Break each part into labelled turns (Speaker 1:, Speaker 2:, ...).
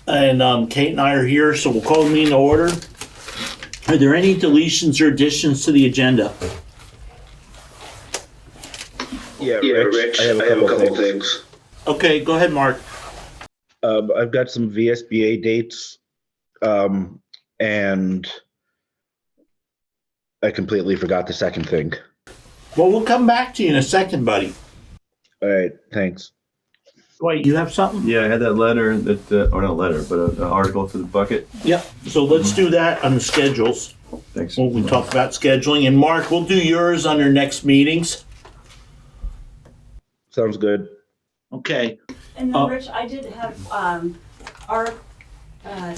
Speaker 1: and Kate and I are here, so we'll call the meeting to order. Are there any deletions or additions to the agenda?
Speaker 2: Yeah, Rich, I have a couple things.
Speaker 1: Okay, go ahead, Mark.
Speaker 2: I've got some VSBA dates, and I completely forgot the second thing.
Speaker 1: Well, we'll come back to you in a second, buddy.
Speaker 2: All right, thanks.
Speaker 1: Wait, you have something?
Speaker 3: Yeah, I had that letter that, or not a letter, but an article for the bucket.
Speaker 1: Yep. So let's do that on the schedules.
Speaker 3: Thanks.
Speaker 1: When we talk about scheduling, and Mark, we'll do yours under next meetings.
Speaker 2: Sounds good.
Speaker 1: Okay.
Speaker 4: And then, Rich, I did have our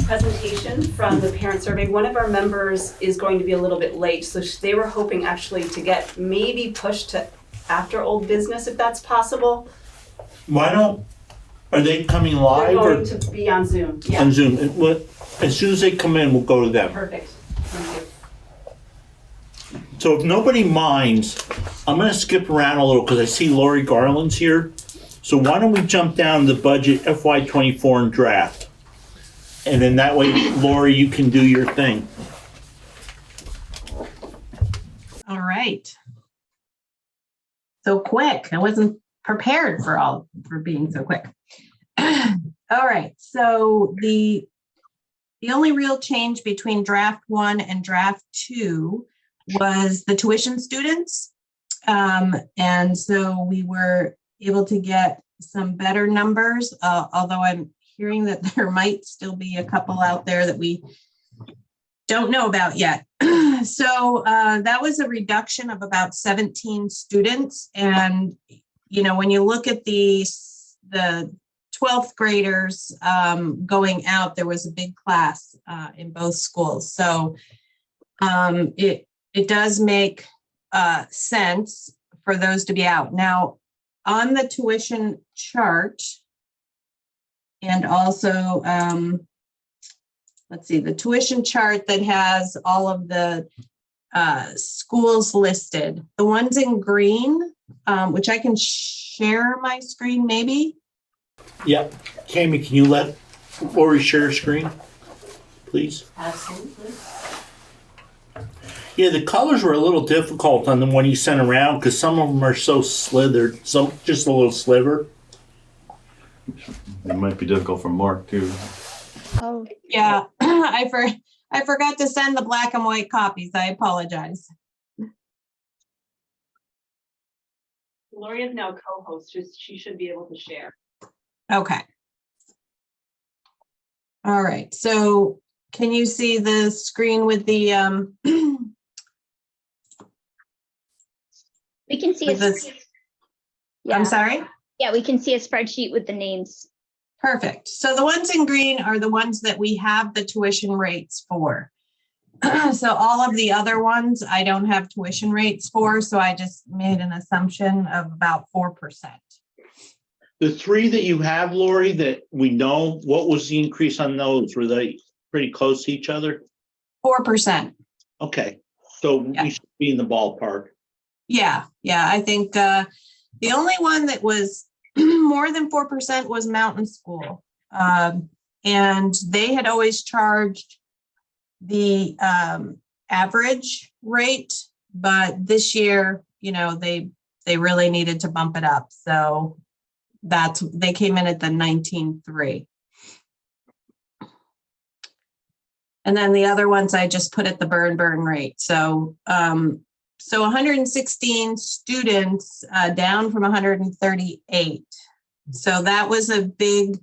Speaker 4: presentation from the parent survey. One of our members is going to be a little bit late, so they were hoping actually to get maybe pushed to after old business, if that's possible.
Speaker 1: Why don't, are they coming
Speaker 4: They're
Speaker 1: live or
Speaker 4: going to be on Zoom. Yeah.
Speaker 1: on Zoom? As soon as they come in, we'll go to them.
Speaker 4: Perfect. Thank you.
Speaker 1: So if nobody minds, I'm going to skip around a little because I see Lori Garland's here. So why don't we jump down to the budget FY24 and draft? And then that way, Lori, you can do your thing.
Speaker 5: All right. So quick. I wasn't prepared for being so quick. All right. So the only real change between draft 1 and draft 2 was the tuition students. And so we were able to get some better numbers, although I'm hearing that there might still be a couple out there that we don't know about yet. So that was a reduction of about 17 students. And, you know, when you look at the 12th graders going out, there was a big class in both schools. So it does make sense for those to be out. Now, on the tuition chart, and also, let's see, the tuition chart that has all of the schools listed, the ones in green, which I can share my screen maybe.
Speaker 1: Yep. Tammy, can you let Lori share screen, please?
Speaker 4: Absolutely.
Speaker 1: Yeah, the colors were a little difficult on the one you sent around because some of them are so slithered, some just a little sliver.
Speaker 3: It might be difficult for Mark too.
Speaker 5: Oh, yeah. I forgot to send the black and white copies. I apologize.
Speaker 4: Lori is now co-host. She should be able to share.
Speaker 5: Okay. All right. So can you see the screen with the
Speaker 6: we can see
Speaker 5: I'm sorry?
Speaker 6: Yeah, we can see a spreadsheet with the names.
Speaker 5: Perfect. So the ones in green are the ones that we have the tuition rates for. So all of the other ones, I don't have tuition rates for, so I just made an assumption of about 4%.
Speaker 1: The three that you have, Lori, that we know, what was the increase on those? Were they pretty close to each other?
Speaker 5: 4%.
Speaker 1: Okay, so we should be in the ballpark.
Speaker 5: Yeah, I think the only one that was more than 4% was Mountain School. And they had always charged the average rate, but this year, you know, they really needed to bump it up. So they came in at the 19.3. And then the other ones I just put at the burn rate. So 116 students down from 138. So that was a big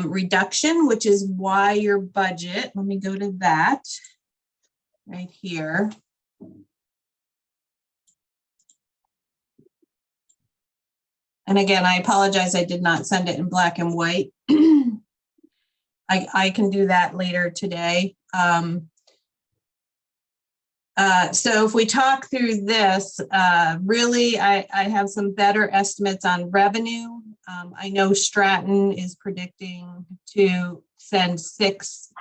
Speaker 5: reduction, which is why your budget, let me go to that right here. And again, I apologize, I did not send it in black and white. I can do that later today. So if we talk through this, really, I have some better estimates on revenue. I know Stratton is predicting to send 6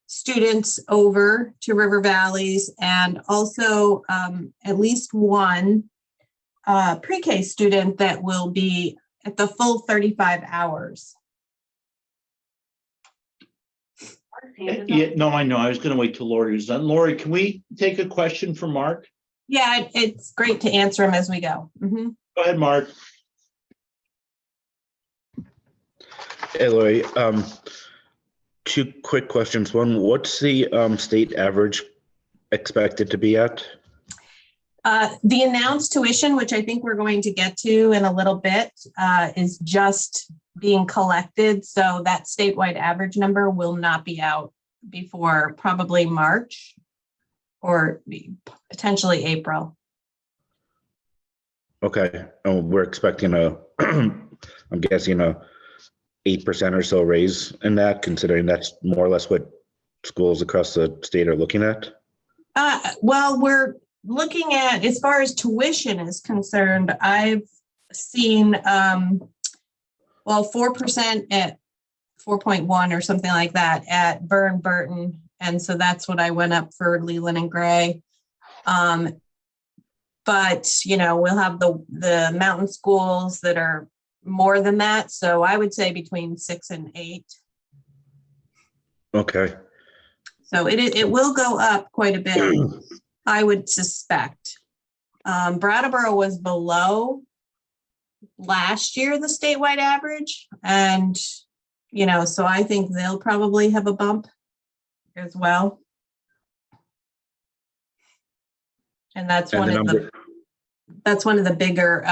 Speaker 5: students over to River Valleys, and also at least 1 pre-K student that will be at the full 35 hours.
Speaker 4: Mark's hand is up.
Speaker 1: Yeah, no, I know. I was gonna wait till Lori was done. Lori, can we take a question from Mark?
Speaker 5: Yeah, it's great to answer them as we go. Mhm.
Speaker 1: Go ahead, Mark.
Speaker 2: Hey, Lori, two quick questions. One, what's the state average expected to be at?
Speaker 5: The announced tuition, which I think we're going to get to in a little bit, is just being collected. So that statewide average number will not be out before probably March or potentially April.
Speaker 2: Okay, we're expecting I'm guessing a 8% or so raise in that, considering that's more or less what schools across the state are looking at.
Speaker 5: Well, we're looking at, as far as tuition is concerned, I've seen, 4% at 4.1 or something like that at Burton. And so that's what I went up for Leland and Gray. But, we'll have the mountain schools that are more than that. So I would say between 6 and 8.
Speaker 2: Okay,
Speaker 5: So it will go up quite a bit, I would suspect. Brattleboro was below last year, the statewide average. And, so I think they'll probably have a bump as well. And that's
Speaker 2: and
Speaker 5: one of the bigger,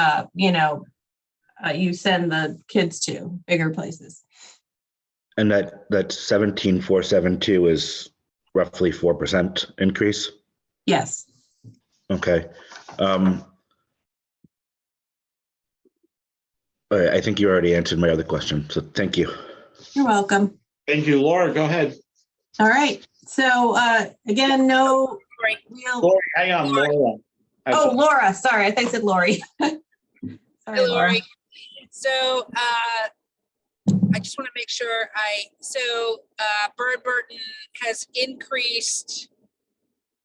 Speaker 5: you send the kids to bigger places.
Speaker 2: and that 17,472 is roughly 4% increase.
Speaker 5: Yes.
Speaker 2: Okay. I think you already answered my other question, so thank you.
Speaker 5: You're welcome.
Speaker 1: Thank you, Laura. Go ahead.
Speaker 5: All right. So again, no real.
Speaker 1: Lori, hang on, Laura.
Speaker 5: Oh, Laura. Sorry, I think I said Lori. Sorry,
Speaker 7: Hey,
Speaker 5: Laura.
Speaker 7: Lori. So I just want to make sure Burton has increased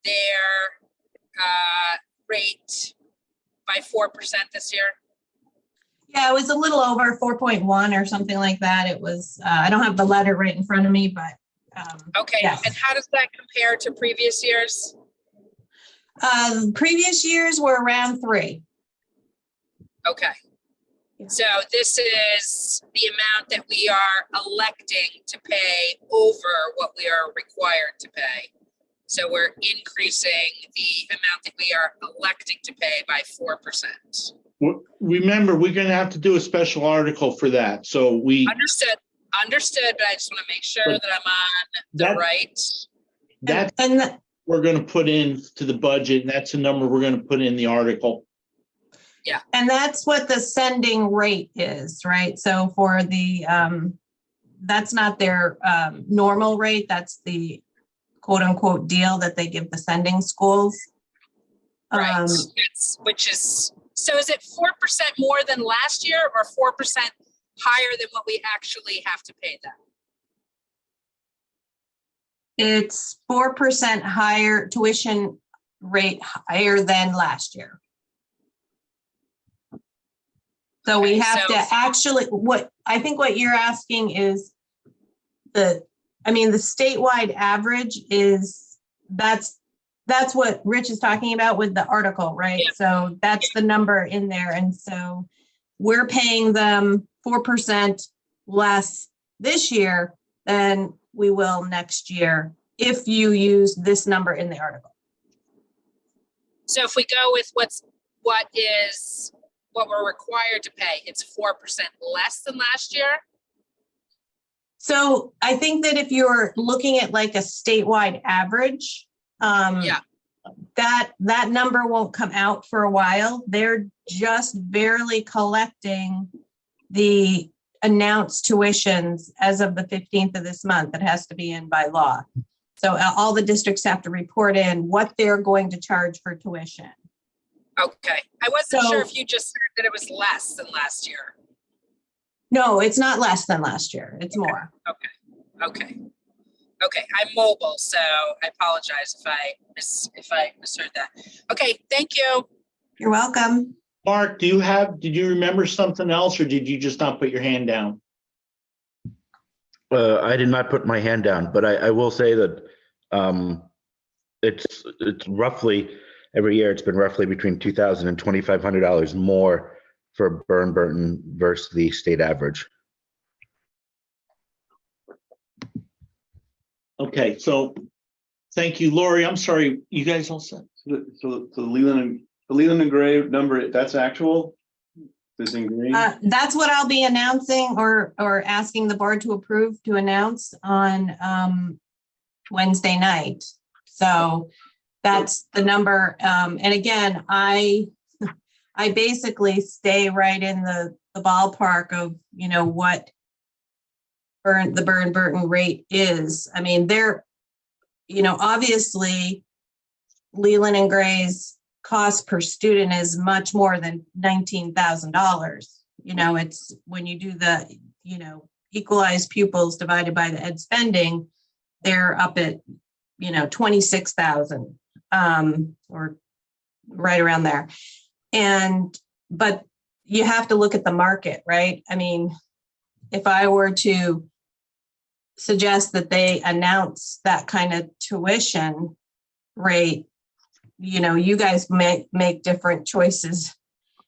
Speaker 7: their rate by 4% this year.
Speaker 5: Yeah, it was a little over 4.1 or something like that. It was, I don't have the letter right in front of me, but.
Speaker 7: Okay,
Speaker 5: yes.
Speaker 7: And how does that compare to previous years?
Speaker 5: Previous years were around 3.
Speaker 7: Okay.
Speaker 5: Yeah.
Speaker 7: So this is the amount that we are electing to pay over what we are required to pay. So we're increasing the amount that we are electing to pay by 4%.
Speaker 1: Remember, we're gonna have to do a special article for that. So we.
Speaker 7: Understood, but I just want to make sure that I'm on the right.
Speaker 1: That's we're gonna put in to the budget, and that's the number we're gonna put in the article.
Speaker 7: Yeah.
Speaker 5: And that's what the sending rate is, right? So for the, that's not their normal rate. That's the quote unquote deal that they give the sending schools.
Speaker 7: Right. So is it 4% more than last year or 4% higher than what we actually have to pay them?
Speaker 5: It's 4% higher tuition rate higher than last year. So we have to actually, what you're asking is the statewide average is, that's what Rich is talking about with the article, right? Yeah. So that's the number in there. And so we're paying them 4% less this year than we will next year if you use this number in the article.
Speaker 7: So if we go with what we're required to pay, it's 4% less than last year?
Speaker 5: So I think that if you're looking at like a statewide average, that number won't come out for a while. They're just barely collecting the announced tuitions as of the 15th of this month. That has to be in by law. So all the districts have to report in what they're going to charge for tuition.
Speaker 7: Okay. I wasn't sure if you just said that it was less than last year.
Speaker 5: No, it's not less than last year. It's more.
Speaker 7: Okay. I'm mobile, so I apologize if I misheard that. Okay, thank you.
Speaker 5: You're welcome.
Speaker 1: Mark, did you remember something else, or did you just not put your hand down?
Speaker 2: I did not put my hand down, but I will say that it's roughly every year it's been roughly between $2,000 and $2,500 more for Burton versus the state average.
Speaker 1: Okay, so thank you, Lori. I'm sorry, you guys all set?
Speaker 3: So the Leland and Gray number, that's actual? Is in green?
Speaker 5: That's what I'll be announcing or asking the board to approve to announce on Wednesday night. So that's the number. And again, I basically stay right in the ballpark of, what the Burton rate is. I mean, they're, obviously Leland and Gray's cost per student is much more than $19,000. It's when you do the, equalized pupils divided by the ed spending, they're up at, 26,000 or right around there. But you have to look at the market, right? I mean, if I were to suggest that they announce that kind of tuition rate, you guys make different choices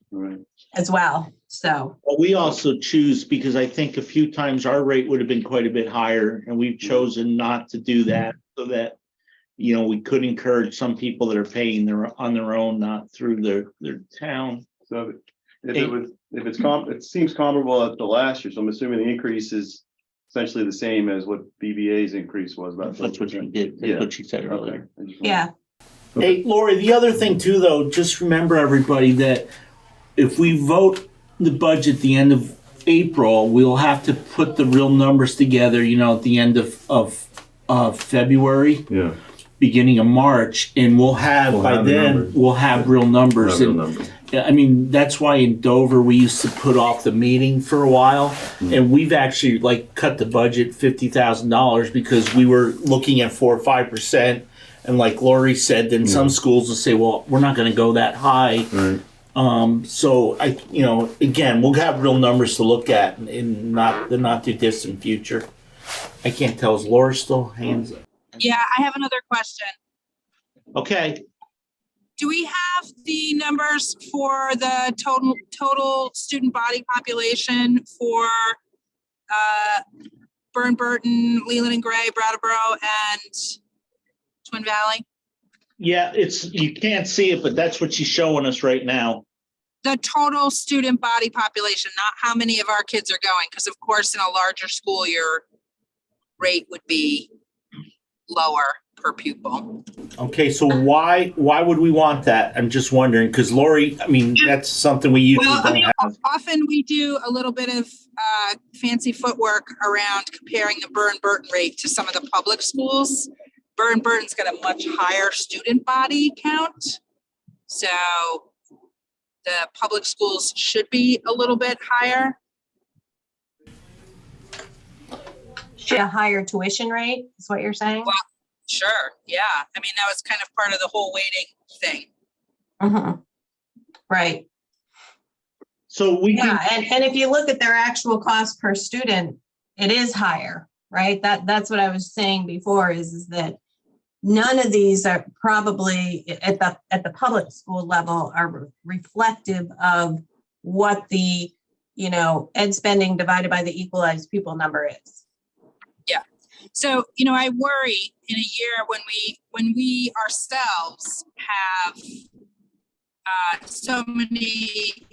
Speaker 3: Right.
Speaker 5: as well. So
Speaker 1: Well, we also choose, because I think a few times our rate would have been quite a bit higher, and we've chosen not to do that so that, we could encourage some people that are paying on their own, not through their town.
Speaker 3: So it seems comparable to last year, so I'm assuming the increase is essentially the same as what BBA's increase was about.
Speaker 1: That's what she did.
Speaker 3: Yeah.
Speaker 1: That's what she said earlier.
Speaker 3: Okay.
Speaker 5: yeah,
Speaker 1: Hey, Lori, the other thing too, though, just remember everybody that if we vote the budget at the end of April, we'll have to put the real numbers together, at the end of February,
Speaker 3: Yeah.
Speaker 1: beginning of March, and we'll have
Speaker 3: We'll
Speaker 1: by
Speaker 3: have the
Speaker 1: then
Speaker 3: numbers.
Speaker 1: we'll have real numbers.
Speaker 3: Real
Speaker 1: And
Speaker 3: numbers.
Speaker 1: I mean, that's why in Dover we used to put off the meeting for a while, and we've actually cut the budget $50,000 because we were looking at 4 or 5%. And like Lori said, then some schools will say, well, we're not going to go that high.
Speaker 3: Right.
Speaker 1: So again, we'll have real numbers to look at in the not too distant future. I can't tell. Is Laura still hands up?
Speaker 7: Yeah, I have another question.
Speaker 1: Okay.
Speaker 7: Do we have the numbers for the total student body population for Burton, Leland and Gray, Brattleboro, and Twin Valley?
Speaker 1: Yeah, you can't see it, but that's what she's showing us right now.
Speaker 7: The total student body population, not how many of our kids are going, because of course in a larger school, your rate would be lower per pupil.
Speaker 1: Okay, so why would we want that? I'm just wondering, because Lori, I mean, that's something we usually don't have.
Speaker 7: Often we do a little bit of fancy footwork around comparing the Burton rate to some of the public schools. Burton's got a much higher student body count. So the public schools should be a little bit higher.
Speaker 5: should a higher tuition rate is what you're saying?
Speaker 7: Well, sure, yeah. I mean, that was kind of part of the whole weighting thing.
Speaker 5: Mhm. Right.
Speaker 1: So we
Speaker 5: Yeah, and if you look at their actual cost per student, it is higher, right? That's what I was saying before is that none of these are probably at the public school level are reflective of what the, ed spending divided by the equalized pupil number is.
Speaker 7: Yeah. So, I worry in a year when we ourselves have so many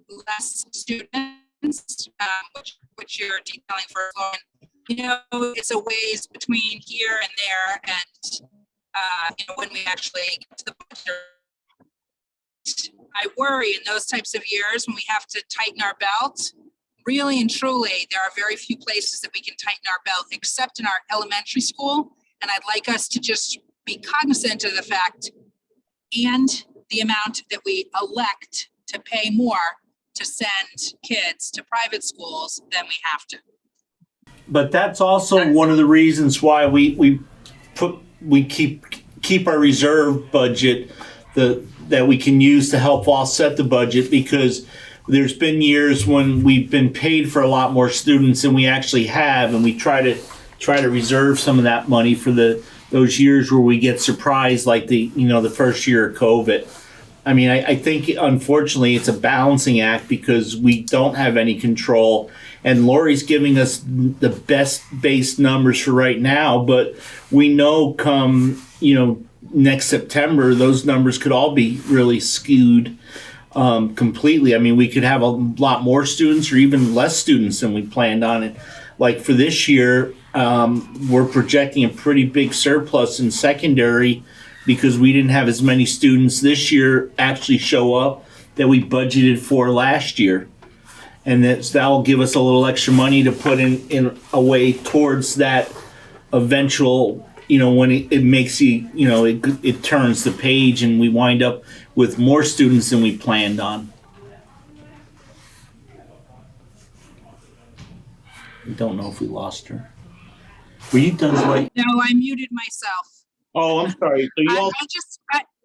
Speaker 7: less students, which you're detailing for it's a ways between here and there, and when we actually get to the budget, I worry in those types of years when we have to tighten our belt. Really and truly, there are very few places that we can tighten our belt, except in our elementary school. And I'd like us to just be cognizant of the fact and the amount that we elect to pay more to send kids to private schools than we have to.
Speaker 1: But that's also one of the reasons why we keep our reserve budget that we can use to help offset the budget, because there's been years when we've been paid for a lot more students than we actually have, and we try to reserve some of that money for those years where we get surprised, like the first year of COVID. I mean, I think unfortunately it's a balancing act because we don't have any control, and Lori's giving us the best base numbers for right now, but we know come next September those numbers could all be really skewed completely. I mean, we could have a lot more students or even less students than we planned on it. Like for this year, we're projecting a pretty big surplus in secondary because we didn't have as many students this year actually show up that we budgeted for last year. And that'll give us a little extra money to put in a way towards that eventual, when it makes it turns the page and we wind up with more students than we planned on. I don't know if we lost her. Were you done, Dwight?
Speaker 7: No, I muted myself.
Speaker 1: Oh, I'm sorry. So you all.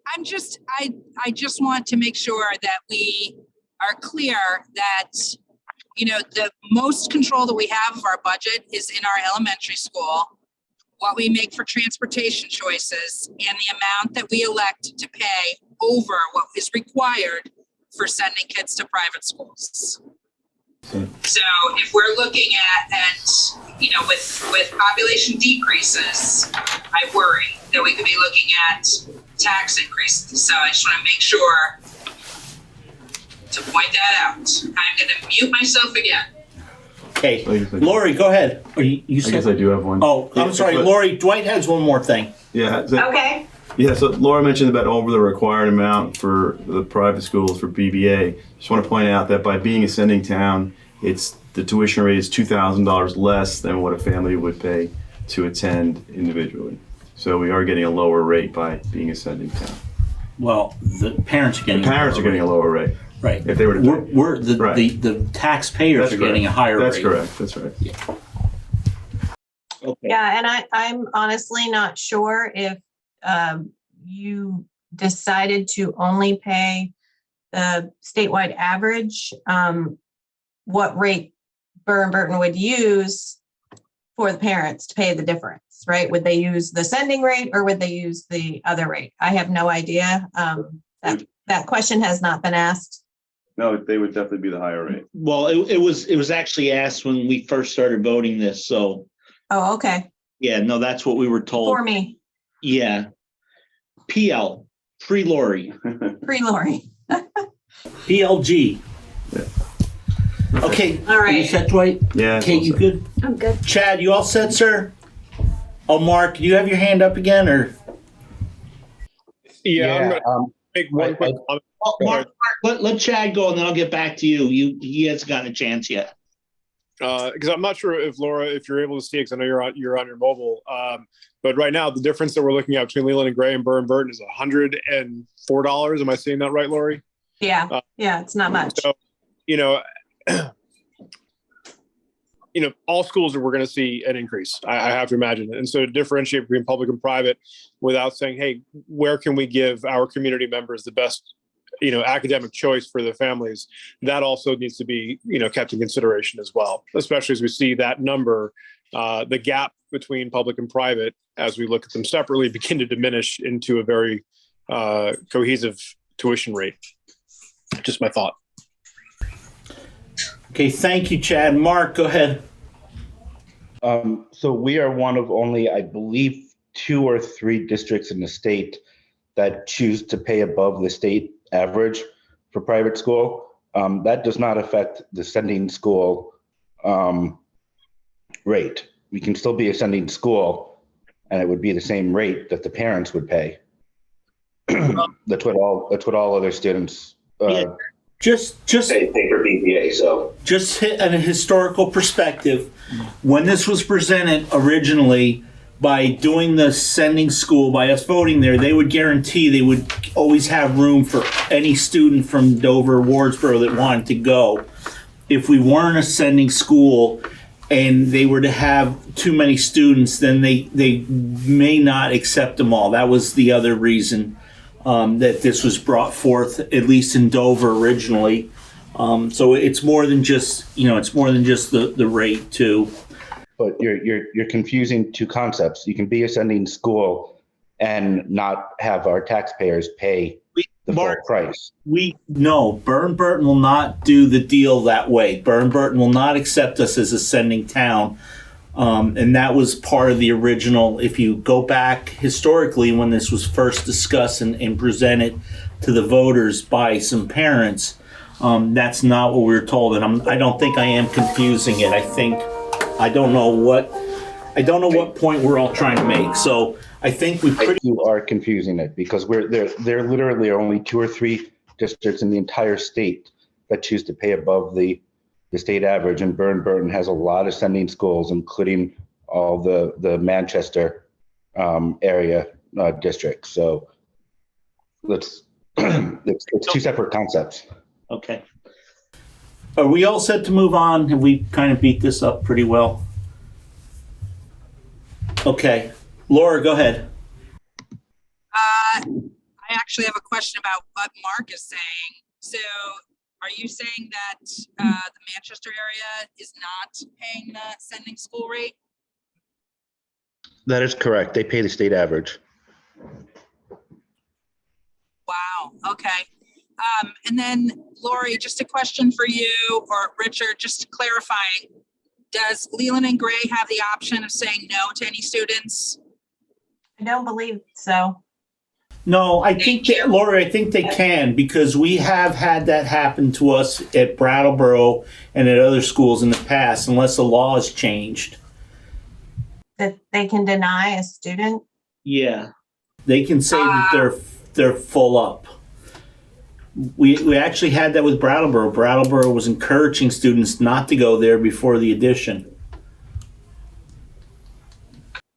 Speaker 7: I just want to make sure that we are clear that, the most control that we have of our budget is in our elementary school, what we make for transportation choices, and the amount that we elect to pay over what is required for sending kids to private schools. So if we're looking at with population decreases, I worry that we could be looking at tax increases. So I just want to make sure to point that out. I'm going to mute myself again.
Speaker 1: Okay, Lori, go ahead. You
Speaker 8: I guess I do have one.
Speaker 1: Oh, I'm sorry, Lori. Dwight has one more thing.
Speaker 8: Yeah.
Speaker 4: Okay.
Speaker 8: Yeah, so Laura mentioned about over the required amount for the private schools for BBA. Just want to point out that by being a sending town, the tuition rate is $2,000 less than what a family would pay to attend individually. So we are getting a lower rate by being a sending town.
Speaker 1: Well, the parents are getting.
Speaker 8: A lower rate.
Speaker 1: Right.
Speaker 8: If they were to pay. Right.
Speaker 1: The taxpayers
Speaker 8: That's
Speaker 1: are
Speaker 8: correct.
Speaker 1: getting a higher
Speaker 8: That's
Speaker 1: rate.
Speaker 8: correct. That's right.
Speaker 1: Yeah. Okay.
Speaker 5: Yeah, and I'm honestly not sure if you decided to only pay the statewide average, what rate Burton would use for the parents to pay the difference, right? Would they use the sending rate or would they use the other rate? I have no idea. That question has not been asked.
Speaker 3: No, they would definitely be the higher rate.
Speaker 1: Well, it was actually asked when we first started voting this. So
Speaker 5: Oh, okay.
Speaker 1: yeah, no, that's what we were told.
Speaker 5: For me,
Speaker 1: Yeah. PL, pre-Lori.
Speaker 5: pre-Lori.
Speaker 1: PLG.
Speaker 8: Yeah.
Speaker 1: Okay.
Speaker 4: All right.
Speaker 1: You set, Dwight?
Speaker 8: Yeah.
Speaker 1: Kate, you good?
Speaker 4: I'm good.
Speaker 1: Chad, you all set, sir? Oh, Mark, do you have your hand up again, or?
Speaker 9: Yeah, I'm gonna make one quick comment.
Speaker 1: Oh, Mark, let Chad go, and then I'll get back to you. He hasn't gotten a chance yet.
Speaker 9: Because I'm not sure if Laura, if you're able to see, because I know you're on your mobile. But right now, the difference that we're looking at between Leland and Gray and Burton is $104. Am I saying that right, Lori?
Speaker 5: Yeah, yeah, it's not much.
Speaker 9: So, all schools we're going to see an increase. I have to imagine, and so to differentiate between public and private, without saying, hey, where can we give our community members the best, academic choice for their families? That also needs to be, kept in consideration as well, especially as we see that number, the gap between public and private, as we look at them separately, begin to diminish into a very cohesive tuition rate. Just my thought.
Speaker 1: Okay, thank you, Chad. Mark, go ahead.
Speaker 2: So we are one of only, I believe, 2 or 3 districts in the state that choose to pay above the state average for private school. That does not affect the sending school rate. We can still be a sending school, and it would be the same rate that the parents would pay. That's what all other students
Speaker 1: Yeah. Just
Speaker 2: pay for BPA. So
Speaker 1: just hit a historical perspective. When this was presented originally, by doing the sending school, by us voting there, they would guarantee they would always have room for any student from Dover, Wardsboro that wanted to go. If we weren't a sending school and they were to have too many students, then they may not accept them all. That was the other reason that this was brought forth, at least in Dover originally. So it's more than just, it's more than just the rate too.
Speaker 2: But you're confusing two concepts. You can be a sending school and not have our taxpayers pay the full price.
Speaker 1: Burton will not do the deal that way. Burton will not accept us as a sending town. And that was part of the original, if you go back historically when this was first discussed and presented to the voters by some parents, that's not what we were told. And I don't think I am confusing it. I don't know what point we're all trying to make. So I think
Speaker 2: you are confusing it, because there literally are only 2 or 3 districts in the entire state that choose to pay above the state average, and Burton has a lot of sending schools, including all the Manchester area districts. So it's 2 separate concepts.
Speaker 1: Okay. Are we all set to move on? Have we kind of beat this up pretty well? Okay. Laura, go ahead.
Speaker 7: I actually have a question about what Mark is saying. So are you saying that the Manchester area is not paying the sending school rate?
Speaker 2: That is correct. They pay the state average.
Speaker 7: Wow. Okay. And then Lori, just a question for you, or Richard, just clarifying. Does Leland and Gray have the option of saying no to any students?
Speaker 5: I don't believe so.
Speaker 1: No, Lori, I think they can, because we have had that happen to us at Brattleboro and at other schools in the past, unless the law has changed.
Speaker 5: That they can deny a student?
Speaker 1: Yeah. They can say that they're full up. We actually had that with Brattleboro. Brattleboro was encouraging students not to go there before the addition.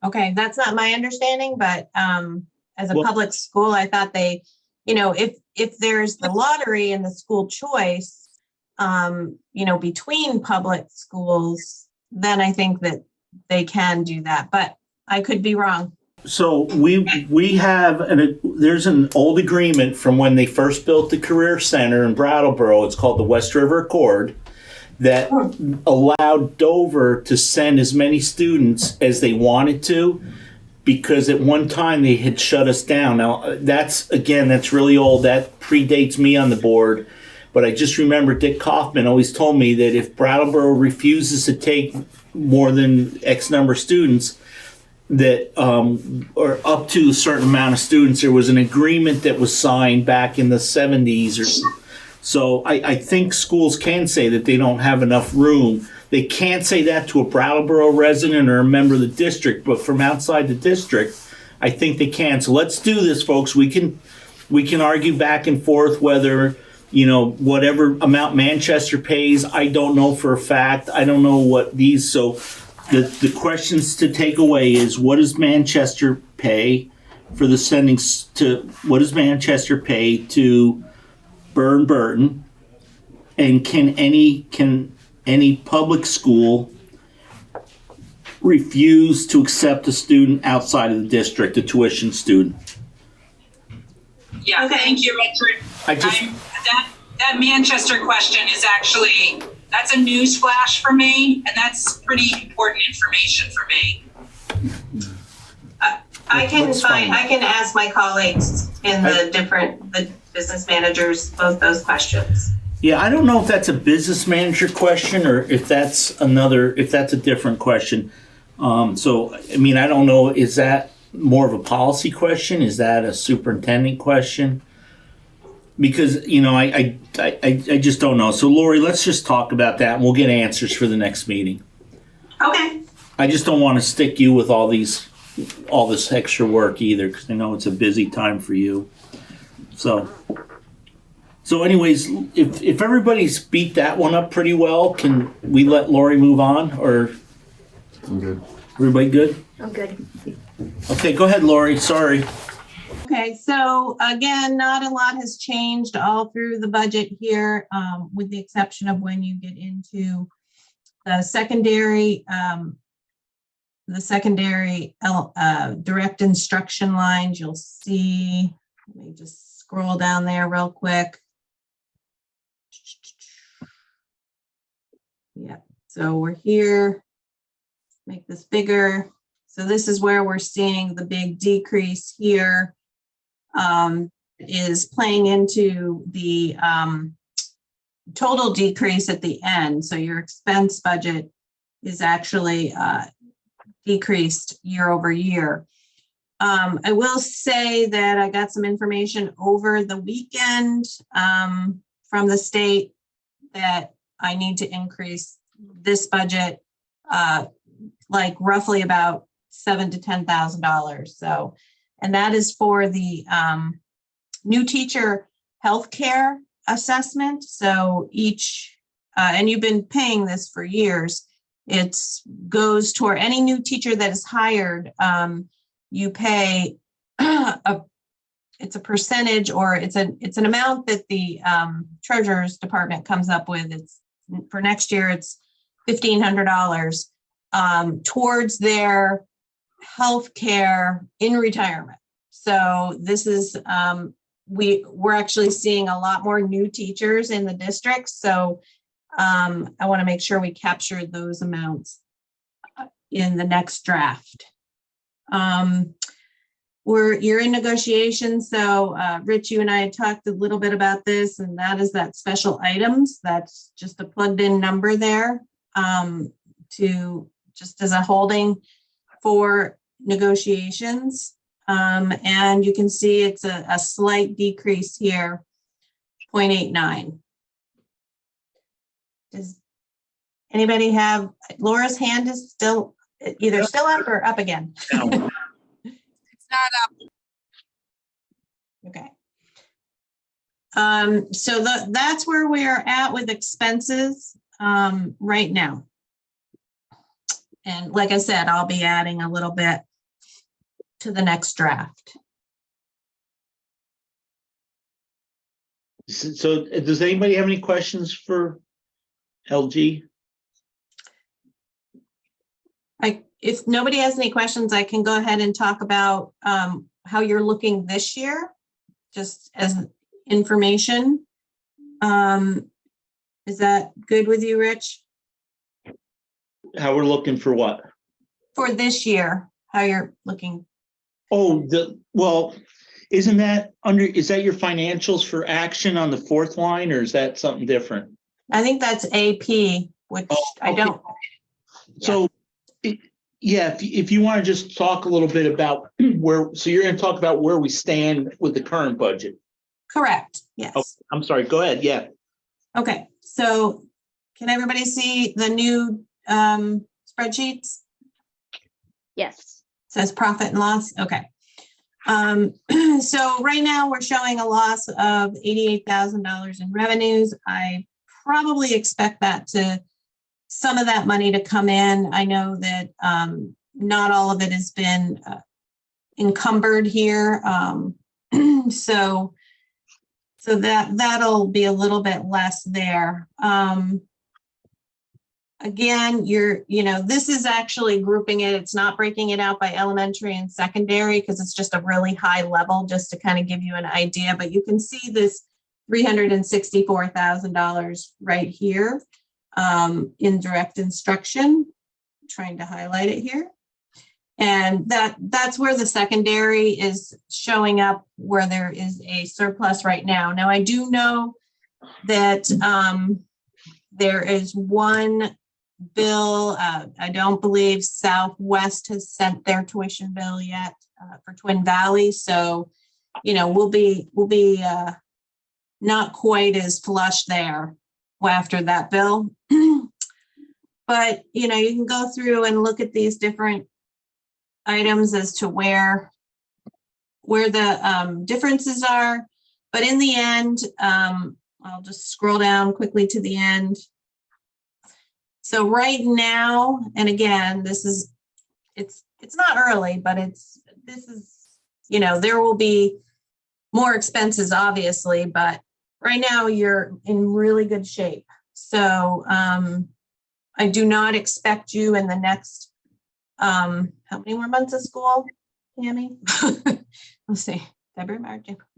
Speaker 5: Okay, that's not my understanding, but as a public school, I thought they, if there's the lottery and the school choice, between public schools, then I think that they can do that, but I could be wrong.
Speaker 1: So we have there's an old agreement from when they first built the Career Center in Brattleboro. It's called the West River Accord, that allowed Dover to send as many students as they wanted to, because at one time they had shut us down. Now that's really old. That predates me on the board, but I just remember Dick Kaufman always told me that if Brattleboro refuses to take more than X number of students, that or up to a certain amount of students, there was an agreement that was signed back in the 70s. So I think schools can say that they don't have enough room. They can't say that to a Brattleboro resident or a member of the district, but from outside the district, I think they can. So let's do this, folks. We can argue back and forth whether, whatever amount Manchester pays. I don't know for a fact. I don't know what these, so the questions to take away is, what does Manchester pay for the sendings to, what does Manchester pay to Burton? And can any public school refuse to accept a student outside of the district, a tuition student?
Speaker 7: Yeah, thank you, Richard. That Manchester question is actually, that's a news flash for me, and that's pretty important information for me.
Speaker 5: I can ask my colleagues in the business managers both those questions.
Speaker 1: Yeah, I don't know if that's a business manager question or if that's a different question. So, I don't know, is that more of a policy question? Is that a superintendent question? Because, I just don't know. So, Lori, let's just talk about that and we'll get answers for the next meeting.
Speaker 5: Okay.
Speaker 1: I just don't want to stick you with all this extra work either, because I know it's a busy time for you. So anyways, if everybody's beat that one up pretty well, can we let Lori move on, or?
Speaker 8: I'm good.
Speaker 1: Everybody good?
Speaker 4: I'm good.
Speaker 1: Okay, go ahead, Lori. Sorry.
Speaker 5: Okay, so again, not a lot has changed all through the budget here, with the exception of when you get into the secondary direct instruction lines. You'll see, let me just scroll down there real quick. Yeah, so we're here, make this bigger. So this is where we're seeing the big decrease here, is playing into the total decrease at the end. So your expense budget is actually decreased year over year. I will say that I got some information over the weekend from the state that I need to increase this budget like roughly about $7,000 to $10,000. So, and that is for the new teacher healthcare assessment. So each, and you've been paying this for years, it goes toward any new teacher that is hired. You pay it's a percentage, or it's an amount that the treasurer's department comes up with. It's for next year, it's $1,500 towards their health care in retirement. So this is we're actually seeing a lot more new teachers in the district. So I want to make sure we capture those amounts in the next draft. You're in negotiations. So Rich, you and I had talked a little bit about this, and that is that special items. That's just a plugged in number there to just as a holding for negotiations. And you can see it's a slight decrease here, 0.89. Does anybody have, Laura's hand is still either still up or up again?
Speaker 7: It's not up.
Speaker 5: Okay. So that's where we are at with expenses right now. And like I said, I'll be adding a little bit to the next draft.
Speaker 1: So does anybody have any questions for LG?
Speaker 5: If nobody has any questions, I can go ahead and talk about how you're looking this year, just as information. Is that good with you, Rich?
Speaker 1: How we're looking for what?
Speaker 5: For this year, how you're looking.
Speaker 1: Oh, well, isn't that is that your financials for action on the fourth line, or is that something different?
Speaker 5: I think that's AP, which I don't.
Speaker 1: So, yeah, if you want to just talk a little bit about so you're going to talk about where we stand with the current budget.
Speaker 5: Correct. Yes.
Speaker 1: Oh, I'm sorry. Go ahead. Yeah.
Speaker 5: Okay. So can everybody see the new spreadsheets?
Speaker 6: Yes.
Speaker 5: It says profit and loss. Okay. So right now we're showing a loss of $88,000 in revenues. I probably expect that some of that money to come in. I know that not all of it has been encumbered here. So that'll be a little bit less there. Again, this is actually grouping it. It's not breaking it out by elementary and secondary because it's just a really high level, just to kind of give you an idea. But you can see this $364,000 right here in direct instruction. I'm trying to highlight it here. And that's where the secondary is showing up, where there is a surplus right now. Now, I do know that there is one bill. I don't believe Southwest has sent their tuition bill yet for Twin Valley. So, we'll be not quite as flush there after that bill. But, you can go through and look at these different items as to where the differences are. But in the end, I'll just scroll down quickly to the end. So right now, and again, it's not early, but there will be more expenses, obviously, but right now you're in really good shape. So I do not expect you in the next, how many more months of school, Tammy? Let's see, February, March, April,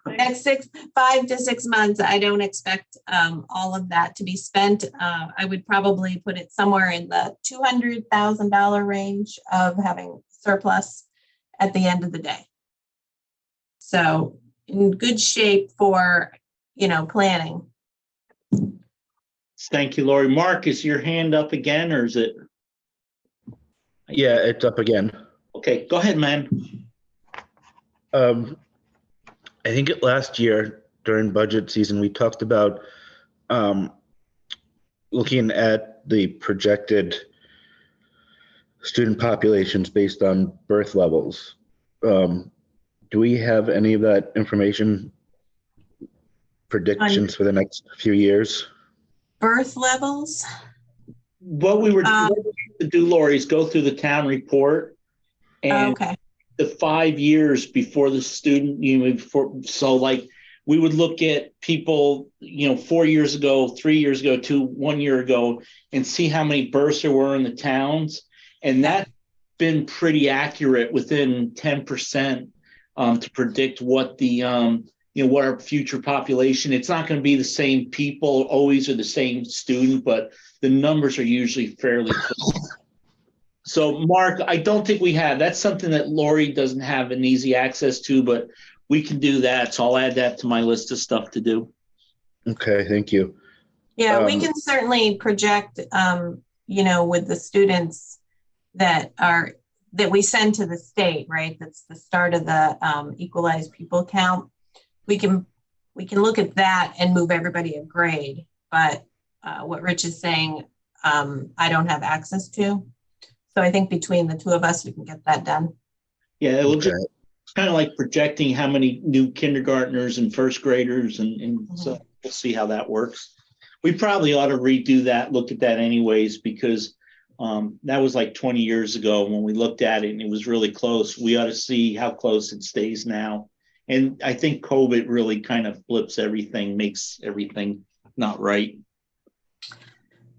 Speaker 5: May. Next 5 to 6 months, I don't expect all of that to be spent. I would probably put it somewhere in the $200,000 range of having surplus at the end of the day. So in good shape for, planning.
Speaker 1: Thank you, Lori. Mark, is your hand up again, or is it?
Speaker 2: Yeah, it's up again.
Speaker 1: Okay, go ahead, man.
Speaker 2: I think last year during budget season, we talked about looking at the projected student populations based on birth levels. Do we have any of that information, predictions for the next few years?
Speaker 5: Birth levels?
Speaker 1: What we were to do, Lori, is go through the town report and
Speaker 5: Okay.
Speaker 1: the 5 years before the student, so like we would look at people, 4 years ago, 3 years ago, 1 year ago, and see how many births there were in the towns. And that's been pretty accurate, within 10%, to predict what the, what our future population. It's not going to be the same people always or the same student, but the numbers are usually fairly close. So, Mark, I don't think we have. That's something that Lori doesn't have an easy access to, but we can do that. So I'll add that to my list of stuff to do.
Speaker 2: Okay, thank you.
Speaker 5: Yeah, we can certainly project, with the students that we send to the state, right? That's the start of the equalized pupil count. We can look at that and move everybody a grade. But what Rich is saying, I don't have access to. So I think between the two of us, we can get that done.
Speaker 1: Yeah, it will just kind of like projecting how many new kindergartners and first graders, and so we'll see how that works. We probably ought to redo that, look at that anyways, because that was like 20 years ago when we looked at it and it was really close. We ought to see how close it stays now. And I think COVID really kind of flips everything, makes everything not right.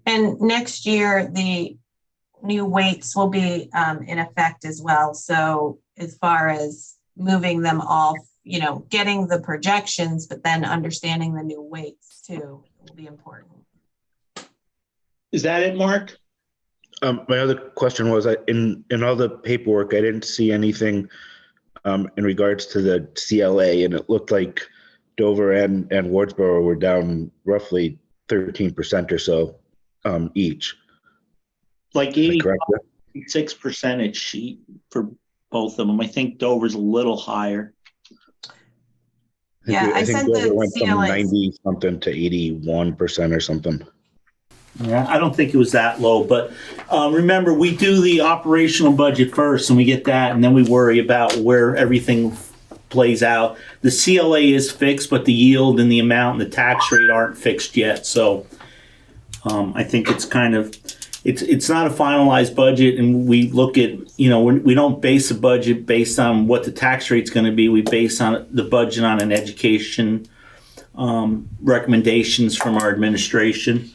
Speaker 5: And next year, the new weights will be in effect as well. So as far as moving them off, getting the projections, but then understanding the new weights too will be important.
Speaker 1: Is that it, Mark?
Speaker 2: My other question was, in all the paperwork, I didn't see anything in regards to the CLA, and it looked like Dover and Wardsboro were down roughly 13% or so each.
Speaker 1: Like 86% sheet for both of them. I think Dover's a little higher.
Speaker 2: I think Dover went from 90 something to 81% or something.
Speaker 1: Yeah, I don't think it was that low, but remember, we do the operational budget first and we get that, and then we worry about where everything plays out. The CLA is fixed, but the yield and the amount and the tax rate aren't fixed yet. So I think it's kind of, it's not a finalized budget, and we look at, we don't base a budget based on what the tax rate's going to be. We base on the budget on an education recommendations from our administration.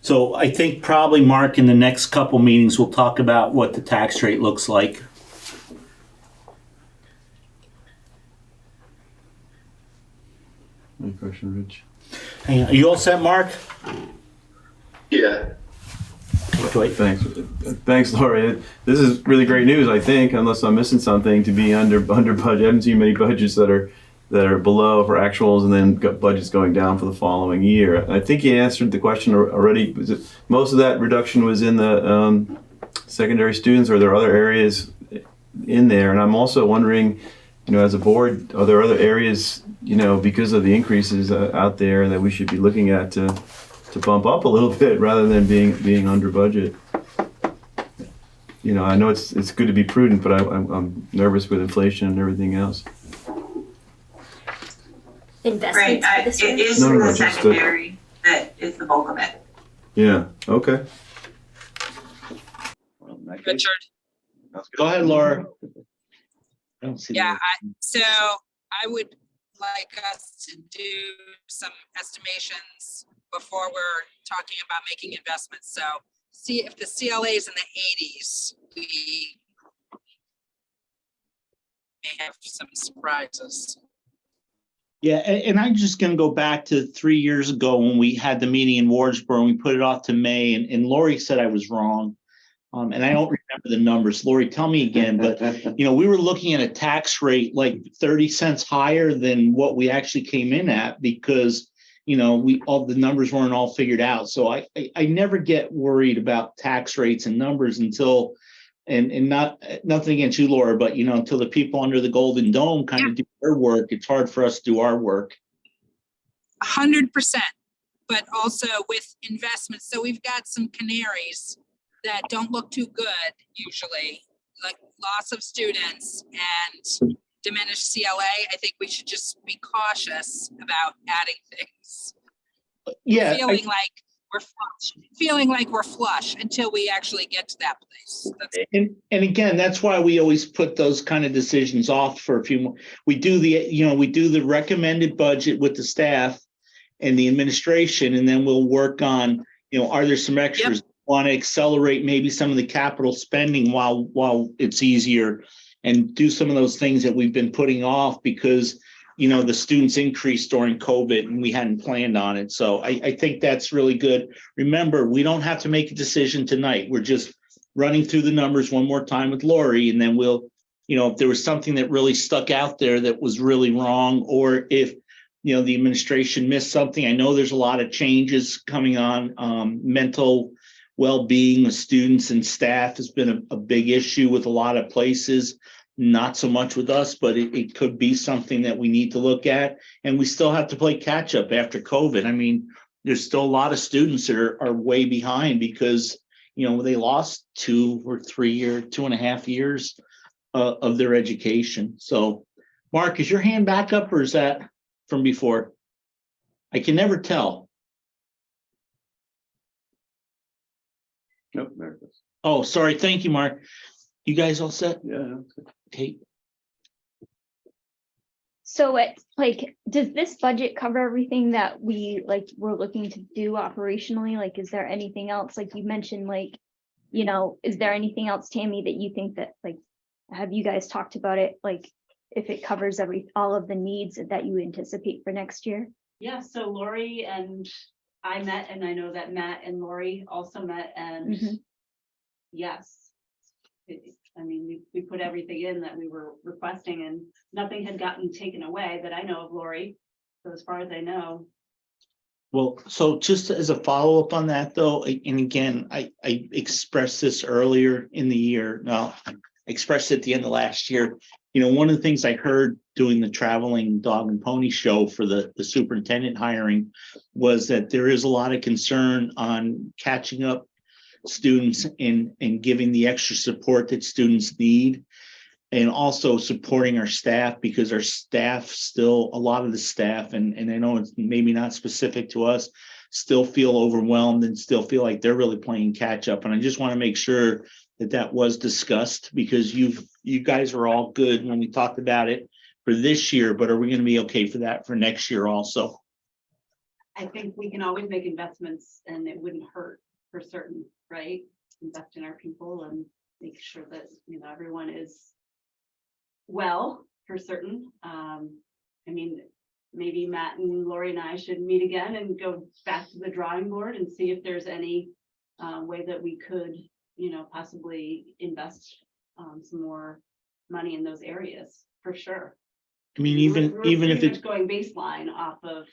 Speaker 1: So I think probably, Mark, in the next couple meetings, we'll talk about what the tax rate looks like.
Speaker 8: Any question, Rich?
Speaker 1: Hang on. Are you all set, Mark?
Speaker 10: Yeah.
Speaker 8: Thanks, Lori. This is really great news, I think, unless I'm missing something, to be under budget. I haven't seen many budgets that are below for actuals and then got budgets going down for the following year. I think you answered the question already. Was it most of that reduction was in the secondary students, or are there other areas in there? And I'm also wondering, as a board, are there other areas, because of the increases out there that we should be looking at to bump up a little bit rather than being under budget? I know it's good to be prudent, but I'm nervous with inflation and everything else.
Speaker 6: Investments for this
Speaker 5: It is in the secondary that is the bulk of it.
Speaker 8: Yeah. Okay.
Speaker 7: Richard.
Speaker 1: Go ahead, Laura. I don't see.
Speaker 7: Yeah, so I would like us to do some estimations before we're talking about making investments. So see if the CLA is in the 80s, may have some surprises.
Speaker 1: Yeah, and I'm just going to go back to 3 years ago when we had the meeting in Wardsboro and we put it off to May, and Lori said I was wrong. And I don't remember the numbers. Lori, tell me again, but we were looking at a tax rate like 30 cents higher than what we actually came in at because, all the numbers weren't all figured out. So I never get worried about tax rates and numbers until, and nothing against you, Laura, but until the people under the Golden Dome kind of do their work, it's hard for us to do our work.
Speaker 7: 100%, but also with investments. So we've got some canaries that don't look too good usually, like loss of students and diminished CLA. I think we should just be cautious about adding things.
Speaker 1: Yeah,
Speaker 7: feeling like we're flush until we actually get to that place.
Speaker 1: And again, that's why we always put those kind of decisions off for a few more. We do the recommended budget with the staff and the administration, and then we'll work on, are there some extras? Yep. Want to accelerate maybe some of the capital spending while it's easier, and do some of those things that we've been putting off because the students increased during COVID and we hadn't planned on it. So I think that's really good. Remember, we don't have to make a decision tonight. We're just running through the numbers one more time with Lori, and then we'll, if there was something that really stuck out there that was really wrong, or if the administration missed something. I know there's a lot of changes coming on. Mental well-being of students and staff has been a big issue with a lot of places, not so much with us, but it could be something that we need to look at. And we still have to play catch up after COVID. I mean, there's still a lot of students that are way behind because, they lost 2 or 3 years, 2.5 years of their education. So Mark, is your hand back up or is that from before? I can never tell.
Speaker 3: Nope, there it is.
Speaker 1: Oh, sorry. Thank you, Mark. You guys all set?
Speaker 3: Yeah.
Speaker 1: Okay.
Speaker 6: So does this budget cover everything that we're looking to do operationally? Is there anything else, like you mentioned, is there anything else, Tammy, that you think that have you guys talked about it? If it covers all of the needs that you anticipate for next year?
Speaker 4: Yeah, so Lori and I met, and I know that Matt and Lori also met, and yes, we put everything in that we were requesting, and nothing had gotten taken away that I know of, Lori. So as far as I know.
Speaker 1: Well, so just as a follow-up on that, though, and again, I expressed this earlier in the year. No, I expressed it at the end of last year. One of the things I heard doing the traveling dog and pony show for the superintendent hiring was that there is a lot of concern on catching up students and giving the extra support that students need, and also supporting our staff, because our staff still, a lot of the staff, and I know it's maybe not specific to us, still feel overwhelmed and still feel like they're really playing catch up. And I just want to make sure that was discussed, because you guys are all good when we talked about it for this year, but are we going to be okay for that for next year also?
Speaker 4: I think we can always make investments and it wouldn't hurt for certain, right? Invest in our people and make sure that everyone is well for certain. Maybe Matt and Lori and I should meet again and go back to the drawing board and see if there's any way that we could possibly invest some more money in those areas for sure.
Speaker 1: Even if it's
Speaker 4: going baseline off of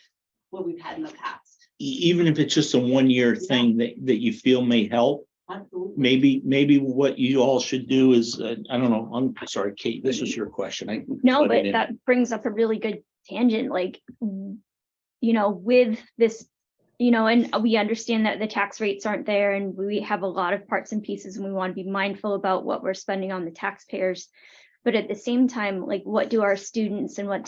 Speaker 4: what we've had in the past,
Speaker 1: even if it's just a 1 year thing that you feel may help.
Speaker 4: Absolutely.
Speaker 1: Maybe what you all should do is, I don't know, I'm sorry, Kate, this was your question.
Speaker 6: No, but that brings up a really good tangent, with this, and we understand that the tax rates aren't there and we have a lot of parts and pieces and we want to be mindful about what we're spending on the taxpayers. But at the same time, what do our students and what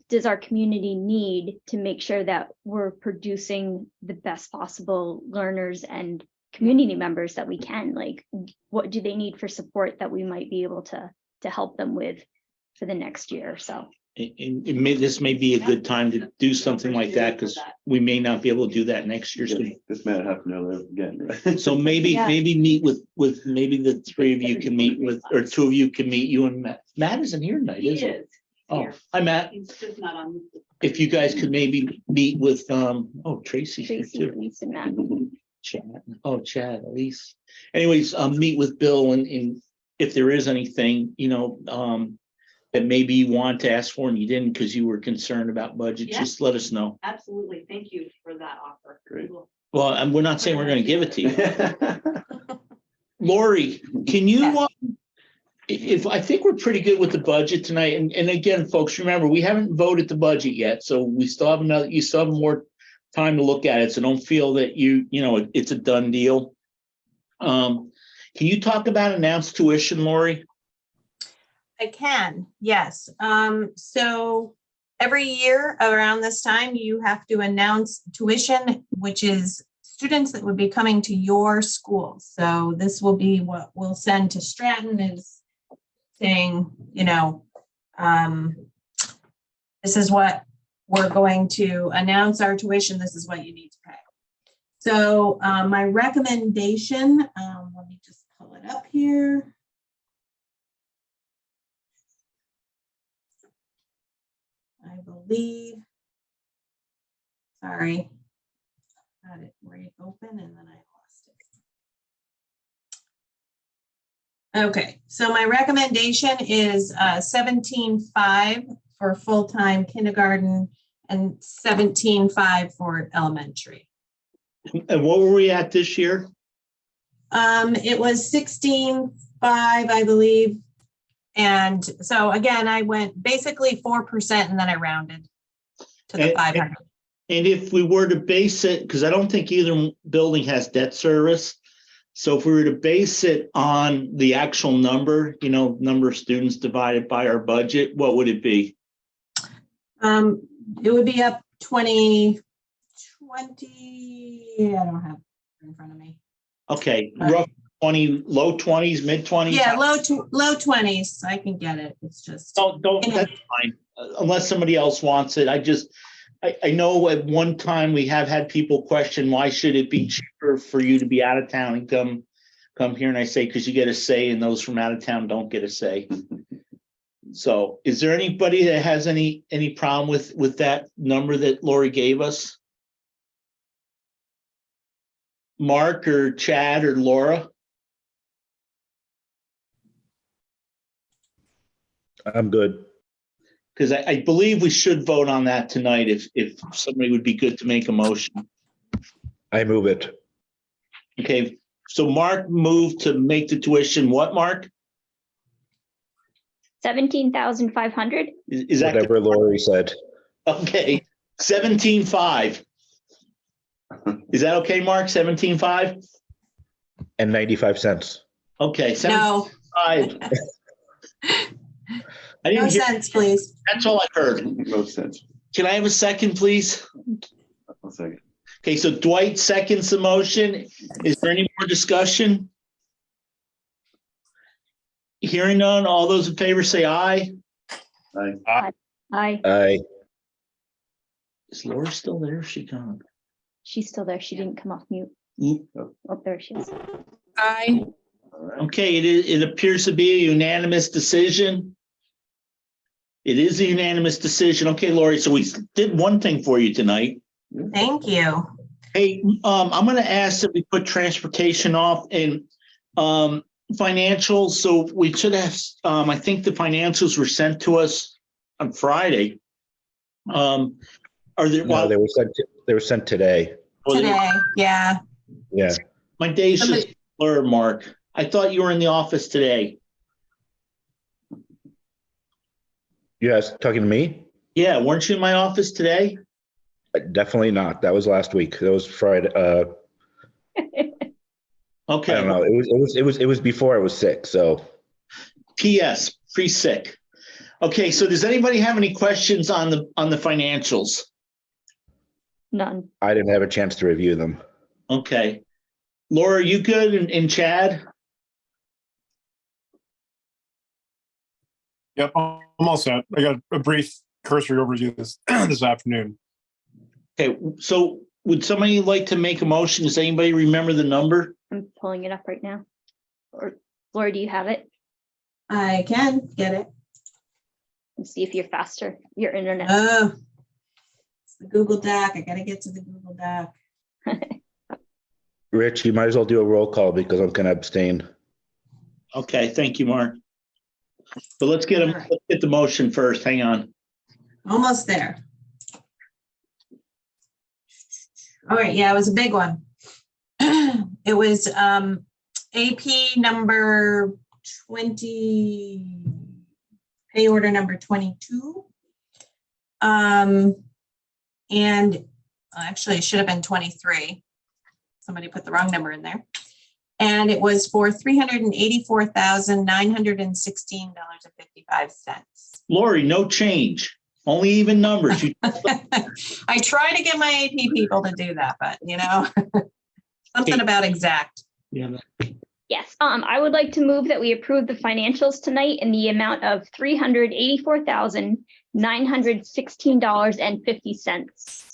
Speaker 6: does our community need to make sure that we're producing the best possible learners and community members that we can? What do they need for support that we might be able to help them with for the next year or so?
Speaker 11: this may be a good time to do something like that, because we may not be able to do that next year. So,
Speaker 3: This man have to know that again, right?
Speaker 11: so maybe meet with maybe the three of you can meet with, or two of you can meet, you and Matt. Matt isn't here tonight, is he? Oh, hi, Matt.
Speaker 4: He's just not on.
Speaker 11: If you guys could maybe meet with, Tracy's here
Speaker 6: Tracy,
Speaker 11: too.
Speaker 6: Elise, and Matt.
Speaker 11: Chad, Elise. Anyways, meet with Bill and if there is anything, that maybe you want to ask for and you didn't because you were concerned about budget,
Speaker 4: Yeah.
Speaker 11: just let us know.
Speaker 4: Absolutely. Thank you for that offer.
Speaker 3: Great.
Speaker 11: Well, and we're not saying we're going to give it to you. Lori, can you,
Speaker 5: Yes.
Speaker 11: if I think we're pretty good with the budget tonight, and again, folks, remember, we haven't voted the budget yet, so we still have you still have more time to look at it, so don't feel that it's a done deal. Can you talk about announced tuition, Lori?
Speaker 5: I can, yes. So every year around this time, you have to announce tuition, which is students that would be coming to your school. So this will be what we'll send to Stratton, is saying, this is what we're going to announce our tuition. This is what you need to pay. So my recommendation, let me just pull it up here. I believe, sorry, had it right open and then I lost it. Okay, so my recommendation is 17.5 for full-time kindergarten and 17.5 for elementary.
Speaker 11: And what were we at this year?
Speaker 5: It was 16.5, I believe. And so again, I went basically 4% and then I rounded to the 500.
Speaker 11: And if we were to base it, because I don't think either building has debt service. So if we were to base it on the actual number, number of students divided by our budget, what would it be?
Speaker 5: It would be up 20, I don't have it in front of me.
Speaker 11: Okay, rough 20, low 20s, mid 20s?
Speaker 5: Yeah, low 20s. I can get it. It's just.
Speaker 11: Don't, that's fine. Unless somebody else wants it. I know at one time we have had people question, why should it be cheaper for you to be out of town and come here? And I say, because you get a say and those from out of town don't get a say. So is there anybody that has any problem with that number that Lori gave us? Mark or Chad or Laura?
Speaker 2: I'm good.
Speaker 11: Because I believe we should vote on that tonight if somebody would be good to make a motion.
Speaker 2: I move it.
Speaker 11: Okay, so Mark moved to make the tuition what, Mark?
Speaker 6: 17,500.
Speaker 11: Is that
Speaker 2: Whatever Lori said.
Speaker 11: okay? 17.5. Is that okay, Mark? 17.5?
Speaker 2: And 95 cents.
Speaker 11: Okay,
Speaker 5: No,
Speaker 11: 17.5. I
Speaker 5: no
Speaker 11: didn't hear.
Speaker 5: sense, please.
Speaker 11: That's all I heard.
Speaker 3: No sense.
Speaker 11: Can I have a second, please?
Speaker 3: 1 second.
Speaker 11: Okay, so Dwight seconds the motion. Is there any more discussion? Hearing none, all those in favor say aye.
Speaker 3: Aye.
Speaker 6: Aye.
Speaker 2: Aye.
Speaker 11: Is Laura still there? Is she gone?
Speaker 6: She's still there. She didn't come off mute.
Speaker 11: Oop.
Speaker 6: Oh, there she is.
Speaker 7: Aye.
Speaker 11: Okay, it appears to be a unanimous decision. It is a unanimous decision. Okay, Lori, so we did one thing for you tonight.
Speaker 5: Thank you.
Speaker 11: Hey, I'm going to ask that we put transportation off and financials. So we should have, I think the financials were sent to us on Friday. Are there?
Speaker 2: No, they were sent today.
Speaker 5: Today, yeah.
Speaker 2: Yeah.
Speaker 11: My day's just blurred, Mark. I thought you were in the office today.
Speaker 2: You guys talking to me?
Speaker 11: Yeah, weren't you in my office today?
Speaker 2: Definitely not. That was last week. That was Friday.
Speaker 11: Okay.
Speaker 2: I don't know. It was before I was sick. So.
Speaker 11: P.S. Pre-sick. Okay, so does anybody have any questions on the financials?
Speaker 6: None.
Speaker 2: I didn't have a chance to review them.
Speaker 11: Okay. Laura, you good? And Chad?
Speaker 9: Yep, I'm all set. I got a brief cursory overview this this afternoon.
Speaker 11: Okay, so would somebody like to make a motion? Does anybody remember the number?
Speaker 6: I'm pulling it up right now. Or Laura, do you have it?
Speaker 5: I can get it.
Speaker 6: Let's see if you're faster. Your internet.
Speaker 5: Oh, it's the Google Doc. I gotta get to the Google Doc.
Speaker 2: Rich, you might as well do a roll call because I'm going to abstain.
Speaker 11: Okay, thank you, Mark. But let's get
Speaker 5: All right.
Speaker 11: let's get the motion first. Hang on.
Speaker 5: Almost there. All right, yeah, it was a big one. It was AP number 20, pay order number 22. And actually it should have been 23. Somebody put the wrong number in there. And it was for $384,916.55.
Speaker 11: Lori, no change, only even numbers.
Speaker 5: I try to get my AP people to do that, but something about exact.
Speaker 11: Yeah.
Speaker 6: Yes, I would like to move that we approve the financials tonight in the amount of $384,916.50.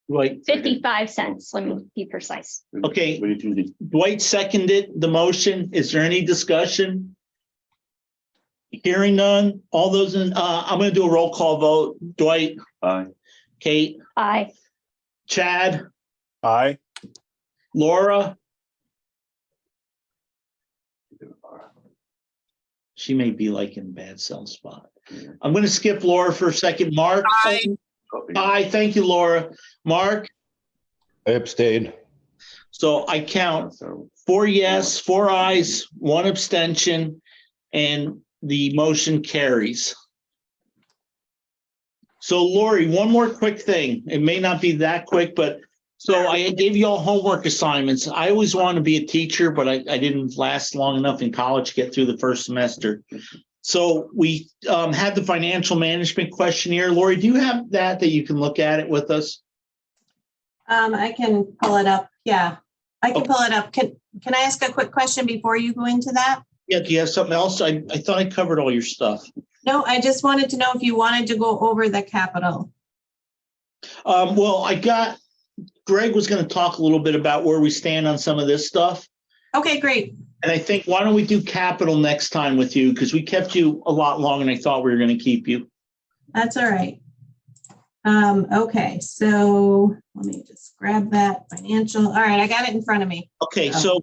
Speaker 11: Right.
Speaker 6: 55 cents, let me be precise.
Speaker 11: Okay.
Speaker 3: What do you do?
Speaker 11: Dwight seconded the motion. Is there any discussion? Hearing none. All those in, I'm going to do a roll call vote. Dwight,
Speaker 3: Aye.
Speaker 11: Kate,
Speaker 6: Aye.
Speaker 11: Chad,
Speaker 9: Aye.
Speaker 11: Laura. She may be like in a bad cell spot. I'm going to skip Laura for a second. Mark.
Speaker 7: Aye.
Speaker 11: Aye. Thank you, Laura. Mark.
Speaker 2: I abstain.
Speaker 11: So I count 4 yes, 4 ayes, 1 abstention, and the motion carries. So Lori, one more quick thing. It may not be that quick, but so I gave you all homework assignments. I always wanted to be a teacher, but I didn't last long enough in college to get through the first semester. So we had the financial management questionnaire. Lori, do you have that you can look at it with us?
Speaker 5: I can pull it up. Yeah, I can pull it up. Can I ask a quick question before you go into that?
Speaker 11: Yeah, do you have something else? I thought I covered all your stuff.
Speaker 5: No, I just wanted to know if you wanted to go over the capital.
Speaker 11: Well, Greg was going to talk a little bit about where we stand on some of this stuff.
Speaker 5: Okay, great.
Speaker 11: And I think, why don't we do capital next time with you? Because we kept you a lot longer than I thought we were going to keep you.
Speaker 5: That's all right. Okay, so let me just grab that financial. All right, I got it in front of me.
Speaker 11: Okay, so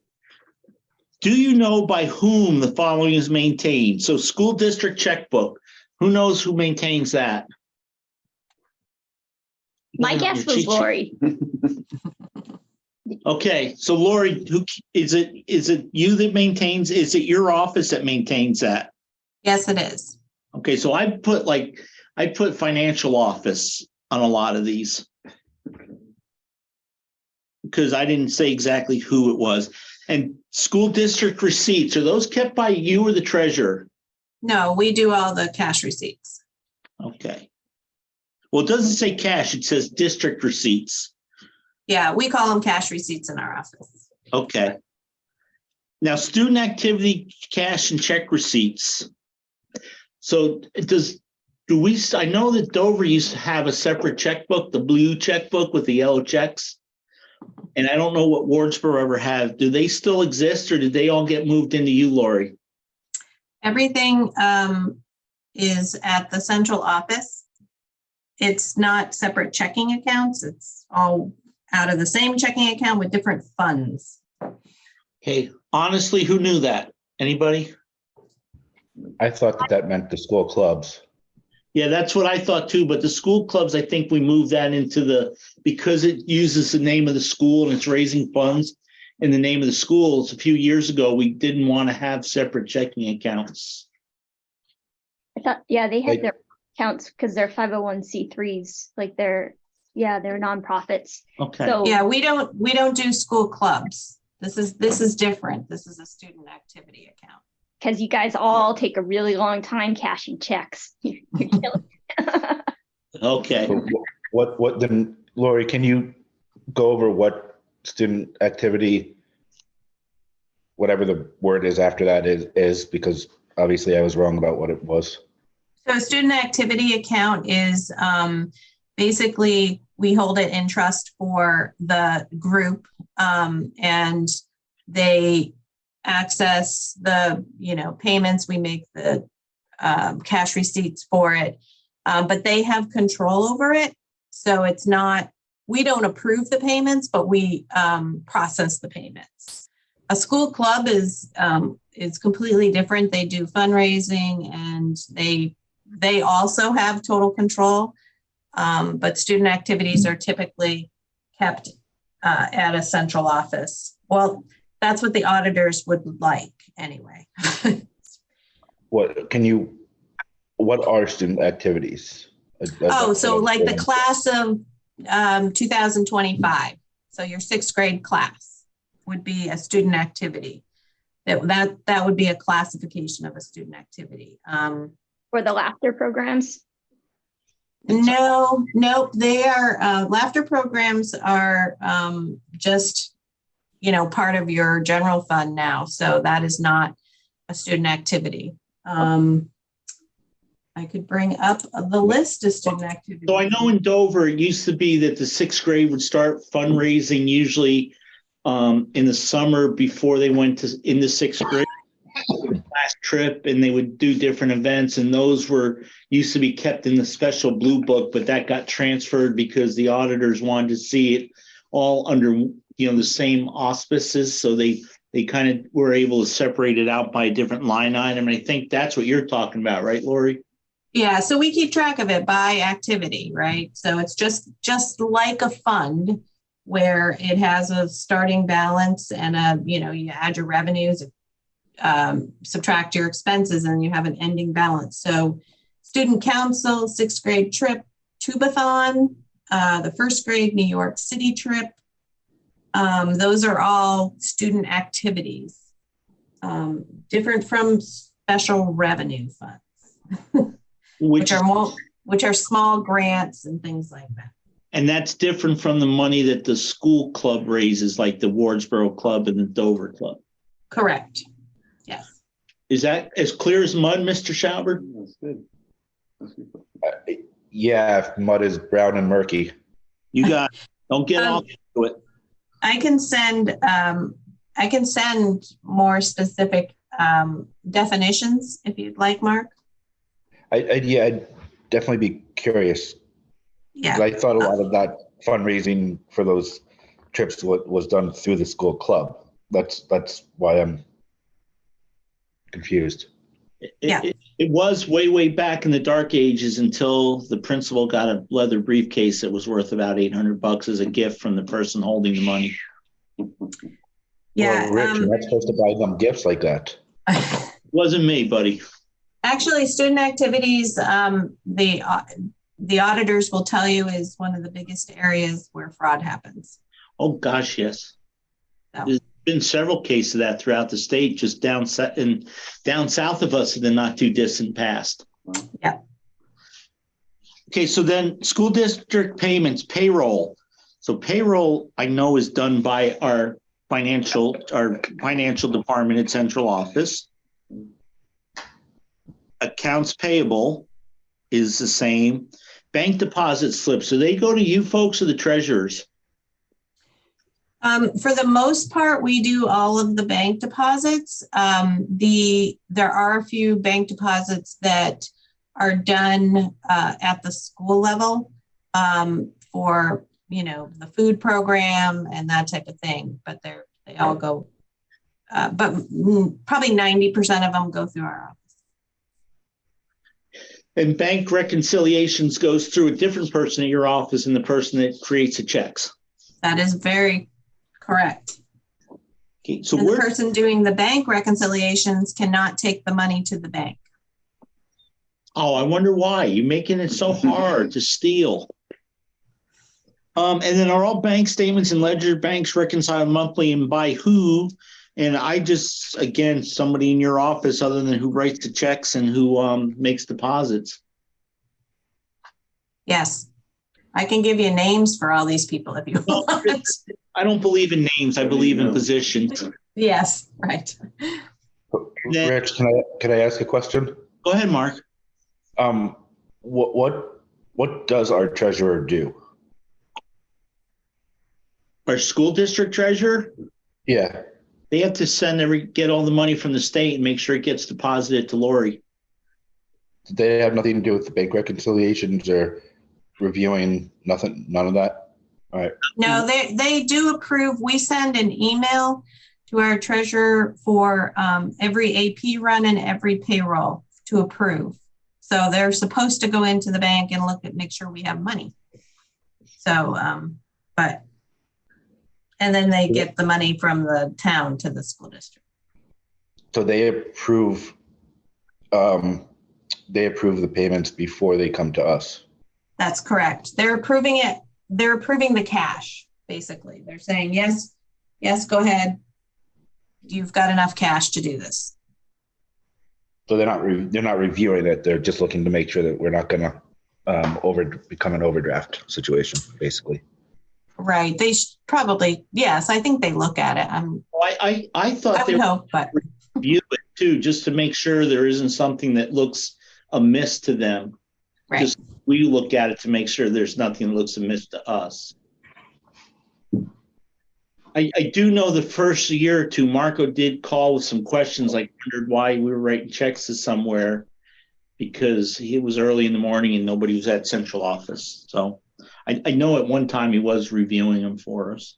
Speaker 11: do you know by whom the following is maintained? So school district checkbook, who knows who maintains that?
Speaker 6: My guess was Lori.
Speaker 11: Okay, so Lori, who is it? Is it you that maintains? Is it your office that maintains that?
Speaker 5: Yes, it is.
Speaker 11: Okay, so I put financial office on a lot of these because I didn't say exactly who it was. And school district receipts, are those kept by you or the treasurer?
Speaker 5: No, we do all the cash receipts.
Speaker 11: Okay. Well, it doesn't say cash, it says district receipts.
Speaker 5: Yeah, we call them cash receipts in our office.
Speaker 11: Okay. Now, student activity cash and check receipts. So I know that Dover used to have a separate checkbook, the blue checkbook with the yellow checks. And I don't know what Wardsboro ever have. Do they still exist or did they all get moved into you, Lori?
Speaker 5: Everything is at the central office. It's not separate checking accounts. It's all out of the same checking account with different funds.
Speaker 11: Okay, honestly, who knew that? Anybody?
Speaker 2: I thought that meant the school clubs.
Speaker 11: Yeah, that's what I thought too, but the school clubs, I think we moved that into because it uses the name of the school and it's raising funds in the name of the schools. A few years ago, we didn't want to have separate checking accounts.
Speaker 6: I thought, yeah, they had their accounts because they're 501c3s, like they're nonprofits.
Speaker 11: Okay.
Speaker 6: So
Speaker 5: Yeah, we don't do school clubs. This is different. This is a student activity account.
Speaker 6: because you guys all take a really long time cashing checks. You're killing it.
Speaker 11: Okay.
Speaker 2: What then, Lori, can you go over what student activity, whatever the word is after that is, because obviously I was wrong about what it was.
Speaker 5: So a student activity account is basically we hold it in trust for the group, and they access the payments. We make the cash receipts for it, but they have control over it. So it's not, we don't approve the payments, but we process the payments. A school club is completely different. They do fundraising and they also have total control, but student activities are typically kept at a central office. Well, that's what the auditors would like anyway.
Speaker 2: What are student activities?
Speaker 5: So like the class of 2025. So your 6th grade class would be a student activity. That would be a classification of a student activity.
Speaker 6: For the laughter programs?
Speaker 5: No, they are, laughter programs are just, part of your general fund now. So that is not a student activity. I could bring up the list of student activities.
Speaker 11: So I know in Dover, it used to be that the 6th grade would start fundraising usually in the summer before they went in the 6th grade last trip, and they would do different events, and those used to be kept in the special blue book, but that got transferred because the auditors wanted to see it all under the same auspices, so they kind of were able to separate it out by a different line item. And I think that's what you're talking about, right, Lori?
Speaker 5: Yeah, so we keep track of it by activity, right? So it's just like a fund where it has a starting balance and you add your revenues, subtract your expenses, and you have an ending balance. So student council, 6th grade trip, Tubathon, the 1st grade New York City trip. Those are all student activities, different from special revenue funds. which are small grants and things like that.
Speaker 11: And that's different from the money that the school club raises, like the Wardsboro Club and the Dover Club.
Speaker 5: Correct. Yes.
Speaker 11: Is that as clear as mud, Mr. Schaubert?
Speaker 3: That's good. That's good.
Speaker 2: Yeah, if mud is brown and murky.
Speaker 11: You got it. Don't get off into it.
Speaker 5: I can send more specific definitions if you'd like, Mark.
Speaker 2: I'd definitely be curious.
Speaker 5: Yeah.
Speaker 2: I thought a lot of that fundraising for those trips was done through the school club. That's why I'm confused.
Speaker 11: It was way back in the dark ages until the principal got a leather briefcase that was worth about $800 as a gift from the person holding the money.
Speaker 5: Yeah.
Speaker 2: Well, Rich, you're not supposed to buy them gifts like that.
Speaker 11: Wasn't me, buddy.
Speaker 5: Actually, student activities, the auditors will tell you, is one of the biggest areas where fraud happens.
Speaker 11: Oh gosh, yes.
Speaker 5: So.
Speaker 11: There's been several cases of that throughout the state, just down south of us in the not too distant past.
Speaker 5: Yeah.
Speaker 11: Okay, so then school district payments, payroll. So payroll, I know, is done by our financial department at central office. Accounts payable is the same. Bank deposit slips, so they go to you folks or the treasurers?
Speaker 5: For the most part, we do all of the bank deposits. There are a few bank deposits that are done at the school level for the food program and that type of thing, but they all go, but probably 90% of them go through our office.
Speaker 11: And bank reconciliations goes through a different person at your office than the person that creates the checks.
Speaker 5: That is very correct.
Speaker 11: Okay, so
Speaker 5: the person doing the bank reconciliations cannot take the money to the bank.
Speaker 11: Oh, I wonder why. You're making it so hard to steal. And then are all bank statements and ledger banks reconciled monthly, and by who? And I just, again, somebody in your office other than who writes the checks and who makes deposits.
Speaker 5: Yes. I can give you names for all these people if you want.
Speaker 11: I don't believe in names. I believe in positions.
Speaker 5: Yes, right.
Speaker 2: Rich, can I ask a question?
Speaker 11: Go ahead, Mark.
Speaker 2: What does our treasurer do?
Speaker 11: Our school district treasurer,
Speaker 2: Yeah,
Speaker 11: they have to get all the money from the state and make sure it gets deposited to Lori.
Speaker 2: they have nothing to do with the bank reconciliations or reviewing, nothing, none of that? All right,
Speaker 5: No, they do approve. We send an email to our treasurer for every AP run and every payroll to approve. So they're supposed to go into the bank and make sure we have money. So, and then they get the money from the town to the school district.
Speaker 2: so they approve the payments before they come to us.
Speaker 5: That's correct. They're approving it. They're approving the cash, basically. They're saying, yes, go ahead. You've got enough cash to do this.
Speaker 2: So they're not reviewing it. They're just looking to make sure that we're not going to become an overdraft situation, basically.
Speaker 5: Right. They probably, yes, I think they look at it.
Speaker 11: I thought they
Speaker 5: would
Speaker 11: would
Speaker 5: hope, but
Speaker 11: review it too, just to make sure there isn't something that looks amiss to them.
Speaker 5: right.
Speaker 11: Just we look at it to make sure there's nothing that looks amiss to us. I do know the first year or two, Marco did call with some questions, like wondered why we were writing checks to somewhere, because it was early in the morning and nobody was at central office. So I know at one time he was reviewing them for us.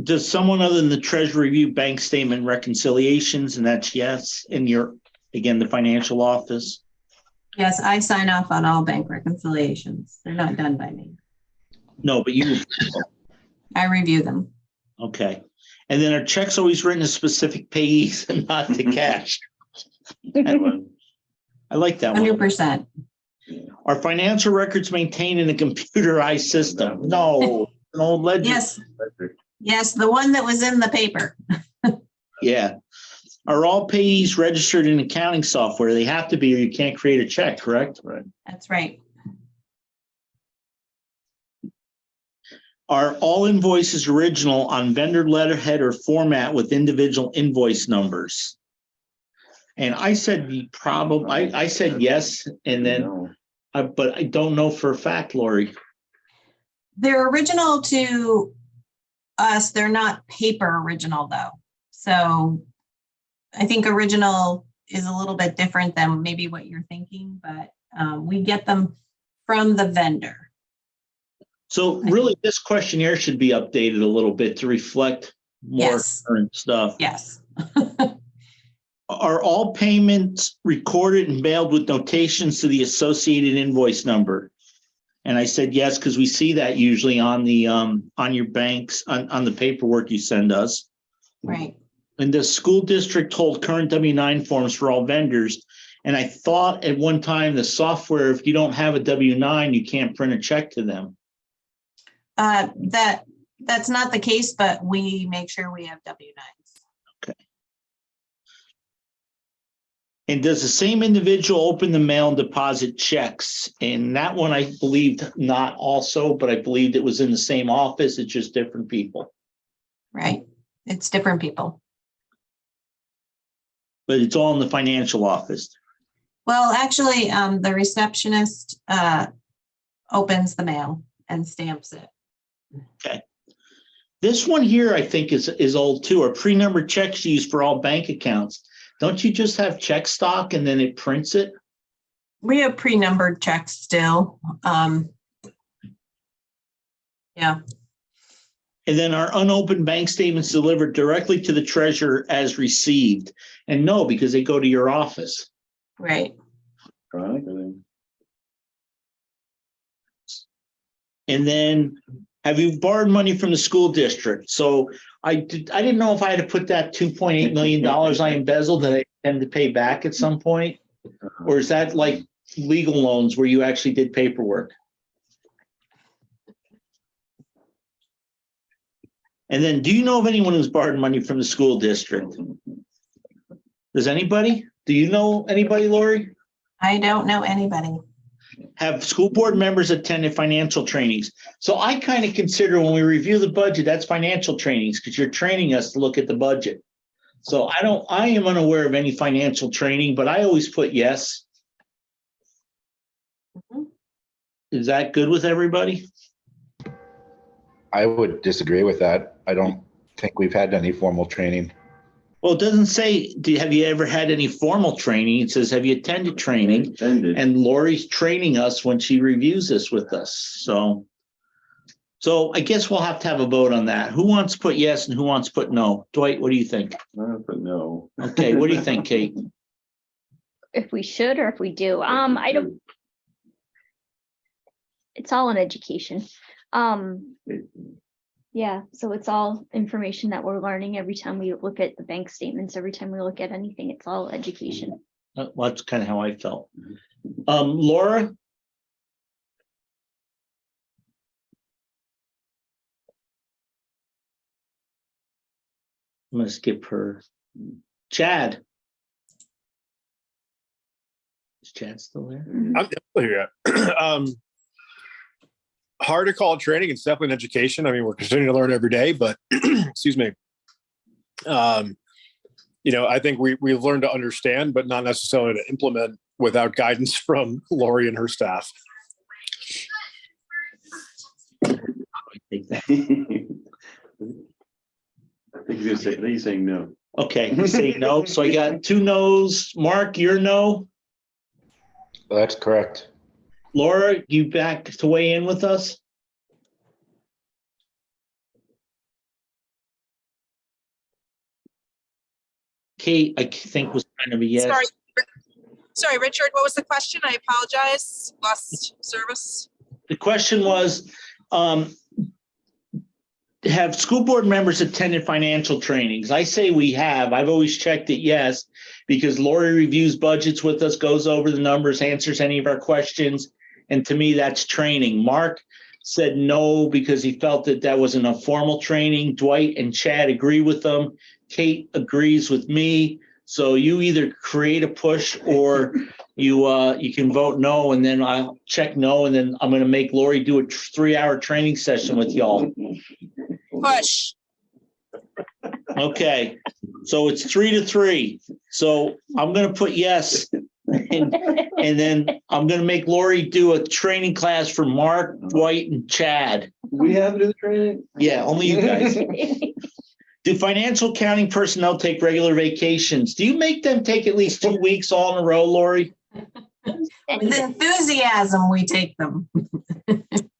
Speaker 11: Does someone other than the treasurer review bank statement reconciliations? And that's yes. In the financial office?
Speaker 5: Yes, I sign off on all bank reconciliations. They're not done by me.
Speaker 11: No, but you.
Speaker 5: I review them.
Speaker 11: Okay. And then are checks always written to specific payees and not to cash? I like that one.
Speaker 5: 100%.
Speaker 11: Are financial records maintained in a computerized system? No, an old ledger.
Speaker 5: Yes. Yes, the one that was in the paper.
Speaker 11: Yeah. Are all payees registered in accounting software? They have to be, or you can't create a check, correct?
Speaker 3: Right.
Speaker 5: That's right.
Speaker 11: Are all invoices original on vendor letterhead or format with individual invoice numbers? And I said I said yes, and then, but I don't know for a fact, Lori.
Speaker 5: They're original to us. They're not paper original though. So I think original is a little bit different than maybe what you're thinking, but we get them from the vendor.
Speaker 11: So really, this questionnaire should be updated a little bit to reflect more current stuff.
Speaker 5: Yes.
Speaker 11: Are all payments recorded and mailed with notations to the associated invoice number? And I said yes, because we see that usually on the on your banks, on the paperwork you send us.
Speaker 5: Right.
Speaker 11: And the school district hold current W-9 forms for all vendors. And I thought at one time the software, if you don't have a W-9, you can't print a check to them.
Speaker 5: That's not the case, but we make sure we have W-9s.
Speaker 11: Okay. And does the same individual open the mail and deposit checks? And that one I believed not also, but I believed it was in the same office. It's just different people.
Speaker 5: Right. It's different people.
Speaker 11: But it's all in the financial office.
Speaker 5: Well, actually, the receptionist opens the mail and stamps it.
Speaker 11: Okay. This one here, I think, is old too. Are pre-numbered checks used for all bank accounts? Don't you just have check stock and then it prints it?
Speaker 5: We have pre-numbered checks still. Yeah.
Speaker 11: And then are unopened bank statements delivered directly to the treasurer as received? And no, because they go to your office.
Speaker 5: Right.
Speaker 11: And then, have you borrowed money from the school district? So I didn't know if I had to put that $2.8 million I embezzled that I intend to pay back at some point, or is that like legal loans where you actually did paperwork? And then, do you know of anyone who's borrowed money from the school district? Does anybody? Do you know anybody, Lori?
Speaker 5: I don't know anybody.
Speaker 11: Have school board members attended financial trainings? So I kind of consider when we review the budget, that's financial trainings because you're training us to look at the budget. So I am unaware of any financial training, but I always put yes.
Speaker 5: Mhm.
Speaker 11: Is that good with everybody?
Speaker 2: I would disagree with that. I don't think we've had any formal training.
Speaker 11: Well, it doesn't say, have you ever had any formal training? It says, have you attended training?
Speaker 3: Attended.
Speaker 11: And Lori's training us when she reviews this with us. So I guess we'll have to have a vote on that. Who wants to put yes and who wants to put no? Dwight, what do you think?
Speaker 3: But no.
Speaker 11: Okay, what do you think, Kate?
Speaker 6: If we should or if we do. I don't. It's all in education. Yeah, so it's all information that we're learning every time we look at the bank statements, every time we look at anything, it's all education.
Speaker 11: Well, that's kind of how I felt. Laura? I'm gonna skip her. Chad? Is Chad still there?
Speaker 9: I'm definitely here. Hard to call it training. It's definitely an education. I mean, we're continuing to learn every day, but excuse me. I think we've learned to understand, but not necessarily to implement without guidance from Lori and her staff.
Speaker 11: Take that.
Speaker 3: I think he's saying no.
Speaker 11: Okay, you say no. So I got 2 no's. Mark, you're no.
Speaker 2: That's correct.
Speaker 11: Laura, you back to weigh in with us? Kate, I think was kind of a yes.
Speaker 12: Sorry, Richard, what was the question? I apologize. Lost service.
Speaker 11: The question was, have school board members attended financial trainings? I say we have. I've always checked it yes, because Lori reviews budgets with us, goes over the numbers, answers any of our questions. And to me, that's training. Mark said no, because he felt that wasn't a formal training. Dwight and Chad agree with them. Kate agrees with me. So you either create a push or you can vote no, and then I'll check no, and then I'm going to make Lori do a 3-hour training session with y'all.
Speaker 12: Push.
Speaker 11: Okay, so it's 3-3. So I'm going to put yes, and then I'm going to make Lori do a training class for Mark, Dwight, and Chad.
Speaker 3: We have to do the training?
Speaker 11: Yeah, only you guys. Do financial accounting personnel take regular vacations? Do you make them take at least 2 weeks all in a row, Lori?
Speaker 5: With enthusiasm, we take them.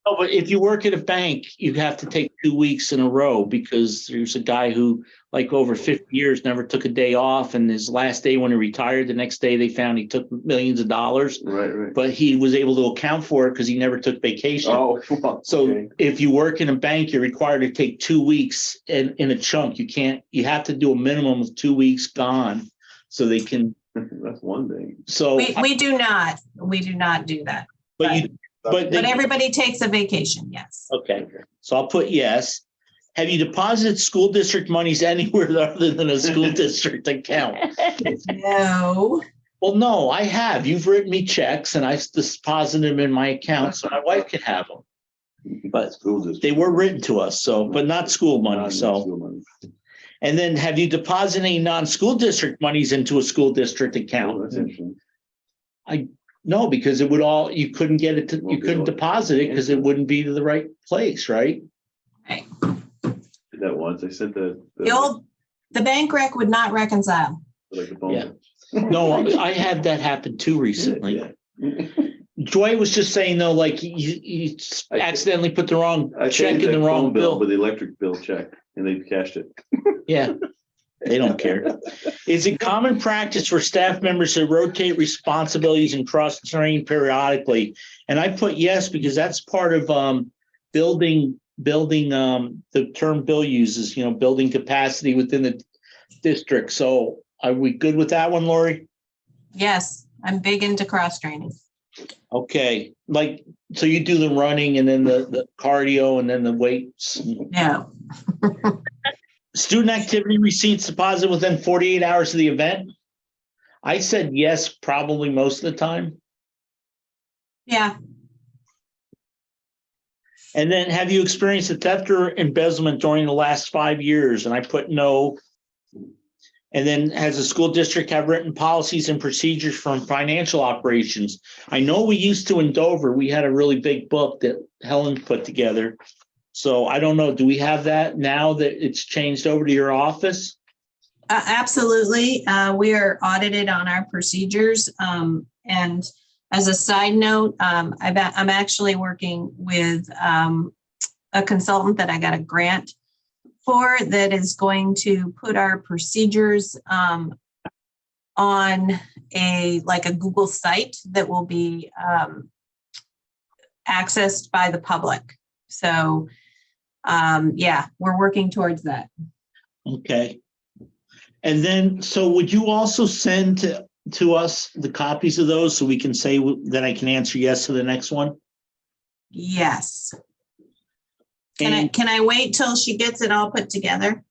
Speaker 11: Oh, but if you work at a bank, you have to take 2 weeks in a row, because there's a guy who, like, over 50 years never took a day off, and his last day when he retired, the next day they found he took millions of dollars.
Speaker 3: Right.
Speaker 11: But he was able to account for it because he never took vacation.
Speaker 3: Oh, well,
Speaker 11: so
Speaker 3: okay.
Speaker 11: If you work in a bank, you're required to take 2 weeks in a chunk. You have to do a minimum of 2 weeks gone so they can.
Speaker 3: That's one thing.
Speaker 11: So
Speaker 5: We do not do that.
Speaker 11: But
Speaker 5: everybody takes a vacation, yes.
Speaker 11: Okay, so I'll put yes. Have you deposited school district monies anywhere other than a school district account?
Speaker 5: No.
Speaker 11: Well, no, I have. You've written me checks and I deposited them in my account so my wife can have them. But they were written to us, so, but not school money, so. And then have you deposited any non-school district monies into a school district account?
Speaker 3: Oh, that's interesting.
Speaker 11: No, because it would you couldn't get it, you couldn't deposit it because it wouldn't be to the right place, right?
Speaker 5: Right.
Speaker 3: Did that once. I said that.
Speaker 5: The bank rec would not reconcile.
Speaker 3: Like the phone.
Speaker 11: Yeah. No, I had that happen too recently.
Speaker 3: Yeah.
Speaker 11: Joy was just saying though, like you accidentally put the wrong check in the wrong bill.
Speaker 3: With the electric bill check, and they cashed it.
Speaker 11: Yeah, they don't care. Is it common practice for staff members to rotate responsibilities and cross-train periodically? And I put yes, because that's part of building the term Bill uses, building capacity within the district. So are we good with that one, Lori?
Speaker 5: Yes, I'm big into cross-training.
Speaker 11: Okay, so you do the running and then the cardio and then the weights.
Speaker 5: Yeah.
Speaker 11: Student activity receipts deposited within 48 hours of the event. I said yes, probably most of the time.
Speaker 5: Yeah.
Speaker 11: And then have you experienced a theft or embezzlement during the last 5 years? And I put no. And then has the school district have written policies and procedures from financial operations? I know we used to in Dover, we had a really big book that Helen put together. So I don't know, do we have that now that it's changed over to your office?
Speaker 5: Absolutely. We are audited on our procedures. And as a side note, I'm actually working with a consultant that I got a grant for that is going to put our procedures on a Google site that will be accessed by the public. So yeah, we're working towards that.
Speaker 11: Okay. And then, so would you also send to us the copies of those so we can say that I can answer yes to the next one?
Speaker 5: Yes. Can I wait till she gets it all put together?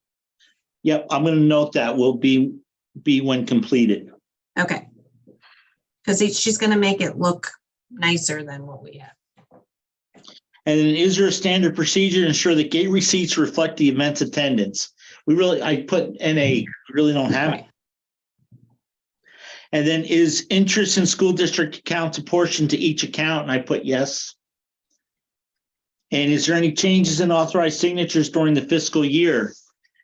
Speaker 11: Yep, I'm going to note that will be when completed.
Speaker 5: Okay. Because she's going to make it look nicer than what we have.
Speaker 11: And then is there a standard procedure to ensure that gate receipts reflect the event's attendance? I put NA, we really don't have it. And then is interest in school district accounts apportioned to each account? And I put yes. And is there any changes in authorized signatures during the fiscal year?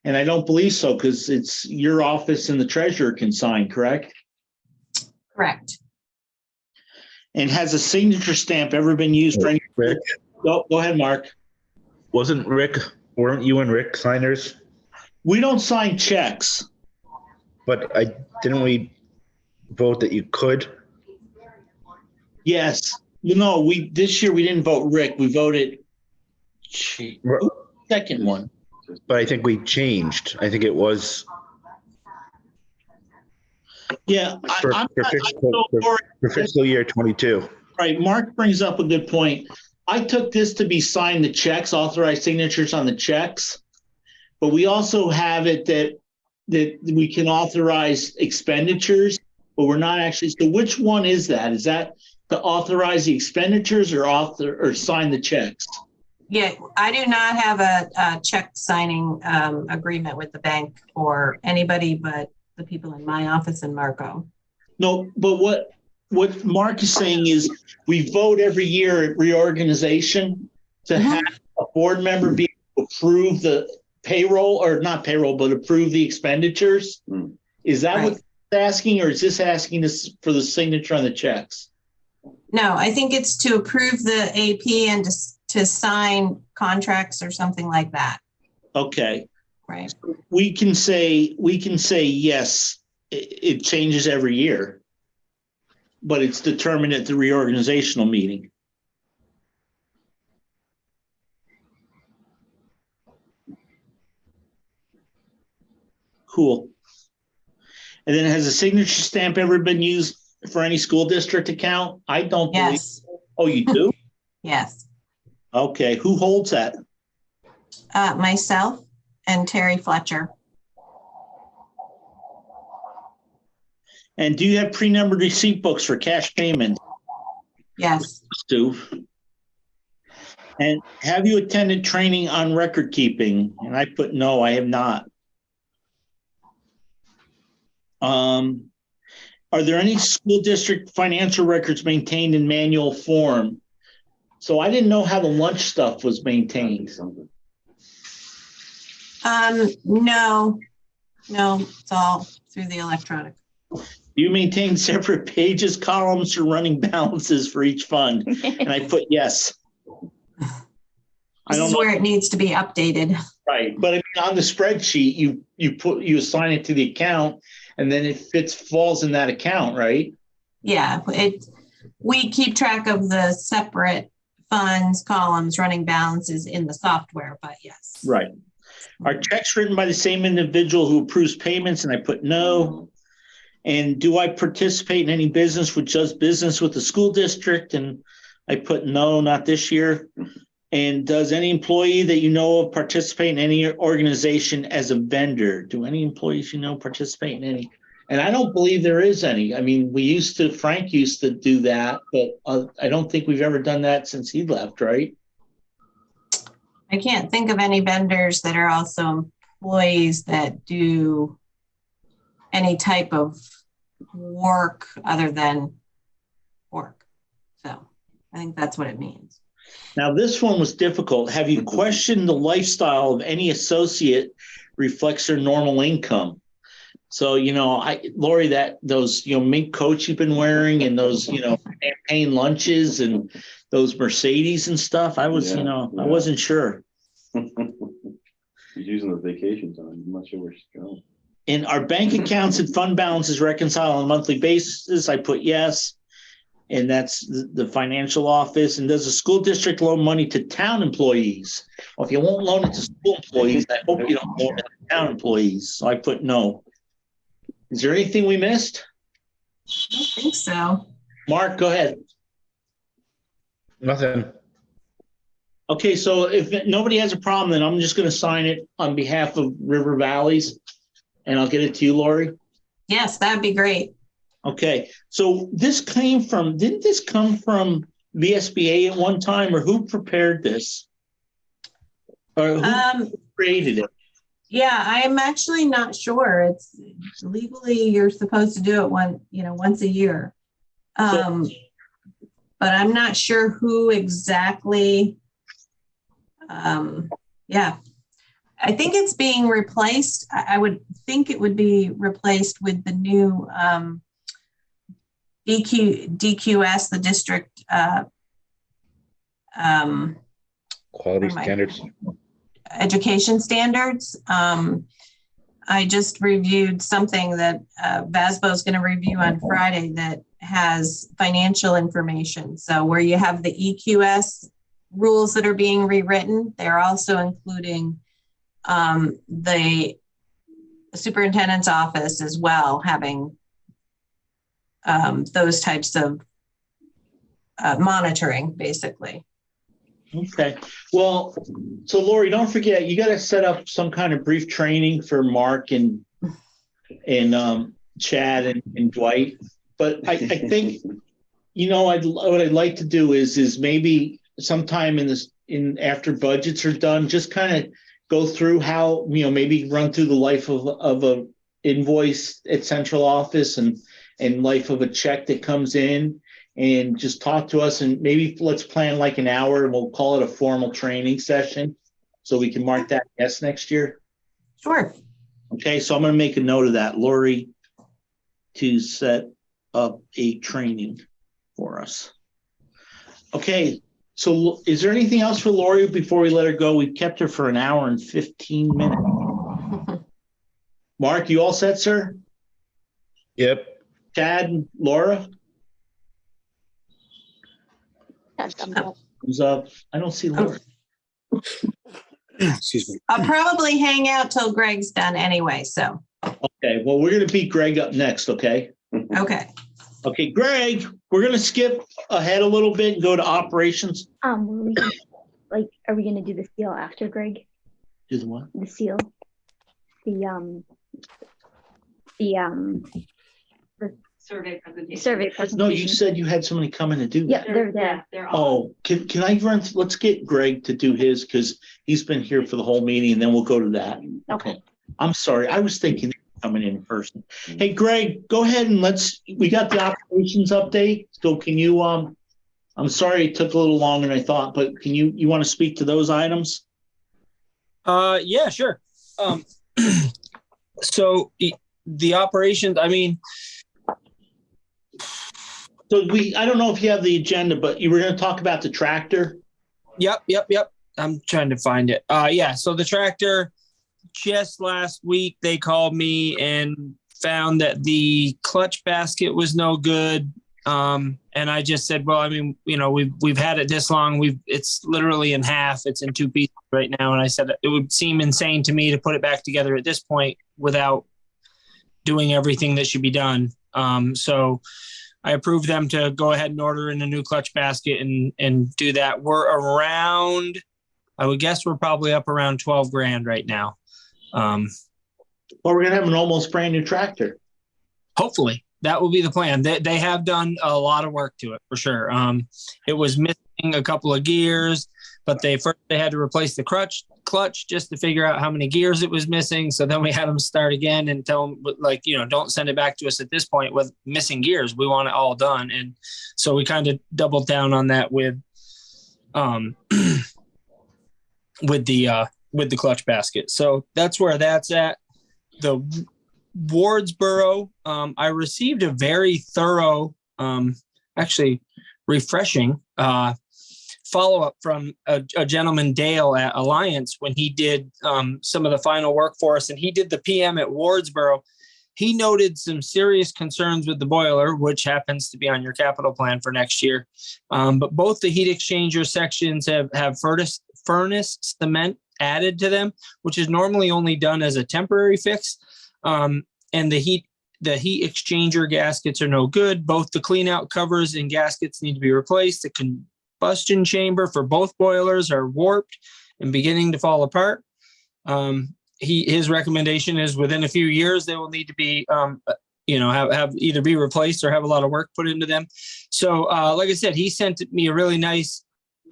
Speaker 11: And I don't believe so because it's your office and the treasurer can sign, correct?
Speaker 5: Correct.
Speaker 11: And has a signature stamp ever been used for any?
Speaker 2: Rick,
Speaker 11: Go ahead, Mark.
Speaker 2: weren't you and Rick signers?
Speaker 11: We don't sign checks.
Speaker 2: But didn't we vote that you could?
Speaker 11: Yes. No, this year we didn't vote Rick. We voted second one.
Speaker 2: But I think we changed. I think it was
Speaker 11: Yeah.
Speaker 2: for fiscal year 22.
Speaker 11: Right. Mark brings up a good point. I took this to be signed the checks, authorized signatures on the checks, but we also have it that we can authorize expenditures, but we're not actually. So which one is that? Is that to authorize the expenditures or sign the checks?
Speaker 5: Yeah, I do not have a check signing agreement with the bank for anybody but the people in my office and Marco.
Speaker 11: No, but what Mark is saying is we vote every year at reorganization to have a board member be able to approve the payroll, or not payroll, but approve the expenditures. Is that what they're asking, or is this asking us for the signature on the checks?
Speaker 5: No, I think it's to approve the AP and to sign contracts or something like that.
Speaker 11: Okay.
Speaker 5: Right.
Speaker 11: We can say yes, it changes every year, but it's determined at the reorganizational meeting. Cool. And then has a signature stamp ever been used for any school district account? I don't believe.
Speaker 5: Yes.
Speaker 11: Oh, you do?
Speaker 5: Yes.
Speaker 11: Okay. Who holds that?
Speaker 5: Myself and Terry Fletcher.
Speaker 11: And do you have pre-numbered receipt books for cash payment?
Speaker 5: Yes.
Speaker 11: Stu. And have you attended training on record keeping? And I put no, I have not. Are there any school district financial records maintained in manual form? So I didn't know how the lunch stuff was maintained.
Speaker 5: No, it's all through the electronic.
Speaker 11: Do you maintain separate pages, columns, or running balances for each fund? And I put yes.
Speaker 5: This is where it needs to be updated.
Speaker 11: Right, but I mean, on the spreadsheet, you assign it to the account, and then it falls in that account, right?
Speaker 5: Yeah, we keep track of the separate funds, columns, running balances in the software, but yes.
Speaker 11: Right. Are checks written by the same individual who approves payments? And I put no. And do I participate in any business which does business with the school district? And I put no, not this year. And does any employee that you know of participate in any organization as a vendor? Do any employees you know participate in any? And I don't believe there is any. I mean, Frank used to do that, but I don't think we've ever done that since he left, right?
Speaker 5: I can't think of any vendors that are also employees that do any type of work other than work. So I think that's what it means.
Speaker 11: Now, this one was difficult. Have you questioned the lifestyle of any associate reflects their normal income? So, Lori, those, mink coats you've been wearing and those, champagne lunches and those Mercedes and stuff, I was, I wasn't sure.
Speaker 3: She's using the vacation time. I'm not sure where she's going.
Speaker 11: And our bank accounts and fund balances reconcile on a monthly basis. I put yes. And that's the financial office. And does the school district loan money to town employees? Well, if you won't loan it to school employees, I hope you don't loan it to town employees. So I put no. Is there anything we missed?
Speaker 5: I don't think so.
Speaker 11: Mark, go ahead.
Speaker 2: Nothing.
Speaker 11: Okay, so if nobody has a problem, then I'm just going to sign it on behalf of River Valleys, and I'll get it to you, Lori.
Speaker 5: Yes, that'd be great.
Speaker 11: Okay, so didn't this come from VSBA at one time, or who prepared this? Or who created it?
Speaker 5: Yeah, I am actually not sure. It's legally you're supposed to do it once a year. But I'm not sure who exactly. Yeah, I think it's being replaced. I would think it would be replaced with the new DQS, the district
Speaker 2: Quality standards.
Speaker 5: Education standards. I just reviewed something that VASBO is going to review on Friday that has financial information. So where you have the EQS rules that are being rewritten, they're also including the superintendent's office as well, having those types of monitoring, basically.
Speaker 11: Okay. Well, so Lori, don't forget, you got to set up some kind of brief training for Mark and Chad and Dwight. But I think, what I'd like to do is maybe sometime after budgets are done, just kind of go through how, maybe run through the life of a invoice at central office and life of a check that comes in. And just talk to us, and maybe let's plan like an hour, and we'll call it a formal training session so we can mark that yes next year.
Speaker 5: Sure.
Speaker 11: Okay, so I'm going to make a note of that, Lori, to set up a training for us. Okay, so is there anything else for Lori before we let her go? We've kept her for an hour and 15 minutes. Mark, you all set, sir?
Speaker 2: Yep.
Speaker 11: Chad and Laura? Thumbs up. I don't see Laura.
Speaker 9: Excuse me.
Speaker 5: I'll probably hang out till Greg's done anyway, so.
Speaker 11: Okay, well, we're going to beat Greg up next, okay?
Speaker 5: Okay.
Speaker 11: Okay, Greg, we're going to skip ahead a little bit and go to operations.
Speaker 6: Are we going to do the seal after, Greg?
Speaker 11: Do the what?
Speaker 6: The seal. The
Speaker 4: Survey presentation.
Speaker 6: survey presentation.
Speaker 11: No, you said you had somebody coming to do
Speaker 6: Yeah,
Speaker 11: that.
Speaker 6: they're there.
Speaker 4: They're all.
Speaker 11: Oh, can I run? Let's get Greg to do his because he's been here for the whole meeting, and then we'll go to that.
Speaker 6: Okay.
Speaker 11: I'm sorry. I was thinking coming in person. Hey, Greg, go ahead and we got the operations update. So can you, I'm sorry it took a little longer than I thought, but can you want to speak to those items?
Speaker 13: Yeah, sure. So the operations,
Speaker 11: So I don't know if you have the agenda, but you were going to talk about the tractor.
Speaker 13: Yep. I'm trying to find it. Yeah. So the tractor, just last week, they called me and found that the clutch basket was no good. And I just said, well, we've had it this long. It's literally in half. It's in two pieces right now. And I said, it would seem insane to me to put it back together at this point without doing everything that should be done. So I approved them to go ahead and order in a new clutch basket and do that. We're around, I would guess we're probably up around 12 grand right now.
Speaker 11: Well, we're going to have an almost brand new tractor.
Speaker 13: Hopefully that will be the plan. They have done a lot of work to it for sure. It was missing a couple of gears, but they had to replace the clutch just to figure out how many gears it was missing. So then we had them start again and tell them, like, don't send it back to us at this point with missing gears. We want it all done. And so we kind of doubled down on that with the clutch basket. So that's where that's at. The Wardsboro, I received a very thorough, actually refreshing follow-up from a gentleman, Dale, at Alliance, when he did some of the final work for us, and he did the PM at Wardsboro. He noted some serious concerns with the boiler, which happens to be on your capital plan for next year. But both the heat exchanger sections have furnace cement added to them, which is normally only done as a temporary fix. And the heat exchanger gaskets are no good. Both the clean out covers and gaskets need to be replaced. The combustion chamber for both boilers are warped and beginning to fall apart. His recommendation is within a few years they will need to be have either be replaced or have a lot of work put into them. So like I said, he sent me a really nice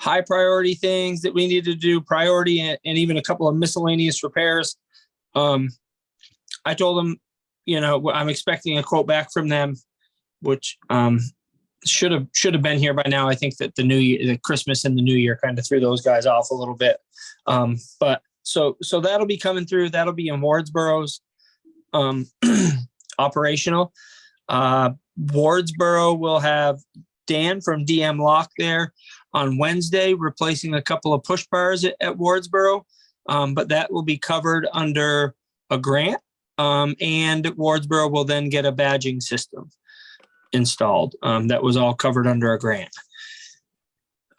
Speaker 13: high priority things that we needed to do, priority, and even a couple of miscellaneous repairs. I told him, I'm expecting a quote back from them, which should have been here by now. I think that the Christmas and the New Year kind of threw those guys off a little bit. But so that'll be coming through. That'll be in Wardsboro's operational. Wardsboro will have Dan from DM Lock there on Wednesday, replacing a couple of push bars at Wardsboro. But that will be covered under a grant. And Wardsboro will then get a badging system installed. That was all covered under a grant.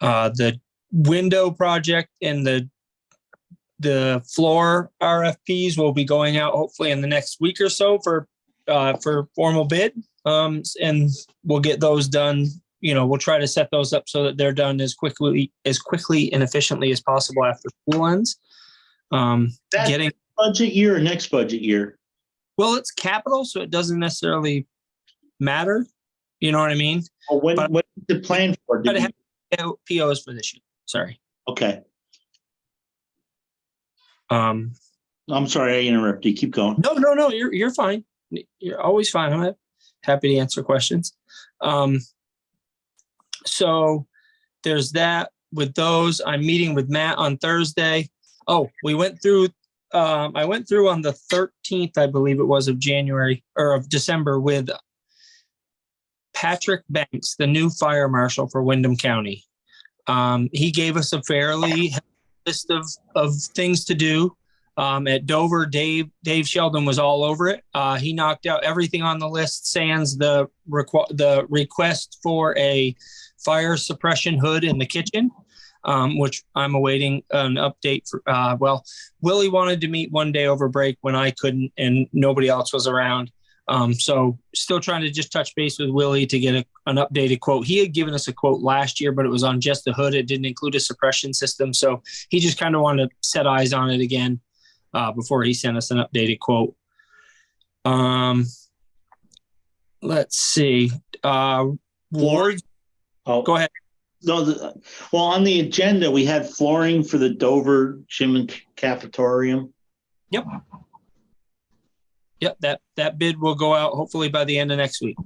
Speaker 13: The window project and the floor RFPs will be going out hopefully in the next week or so for formal bid. And we'll get those done. We'll try to set those up so that they're done as quickly and efficiently as possible after school ends. Getting
Speaker 11: budget year or next budget year?
Speaker 13: Well, it's capital, so it doesn't necessarily matter. You know what I mean?
Speaker 11: Well, what's the plan for?
Speaker 13: But have POs for this year. Sorry.
Speaker 11: Okay. I'm sorry I interrupted you. Keep going.
Speaker 13: No. You're fine. You're always fine. I'm happy to answer questions. So there's that with those. I'm meeting with Matt on Thursday. Oh, we went through. I went through on the 13th, I believe it was, of January or of December with Patrick Banks, the new fire marshal for Windham County. He gave us a fairly list of things to do. At Dover, Dave Sheldon was all over it. He knocked out everything on the list, sans the request for a fire suppression hood in the kitchen, which I'm awaiting an update for. Willie wanted to meet one day over break when I couldn't and nobody else was around. So still trying to just touch base with Willie to get an updated quote. He had given us a quote last year, but it was on just the hood. It didn't include a suppression system. So he just kind of wanted to set eyes on it again before he sent us an updated quote. Let's see. Ward.
Speaker 11: Oh,
Speaker 13: go ahead.
Speaker 11: No, well, on the agenda, we had flooring for the Dover gym and cafetorium.
Speaker 13: Yep. That bid will go out hopefully by the end of next week.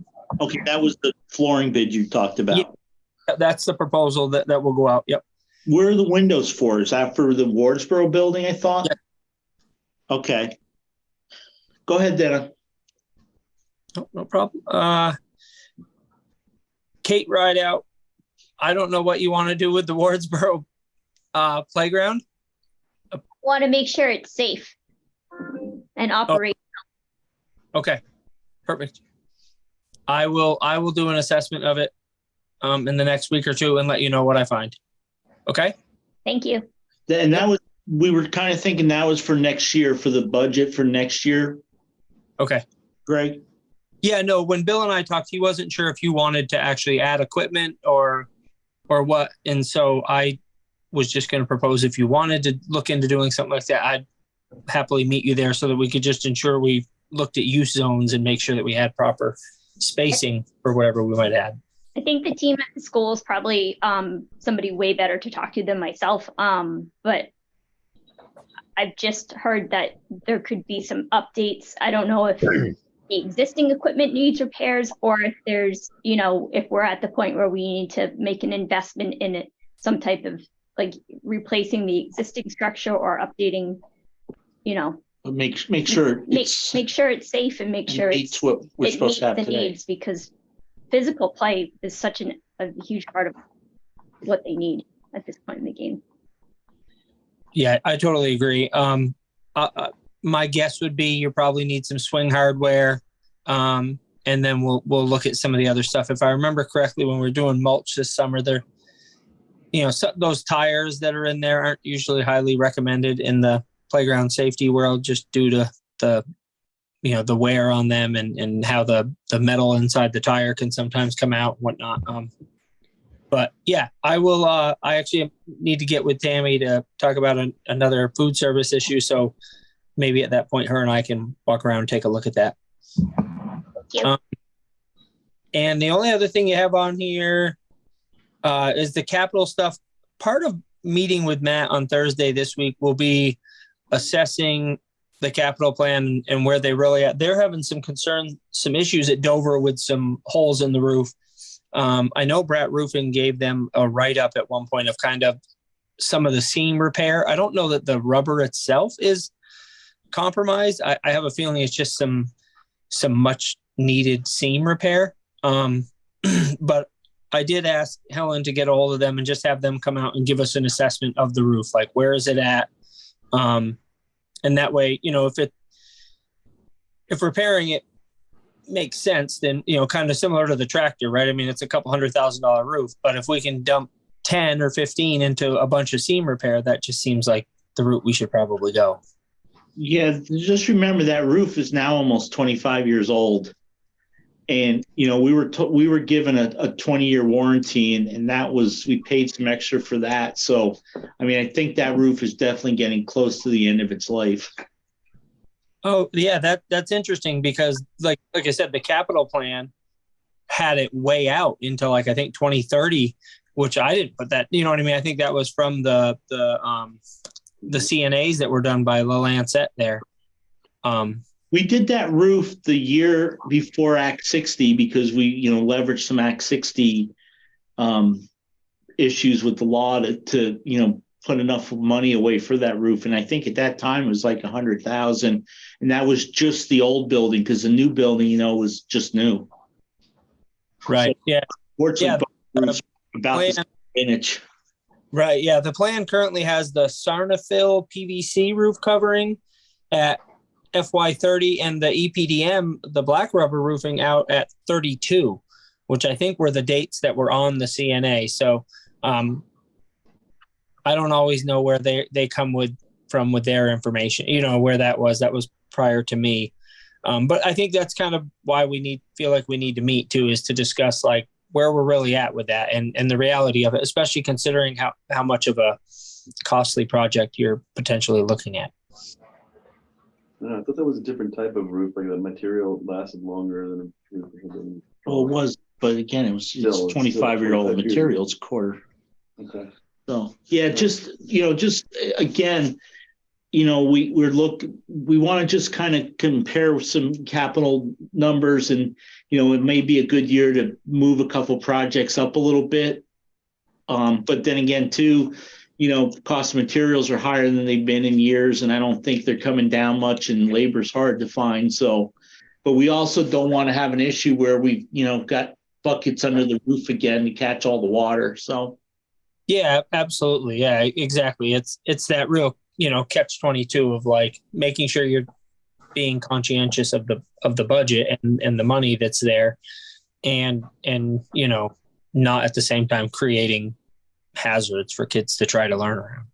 Speaker 11: Okay, that was the flooring bid you talked about.
Speaker 13: Yeah, that's the proposal that will go out. Yep.
Speaker 11: Where are the windows for? Is that for the Wardsboro building, I thought?
Speaker 13: Yep.
Speaker 11: Okay. Go ahead, Dana.
Speaker 13: No problem. Kate Rideout. I don't know what you want to do with the Wardsboro playground.
Speaker 6: Want to make sure it's safe and operational.
Speaker 13: Okay, perfect. I will do an assessment of it in the next week or two and let you know what I find. Okay.
Speaker 6: Thank you.
Speaker 11: And we were kind of thinking that was for next year, for the budget for next year.
Speaker 13: Okay.
Speaker 11: Greg?
Speaker 13: Yeah, no, when Bill and I talked, he wasn't sure if you wanted to actually add equipment or what. And so I was just going to propose if you wanted to look into doing something like that, I'd happily meet you there so that we could just ensure we looked at use zones and make sure that we had proper spacing for whatever we might add.
Speaker 6: I think the team at the school is probably somebody way better to talk to than myself. But I've just heard that there could be some updates. I don't know if the existing equipment needs repairs or if there's, if we're at the point where we need to make an investment in it, some type of like replacing the existing structure or updating,
Speaker 11: Make sure
Speaker 6: make sure it's safe and make sure
Speaker 11: it's what we're supposed to have
Speaker 6: the
Speaker 11: today.
Speaker 6: needs, because physical play is such a huge part of what they need at this point in the game.
Speaker 13: Yeah, I totally agree. My guess would be you probably need some swing hardware, and then we'll look at some of the other stuff. If I remember correctly, when we're doing mulch this summer, those tires that are in there aren't usually highly recommended in the playground safety world, just due to the wear on them and how the metal inside the tire can sometimes come out and whatnot. But yeah, I will. I actually need to get with Tammy to talk about another food service issue. So maybe at that point, her and I can walk around and take a look at that. And the only other thing you have on here is the capital stuff. Part of meeting with Matt on Thursday this week will be assessing the capital plan and where they really at. They're having some issues at Dover with some holes in the roof. I know Bratt Roofing gave them a write-up at one point of kind of some of the seam repair. I don't know that the rubber itself is compromised. I have a feeling it's just some much needed seam repair. But I did ask Helen to get a hold of them and just have them come out and give us an assessment of the roof. Like, where is it at? And that way, if repairing it makes sense, then, kind of similar to the tractor, right? I mean, it's a couple $100,000 roof, but if we can dump 10 or 15 into a bunch of seam repair, that just seems like the route we should probably go.
Speaker 11: Yeah, just remember that roof is now almost 25 years old. And, we were given a 20-year warranty and we paid some extra for that. So, I mean, I think that roof is definitely getting close to the end of its life.
Speaker 13: Oh yeah, that's interesting because like I said, the capital plan had it way out until I think 2030, which I didn't put that. You know what I mean? I think that was from the CNAs that were done by La Lancette there.
Speaker 11: We did that roof the year before Act 60 because we leveraged some Act 60 issues with the law to put enough money away for that roof. And I think at that time it was like $100,000. And that was just the old building because the new building, was just new.
Speaker 13: Right. So, yeah.
Speaker 11: Fortunately, about the inch.
Speaker 13: Right. Yeah. The plan currently has the Sarnafil PVC roof covering at FY30 and the EPDM, the black rubber roofing, out at 32, which I think were the dates that were on the CNA. So, I don't always know where they come with their information, where that was prior to me. But I think that's kind of why feel like we need to meet too, is to discuss like where we're really at with that and the reality of it, especially considering how much of a costly project you're potentially looking at.
Speaker 3: I thought that was a different type of roof, like the material lasted longer than a roof.
Speaker 11: Well, it was, but again, it's 25-year-old material. It's quarter.
Speaker 3: Okay.
Speaker 11: So yeah, just again, we want to just kind of compare some capital numbers, and it may be a good year to move a couple projects up a little bit. But then again, too, cost of materials are higher than they've been in years, and I don't think they're coming down much, and labor's hard to find. So, but we also don't want to have an issue where we've got buckets under the roof again to catch all the water. So.
Speaker 13: Yeah, absolutely. Yeah, exactly. It's that real, catch-22 of like making sure you're being conscientious of the budget and the money that's there, and not at the same time creating hazards for kids to try to learn around.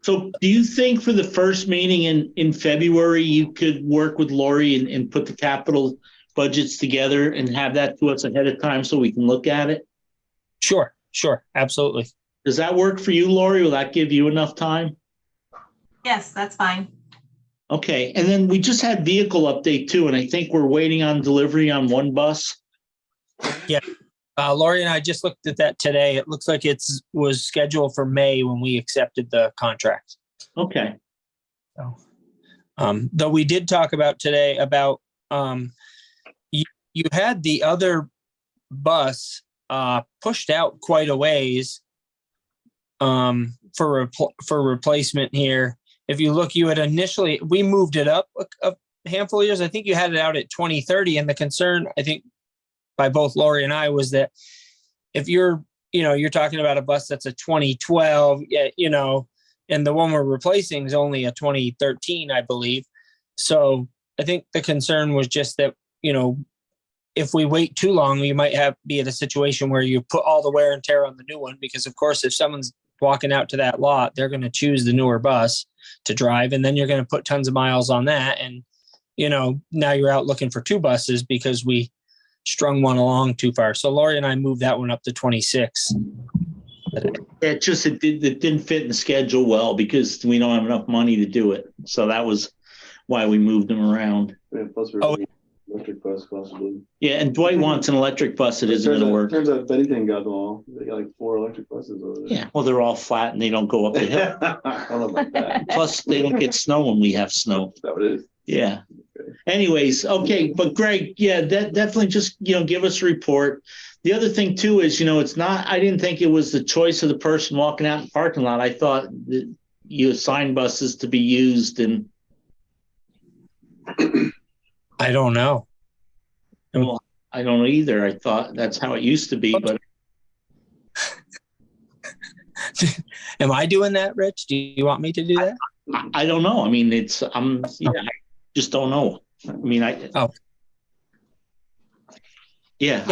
Speaker 11: So do you think for the first meeting in February, you could work with Lori and put the capital budgets together and have that to us ahead of time so we can look at it?
Speaker 13: Sure. Absolutely.
Speaker 11: Does that work for you, Lori? Will that give you enough time?
Speaker 5: Yes, that's fine.
Speaker 11: Okay. And then we just had vehicle update too. And I think we're waiting on delivery on one bus.
Speaker 13: Yeah. Lori and I just looked at that today. It looks like was scheduled for May when we accepted the contract.
Speaker 11: Okay.
Speaker 13: So, though we did talk about today about you had the other bus pushed out quite a ways for replacement here. If you look, you had initially, we moved it up a handful of years. I think you had it out at 2030, and the concern, I think, by both Lori and I was that if you're talking about a bus that's a 2012, and the one we're replacing is only a 2013, I believe. So I think the concern was just that, if we wait too long, we might be in a situation where you put all the wear and tear on the new one, because of course, if someone's walking out to that lot, they're going to choose the newer bus to drive, and then you're going to put tons of miles on that. And, now you're out looking for two buses because we strung one along too far. So Lori and I moved that one up to 26.
Speaker 11: It didn't fit in the schedule well because we don't have enough money to do it. So that was why we moved them around.
Speaker 3: Yeah, plus we're electric bus possibly.
Speaker 11: Yeah, and Dwight wants an electric bus that isn't going to work.
Speaker 3: Turns out if anything got them all. They got like 4 electric buses over there.
Speaker 11: Yeah, well, they're all flat and they don't go up the hill.
Speaker 3: I don't know about that.
Speaker 11: Plus, they don't get snow when we have snow.
Speaker 3: Is that what it is?
Speaker 11: Yeah.
Speaker 3: Okay.
Speaker 11: Anyways, okay, but Greg, yeah, that definitely just give us a report. The other thing too is it's not. I didn't think it was the choice of the person walking out in the parking lot. I thought that you assigned buses to be used, and
Speaker 13: I don't know.
Speaker 11: Well, I don't know either. I thought that's how it used to be, but
Speaker 13: am I doing that, Rich? Do you want me to do that?
Speaker 11: I don't know. I mean, I just don't know. I mean,
Speaker 13: Yeah.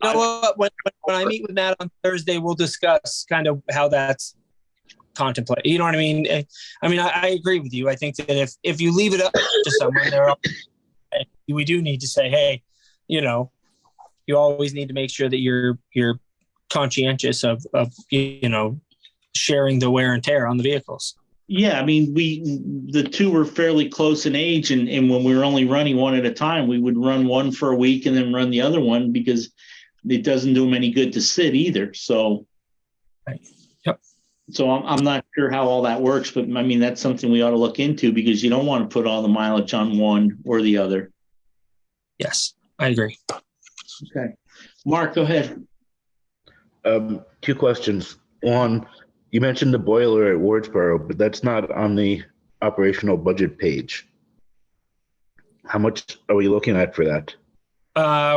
Speaker 13: When I meet with Matt on Thursday, we'll discuss kind of how that's contemplated. You know what I mean? I agree with you. I think that if you leave it up to someone, we do need to say, hey, you always need to make sure that you're conscientious of sharing the wear and tear on the vehicles.
Speaker 11: Yeah, I mean, the two were fairly close in age, and when we were only running one at a time, we would run one for a week and then run the other one because it doesn't do them any good to sit either. So,
Speaker 13: right. Yep.
Speaker 11: So I'm not sure how all that works, but I mean, that's something we ought to look into because you don't want to put all the mileage on one or the other.
Speaker 13: Yes, I agree.
Speaker 11: Okay. Mark, go ahead.
Speaker 2: 2 questions. One, you mentioned the boiler at Wardsboro, but that's not on the operational budget page. How much are we looking at for that?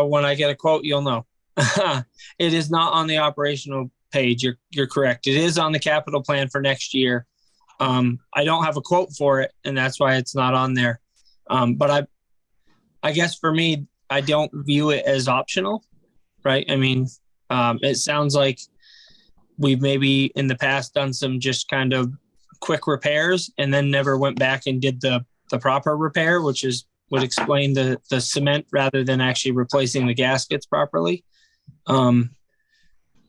Speaker 13: When I get a quote, you'll know. It is not on the operational page. You're correct. It is on the capital plan for next year. I don't have a quote for it, and that's why it's not on there. But I guess for me, I don't view it as optional, right? I mean, it sounds like we've maybe in the past done some just kind of quick repairs and then never went back and did the proper repair, which would explain the cement rather than actually replacing the gaskets properly.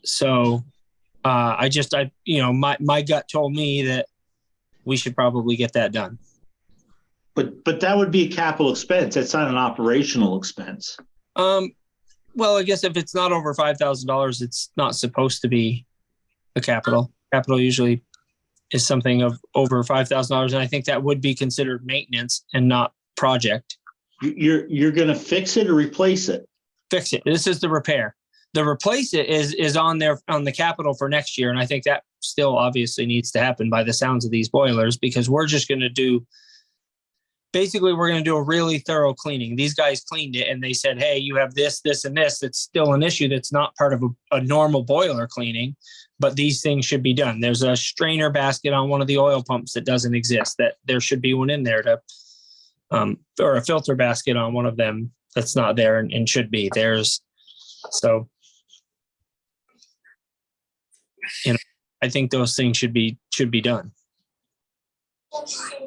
Speaker 13: So my gut told me that we should probably get that done.
Speaker 11: But that would be a capital expense. That's not an operational expense.
Speaker 13: Well, I guess if it's not over $5,000, it's not supposed to be a capital. Capital usually is something of over $5,000, and I think that would be considered maintenance and not project.
Speaker 11: You're going to fix it or replace it?
Speaker 13: Fix it. This is the repair. The replace it is on there on the capital for next year, and I think that still obviously needs to happen by the sounds of these boilers, because we're just going to do. Basically, we're going to do a really thorough cleaning. These guys cleaned it and they said, hey, you have this, this, and this. It's still an issue that's not part of a normal boiler cleaning, but these things should be done. There's a strainer basket on one of the oil pumps that doesn't exist, that there should be one in there or a filter basket on one of them that's not there and should be. So, I think those things should be done.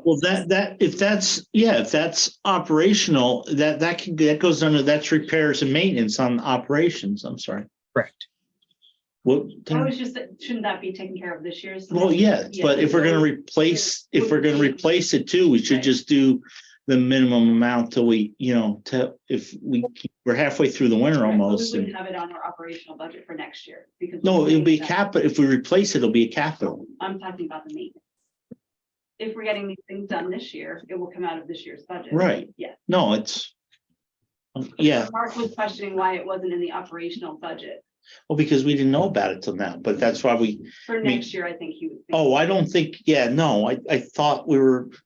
Speaker 11: Well, if that's operational, that goes under, that's repairs and maintenance on operations. I'm sorry.
Speaker 13: Correct.
Speaker 11: Well,
Speaker 4: I was just, shouldn't that be taken care of this year?
Speaker 11: Well, yeah, but if we're going to replace it too, we should just do the minimum amount till we, we're halfway through the winter
Speaker 4: Right, but
Speaker 11: almost.
Speaker 4: we
Speaker 11: and-
Speaker 4: wouldn't have it on our operational budget for next year because.
Speaker 11: No, it'll be
Speaker 4: that-
Speaker 11: capital. If we replace it, it'll be a capital.
Speaker 4: I'm talking about the maintenance. If we're getting these things done this year, it will come out of this year's budget.
Speaker 11: Right.
Speaker 4: Yeah.
Speaker 11: No, it's, yeah,
Speaker 4: Mark was questioning why it wasn't in the operational budget.
Speaker 11: well, because we didn't know about it till now, but that's why we,
Speaker 4: For next year, I think he was. thinking.
Speaker 11: oh, I don't think, I thought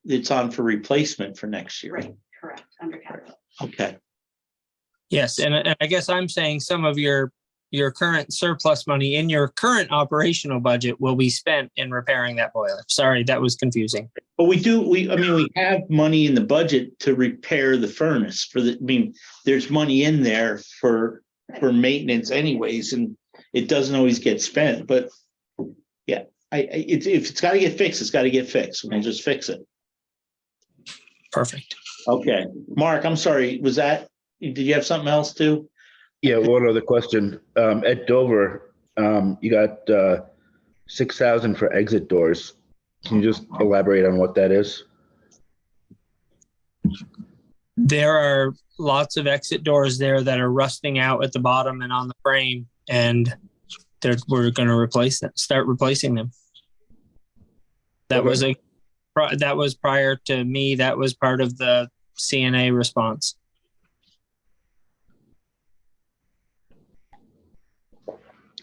Speaker 11: it's on for replacement for next year.
Speaker 4: Right, correct, under capital.
Speaker 11: Okay,
Speaker 13: Yes, and I guess I'm saying some of your current surplus money in your current operational budget will be spent in repairing that boiler. Sorry, that was confusing.
Speaker 11: but we have money in the budget to repair the furnace there's money in there for maintenance anyways, and it doesn't always get spent, but yeah, if it's gotta get fixed, it's gotta get fixed. We'll just fix it.
Speaker 13: Perfect.
Speaker 11: Okay, Mark, I'm sorry, did you have something else too?
Speaker 2: Yeah, one other question. At Dover, you got 6,000 for exit doors. Can you just elaborate on what that is?
Speaker 13: There are lots of exit doors there that are rusting out at the bottom and on the frame, and we're going to start replacing them. That was prior to me. That was part of the CNA response.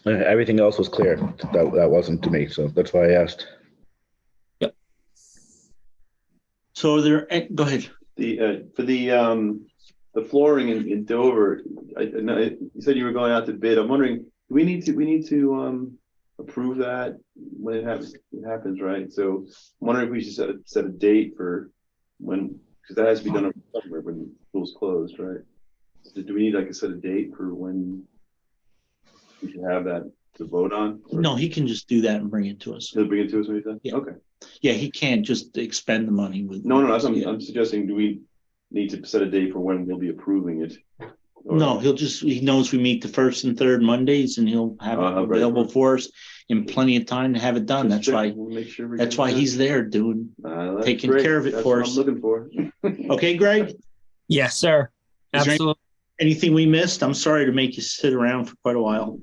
Speaker 2: Everything else was clear. That wasn't to me, so that's why I asked.
Speaker 13: Yep.
Speaker 11: So go ahead.
Speaker 3: For the flooring in Dover, I know you said you were going out to bid. I'm wondering, do we need to approve that when it happens, right? So I'm wondering if we should set a date for when, because that has to be done somewhere when school's closed, right? So do we need like a set a date for when we should have that to vote on?
Speaker 11: No, he can just do that and bring it to us.
Speaker 3: He'll bring it to us when he's done?
Speaker 11: Yeah.
Speaker 3: Okay.
Speaker 11: Yeah, he can't just expend the money with.
Speaker 3: No, I'm suggesting, do we need to set a date for when we'll be approving it? Or-
Speaker 11: No, he knows we meet the first and third Mondays and he'll have it
Speaker 3: right.
Speaker 11: available for us in plenty of time to have it done. That's why,
Speaker 3: We'll make sure
Speaker 11: that's why he's there doing,
Speaker 3: that's
Speaker 11: taking
Speaker 3: great.
Speaker 11: care of it
Speaker 3: That's
Speaker 11: for
Speaker 3: what
Speaker 11: us.
Speaker 3: I'm looking for.
Speaker 11: Okay, Greg?
Speaker 13: Yes, sir.
Speaker 11: Is there
Speaker 13: Absolutely.
Speaker 11: anything we missed? I'm sorry to make you sit around for quite a while.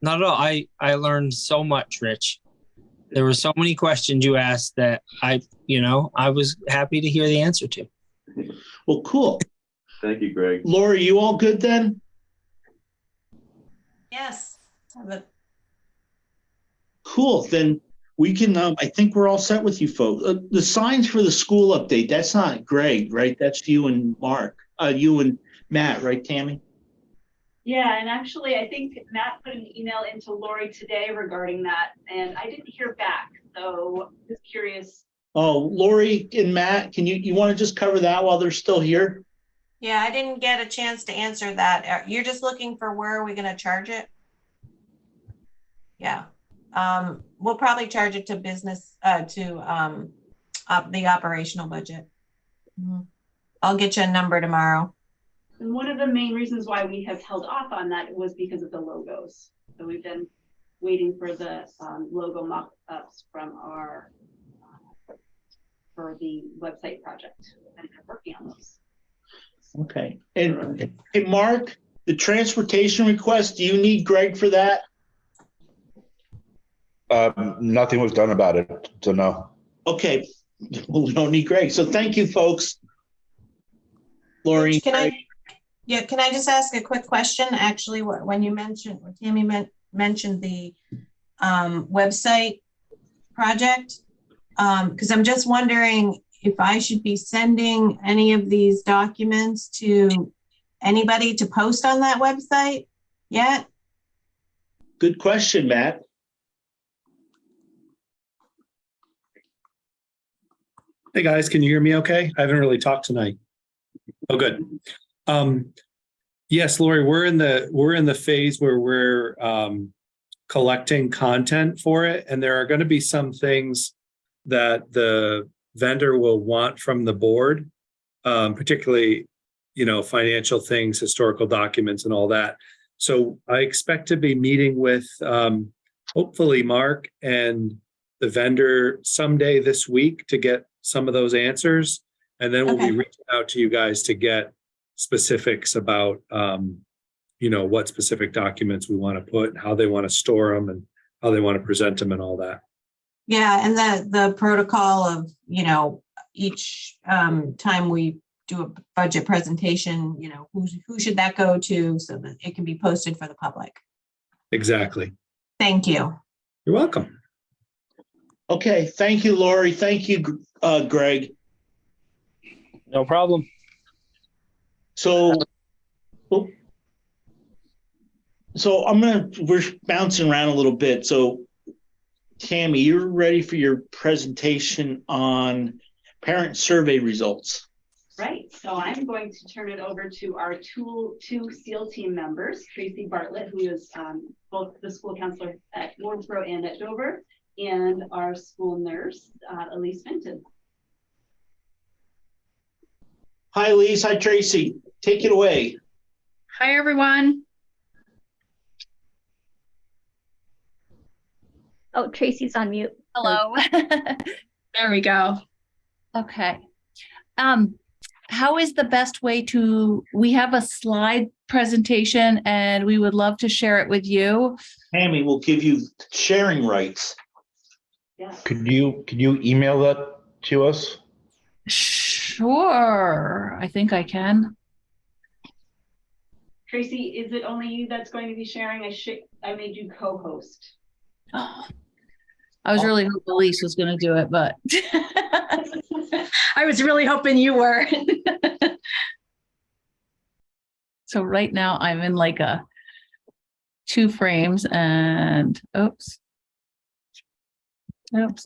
Speaker 13: Not at all. I learned so much, Rich. There were so many questions you asked that I was happy to hear the answer to.
Speaker 11: Well, cool.
Speaker 3: Thank you, Greg.
Speaker 11: Lori, you all good then?
Speaker 5: Yes.
Speaker 11: Cool. Then we can, I think we're all set with you folks. The signs for the school update, that's not Greg, right? That's you and Mark, you and Matt, right, Tammy?
Speaker 4: Yeah, and actually, I think Matt put an email into Lori today regarding that, and I didn't hear back, so just curious.
Speaker 11: Oh, Lori and Matt, you want to just cover that while they're still here?
Speaker 5: Yeah, I didn't get a chance to answer that. You're just looking for where are we going to charge it? Yeah. We'll probably charge it to business, to the operational budget. I'll get you a number tomorrow.
Speaker 4: And one of the main reasons why we have held off on that was because of the logos. So we've been waiting for the logo mock-ups from for the website project, and we're working on those.
Speaker 11: Okay. And hey, Mark, the transportation request, do you need Greg for that?
Speaker 2: Nothing was done about it, so no.
Speaker 11: Okay. Well, we don't need Greg. So thank you, folks. Lori.
Speaker 5: Can I just ask a quick question? Actually, when Tammy mentioned the website project, because I'm just wondering if I should be sending any of these documents to anybody to post on that website yet?
Speaker 11: Good question, Matt.
Speaker 14: Hey guys, can you hear me okay? I haven't really talked tonight. Oh, good. Yes, Lori, we're in the phase where we're collecting content for it, and there are going to be some things that the vendor will want from the board, particularly, financial things, historical documents, and all that. So I expect to be meeting with hopefully Mark and the vendor someday this week to get some of those answers. And then we'll
Speaker 5: Okay.
Speaker 14: be reaching out to you guys to get specifics about, what specific documents we want to put, how they want to store them and how they want to present them and all that.
Speaker 5: Yeah, and the protocol of, each time we do a budget presentation, who should that go to so that it can be posted for the public?
Speaker 14: Exactly.
Speaker 5: Thank you.
Speaker 14: You're welcome.
Speaker 11: Okay, thank you, Lori. Thank you, Greg.
Speaker 13: No problem.
Speaker 11: So we're bouncing around a little bit. So Tammy, you're ready for your presentation on parent survey results.
Speaker 4: Right, so I'm going to turn it over to our two SEAL team members, Tracy Bartlett, who is both the school counselor at Wardboro and at Dover, and our school nurse, Elise Fenton.
Speaker 11: Hi, Elise. Hi, Tracy. Take it away.
Speaker 15: Hi, everyone.
Speaker 6: Oh, Tracy's on mute.
Speaker 15: Hello. There we go. Okay. How is the best way we have a slide presentation and we would love to share it with you.
Speaker 11: Tammy will give you sharing rights.
Speaker 4: Yeah.
Speaker 2: Could you email that to us?
Speaker 15: Sure. I think I can.
Speaker 4: Tracy, is it only you that's going to be sharing? I made you co-host.
Speaker 15: Oh, I was really hoping Elise was going to do it, but I was really hoping you were. So right now I'm in like a 2 frames and oops. Nope.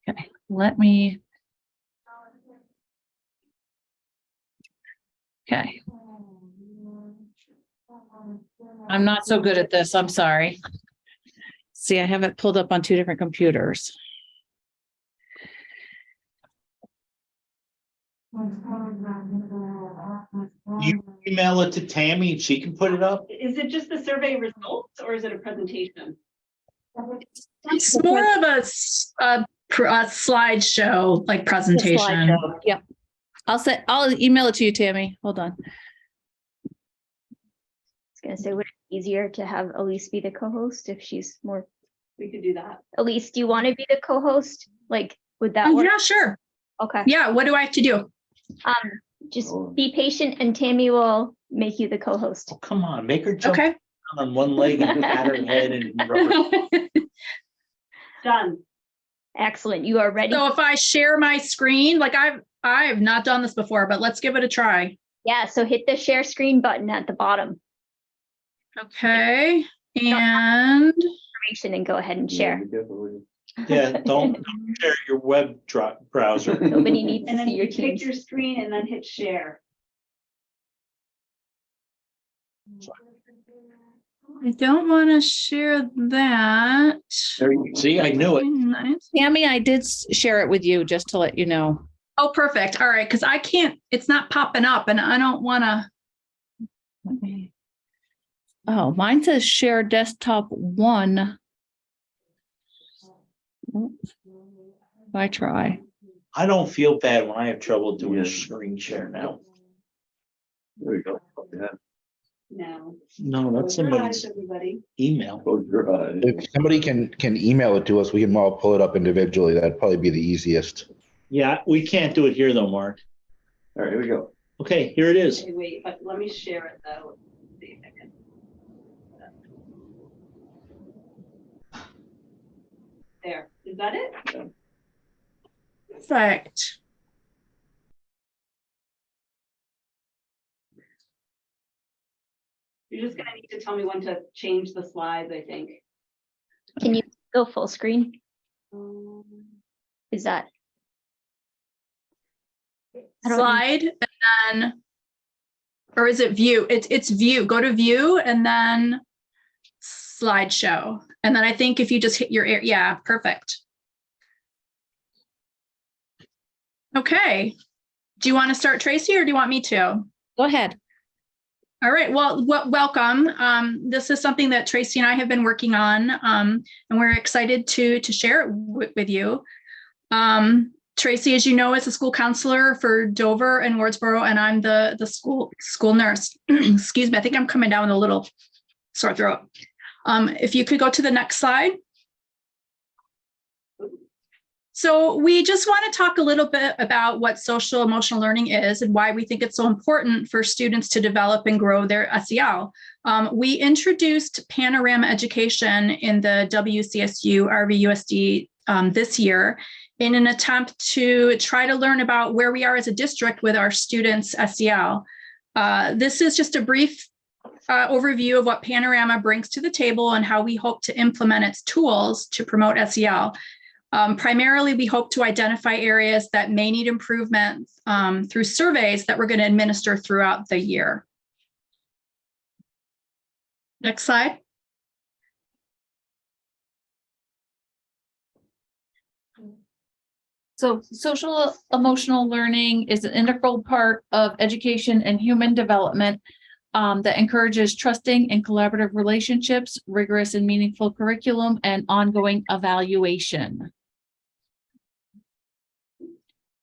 Speaker 15: Okay, let me. Okay. I'm not so good at this. I'm sorry. See, I have it pulled up on 2 different computers.
Speaker 11: You email it to Tammy and she can put it up.
Speaker 4: Is it just the survey results or is it a presentation?
Speaker 15: It's more of a slideshow, like presentation.
Speaker 6: Slideshow.
Speaker 15: Yep. I'll email it to you, Tammy. Hold on.
Speaker 6: I was gonna say, would it be easier to have Elise be the co-host if she's more?
Speaker 4: We could do that.
Speaker 6: Elise, do you want to be the co-host? Like, would that work?
Speaker 15: Yeah, sure.
Speaker 6: Okay.
Speaker 15: Yeah. What do I have to do?
Speaker 6: Just be patient and Tammy will make you the co-host.
Speaker 11: Oh, come on, make her jump
Speaker 15: Okay.
Speaker 11: on one leg and pat her head and rubber.
Speaker 4: Done.
Speaker 6: Excellent. You are ready.
Speaker 15: So if I share my screen, like I've not done this before, but let's give it a try.
Speaker 6: Yeah. So hit the share screen button at the bottom.
Speaker 15: Okay. And
Speaker 6: Information and go ahead and share.
Speaker 11: Yeah, don't share your web browser.
Speaker 6: Nobody needs
Speaker 4: And
Speaker 6: to
Speaker 4: then
Speaker 6: see your
Speaker 4: you pick
Speaker 6: teams.
Speaker 4: your screen and then hit share.
Speaker 15: I don't want to share that.
Speaker 11: There you see, I knew it.
Speaker 15: Nice. Tammy, I did share it with you just to let you know. Oh, perfect. All right. Because I can't, it's not popping up and I don't want to. Oh, mine says share desktop 1. I try.
Speaker 11: I don't feel bad when I have trouble doing a screen share now.
Speaker 3: There you go. Yeah.
Speaker 4: No.
Speaker 11: No, that's
Speaker 4: Close your eyes,
Speaker 11: somebody's
Speaker 4: everybody.
Speaker 11: email.
Speaker 3: Close your eyes.
Speaker 2: If somebody can email it to us, we can all pull it up individually. That'd probably be the easiest.
Speaker 11: Yeah, we can't do it here though, Mark.
Speaker 3: All right, here we go.
Speaker 11: Okay, here it is.
Speaker 4: Okay, wait, but let me share it though. Let's see if I can. There, is that it?
Speaker 15: Perfect.
Speaker 4: You're just gonna need to tell me when to change the slides, I think.
Speaker 6: Can you go full screen? Is that? I don't know.
Speaker 15: Slide and then, or is it view? It's view. Go to view and then slideshow. And then I think if you just hit your, yeah, perfect. Okay. Do you want to start, Tracy, or do you want me to? Go ahead.
Speaker 16: All right, well, welcome. This is something that Tracy and I have been working on, and we're excited to share it with you. Tracy, as you know, is a school counselor for Dover and Wardsboro, and I'm the school nurse. Excuse me, I think I'm coming down with a little sore throat. If you could go to the next slide. So we just want to talk a little bit about what social emotional learning is and why we think it's so important for students to develop and grow their SEL. We introduced Panorama Education in the WCSU RVUSD this year in an attempt to try to learn about where we are as a district with our students' SEL. This is just a brief overview of what Panorama brings to the table and how we hope to implement its tools to promote SEL. Primarily, we hope to identify areas that may need improvement through surveys that we're going to administer throughout the year. Next slide.
Speaker 15: So social emotional learning is an integral part of education and human development that encourages trusting and collaborative relationships, rigorous and meaningful curriculum, and ongoing evaluation.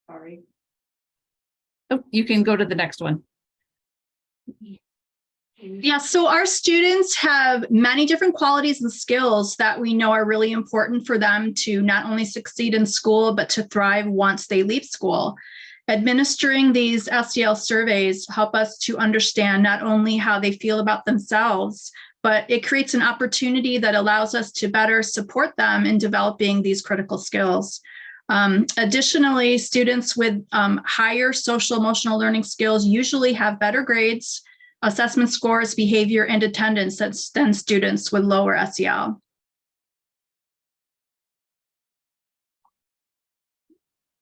Speaker 15: Sorry. Oh, you can go to the next one.
Speaker 16: Yeah, so our students have many different qualities and skills that we know are really important for them to not only succeed in school, but to thrive once they leave school. Administering these SEL surveys help us to understand not only how they feel about themselves, but it creates an opportunity that allows us to better support them in developing these critical skills. Additionally, students with higher social emotional learning skills usually have better grades, assessment scores, behavior, and attendance than students with lower SEL.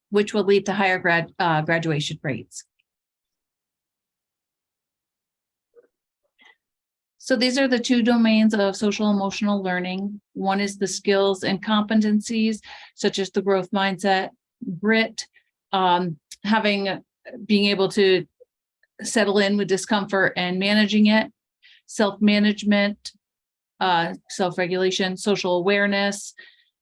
Speaker 15: Which will lead to higher graduation rates. So these are the two domains of social emotional learning. One is the skills and competencies, such as the growth mindset, grit, being able to settle in with discomfort and managing it, self-management, self-regulation, social awareness,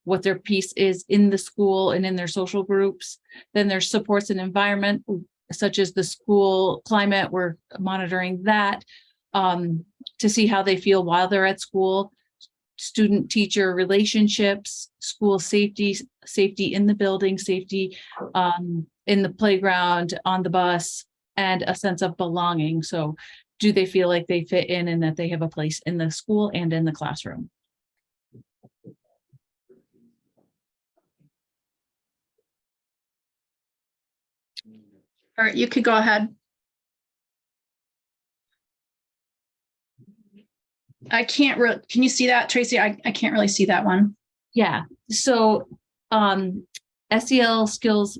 Speaker 15: what their piece is in the school and in their social groups. Then there's supports and environment, such as the school climate. We're monitoring that to see how they feel while they're at school, student-teacher relationships, school safety in the building, safety in the playground, on the bus, and a sense of belonging. So do they feel like they fit in and that they have a place in the school and in the classroom?
Speaker 16: All right, you could go ahead. I can't really, can you see that, Tracy? I can't really see that one.
Speaker 15: Yeah, so SEL skills,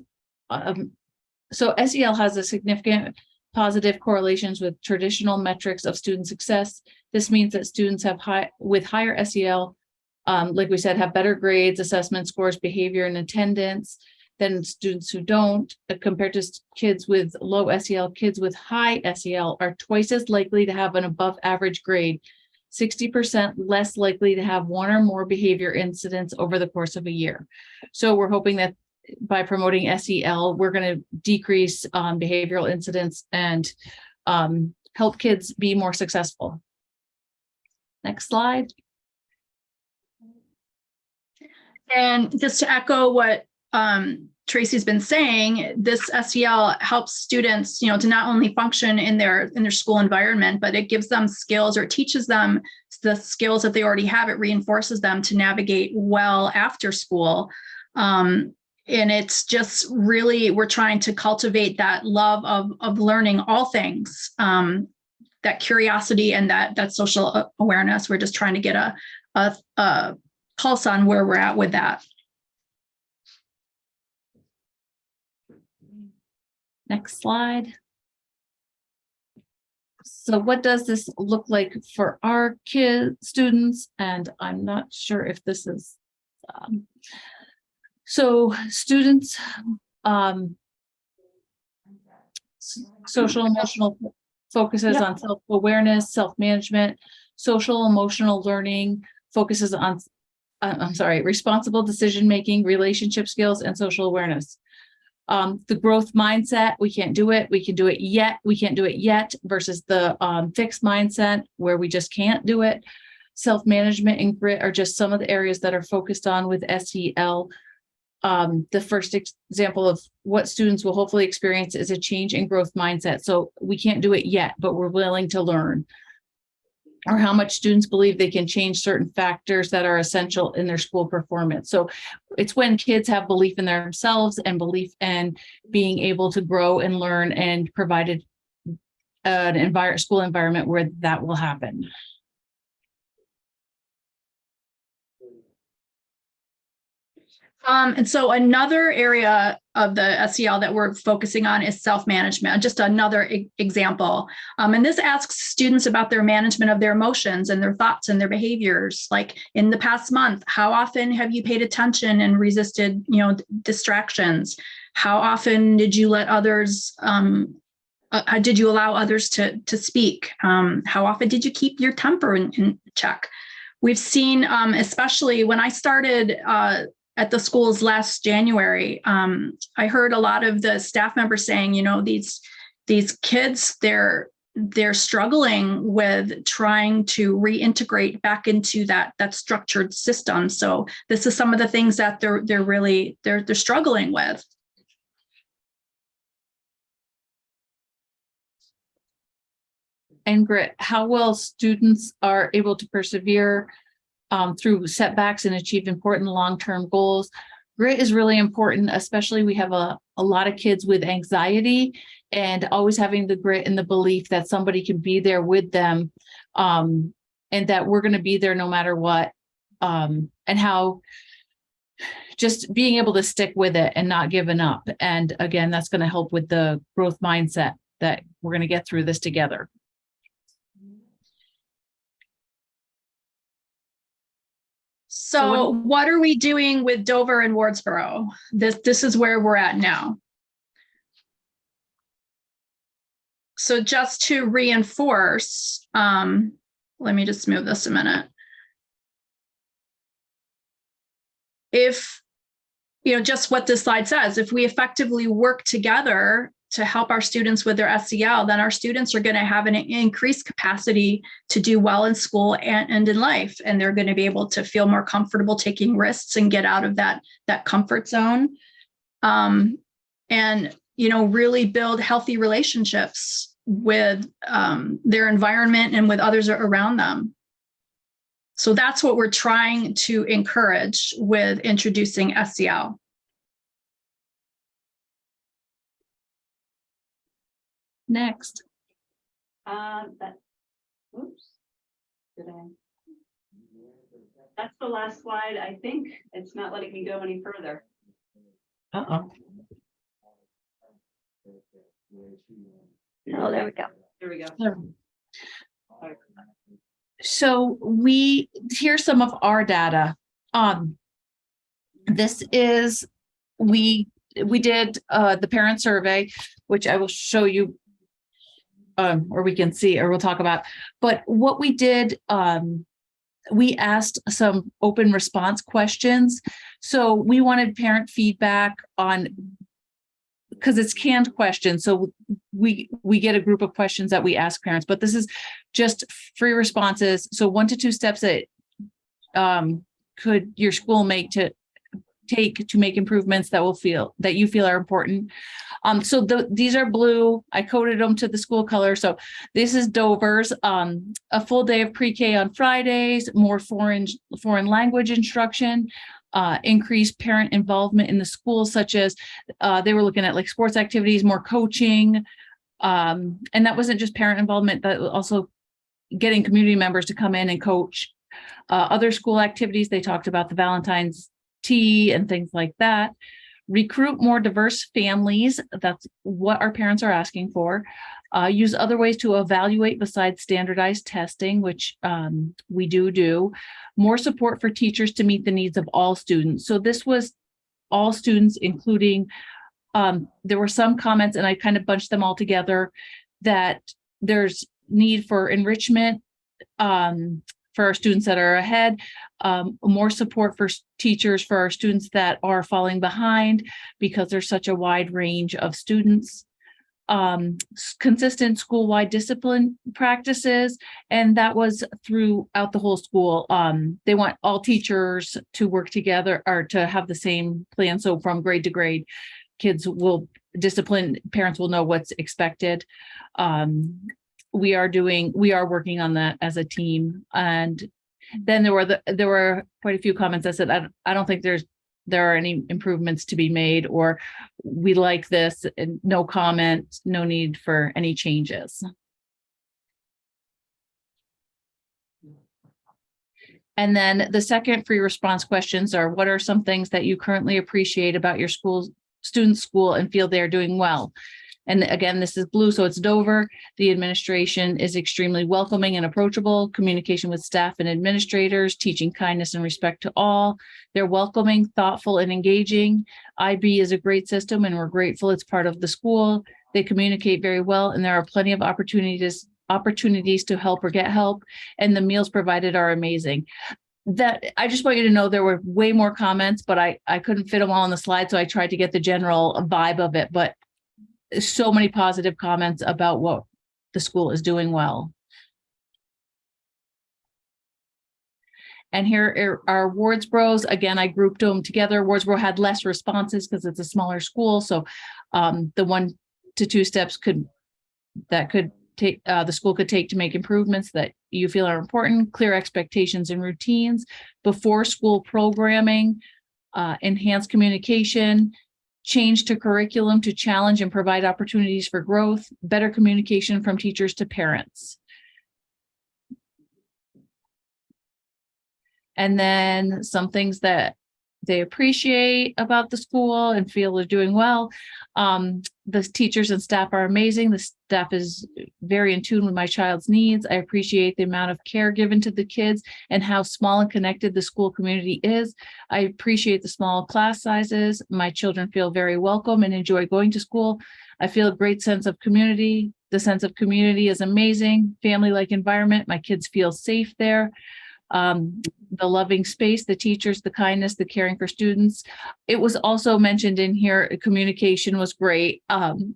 Speaker 15: so SEL has a significant positive correlations with traditional metrics of student success. This means that students have higher SEL, like we said, have better grades, assessment scores, behavior, and attendance than students who don't. Compared to kids with low SEL, kids with high SEL are twice as likely to have an above average grade, 60% less likely to have one or more behavior incidents over the course of a year. So we're hoping that by promoting SEL, we're going to decrease behavioral incidents and help kids be more successful. Next slide.
Speaker 16: And just to echo what Tracy's been saying, this SEL helps students, to not only function in their school environment, but it gives them skills, or it teaches them the skills that they already have. It reinforces them to navigate well after school. And it's just really, we're trying to cultivate that love of learning all things, that curiosity and that social awareness. We're just trying to get a pulse on where we're at with that.
Speaker 15: Next slide. So what does this look like for our students? And I'm not sure if this is, so students, social emotional focuses
Speaker 16: Yep.
Speaker 15: on self-awareness, self-management, social emotional learning, focuses on, responsible decision-making, relationship skills, and social awareness. The growth mindset, we can't do it, we can do it yet, we can't do it yet, versus the fixed mindset where we just can't do it. Self-management and grit are just some of the areas that are focused on with SEL. The first example of what students will hopefully experience is a change in growth mindset. So we can't do it yet, but we're willing to learn. Or how much students believe they can change certain factors that are essential in their school performance. So it's when kids have belief in themselves and belief in being able to grow and learn, and provided an school environment where that will happen.
Speaker 16: And so another area of the SEL that we're focusing on is self-management, just another example. And this asks students about their management of their emotions and their thoughts and their behaviors. Like in the past month, how often have you paid attention and resisted, distractions? How often did you let others, did you allow others to speak? How often did you keep your temper in check? We've seen, especially when I started at the schools last January, I heard a lot of the staff members saying, these kids, they're struggling with trying to reintegrate back into that structured system. So this is some of the things that they're struggling with.
Speaker 15: And grit, how well students are able to persevere through setbacks and achieve important long-term goals. Grit is really important, especially we have a lot of kids with anxiety, and always having the grit and the belief that somebody can be there with them, and that we're going to be there no matter what, and how just being able to stick with it and not giving up. And again, that's going to help with the growth mindset that we're going to get through this together.
Speaker 16: So what are we doing with Dover and Wardsboro? This is where we're at now. So just to reinforce, let me just move this a minute. If, just what this slide says, if we effectively work together to help our students with their SEL, then our students are going to have an increased capacity to do well in school and in life. And they're going to be able to feel more comfortable taking risks and get out of that comfort zone. And, really build healthy relationships with their environment and with others around them. So that's what we're trying to encourage with introducing SEL.
Speaker 15: Next.
Speaker 4: That's the last slide. I think it's not letting me go any further.
Speaker 15: Uh-oh.
Speaker 6: Oh, there we go.
Speaker 4: Here we go.
Speaker 15: So here's some of our data. This is, we did the parent survey, which I will show you, or we can see, or we'll talk about. But what we did, we asked some open response questions. So we wanted parent feedback on, because it's canned questions. So we get a group of questions that we ask parents, but this is just free responses. So 1 to 2 steps that could your school take to make improvements that you feel are important. So these are blue. I coded them to the school color. So this is Dover's, a full day of pre-K on Fridays, more foreign language instruction, increased parent involvement in the school, such as they were looking at like sports activities, more coaching. And that wasn't just parent involvement, but also getting community members to come in and coach. Other school activities, they talked about the Valentine's tea and things like that. Recruit more diverse families. That's what our parents are asking for. Use other ways to evaluate besides standardized testing, which we do. More support for teachers to meet the needs of all students. So this was all students, including, there were some comments, and I kind of bunched them all together, that there's need for enrichment for our students that are ahead, more support for teachers for our students that are falling behind because there's such a wide range of students. Consistent school-wide discipline practices, and that was throughout the whole school. They want all teachers to work together or to have the same plan. So from grade to grade, kids will discipline, parents will know what's expected. We are working on that as a team. And then there were quite a few comments that said, I don't think there are any improvements to be made, or we like this, and no comment, no need for any changes. And then the second free response questions are, what are some things that you currently appreciate about your student's school and feel they're doing well? And again, this is blue, so it's Dover. The administration is extremely welcoming and approachable, communication with staff and administrators, teaching kindness and respect to all. They're welcoming, thoughtful, and engaging. IB is a great system, and we're grateful it's part of the school. They communicate very well, and there are plenty of opportunities to help or get help, and the meals provided are amazing. That I just want you to know there were way more comments, but I couldn't fit them all on the slide, so I tried to get the general vibe of it, but so many positive comments about what the school is doing well. And here are Wardsboro's. Again, I grouped them together. Wardsboro had less responses because it's a smaller school. So the 1 to 2 steps the school could take to make improvements that you feel are important: clear expectations and routines, before school programming, enhanced communication, change to curriculum to challenge and provide opportunities for growth, better communication from teachers to parents. And then some things that they appreciate about the school and feel they're doing well. The teachers and staff are amazing. The staff is very in tune with my child's needs. I appreciate the amount of care given to the kids and how small and connected the school community is. I appreciate the small class sizes. My children feel very welcome and enjoy going to school. I feel a great sense of community. The sense of community is amazing. Family-like environment. My kids feel safe there. The loving space, the teachers, the kindness, the caring for students. It was also mentioned in here, communication was great.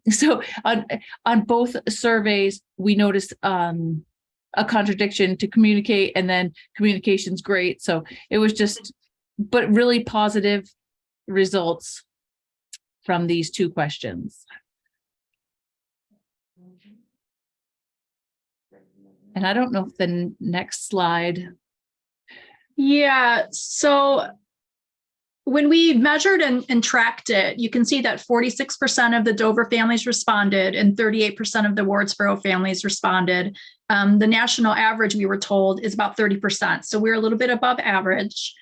Speaker 15: So on both surveys, we noticed a contradiction to communicate, and then communication's great. So it was but really positive results from these 2 questions. And I don't know if the next slide.
Speaker 16: Yeah, so when we measured and tracked it, you can see that 46% of the Dover families responded and 38% of the Wardsboro families responded. The national average, we were told, is about 30%. So we're a little bit above average.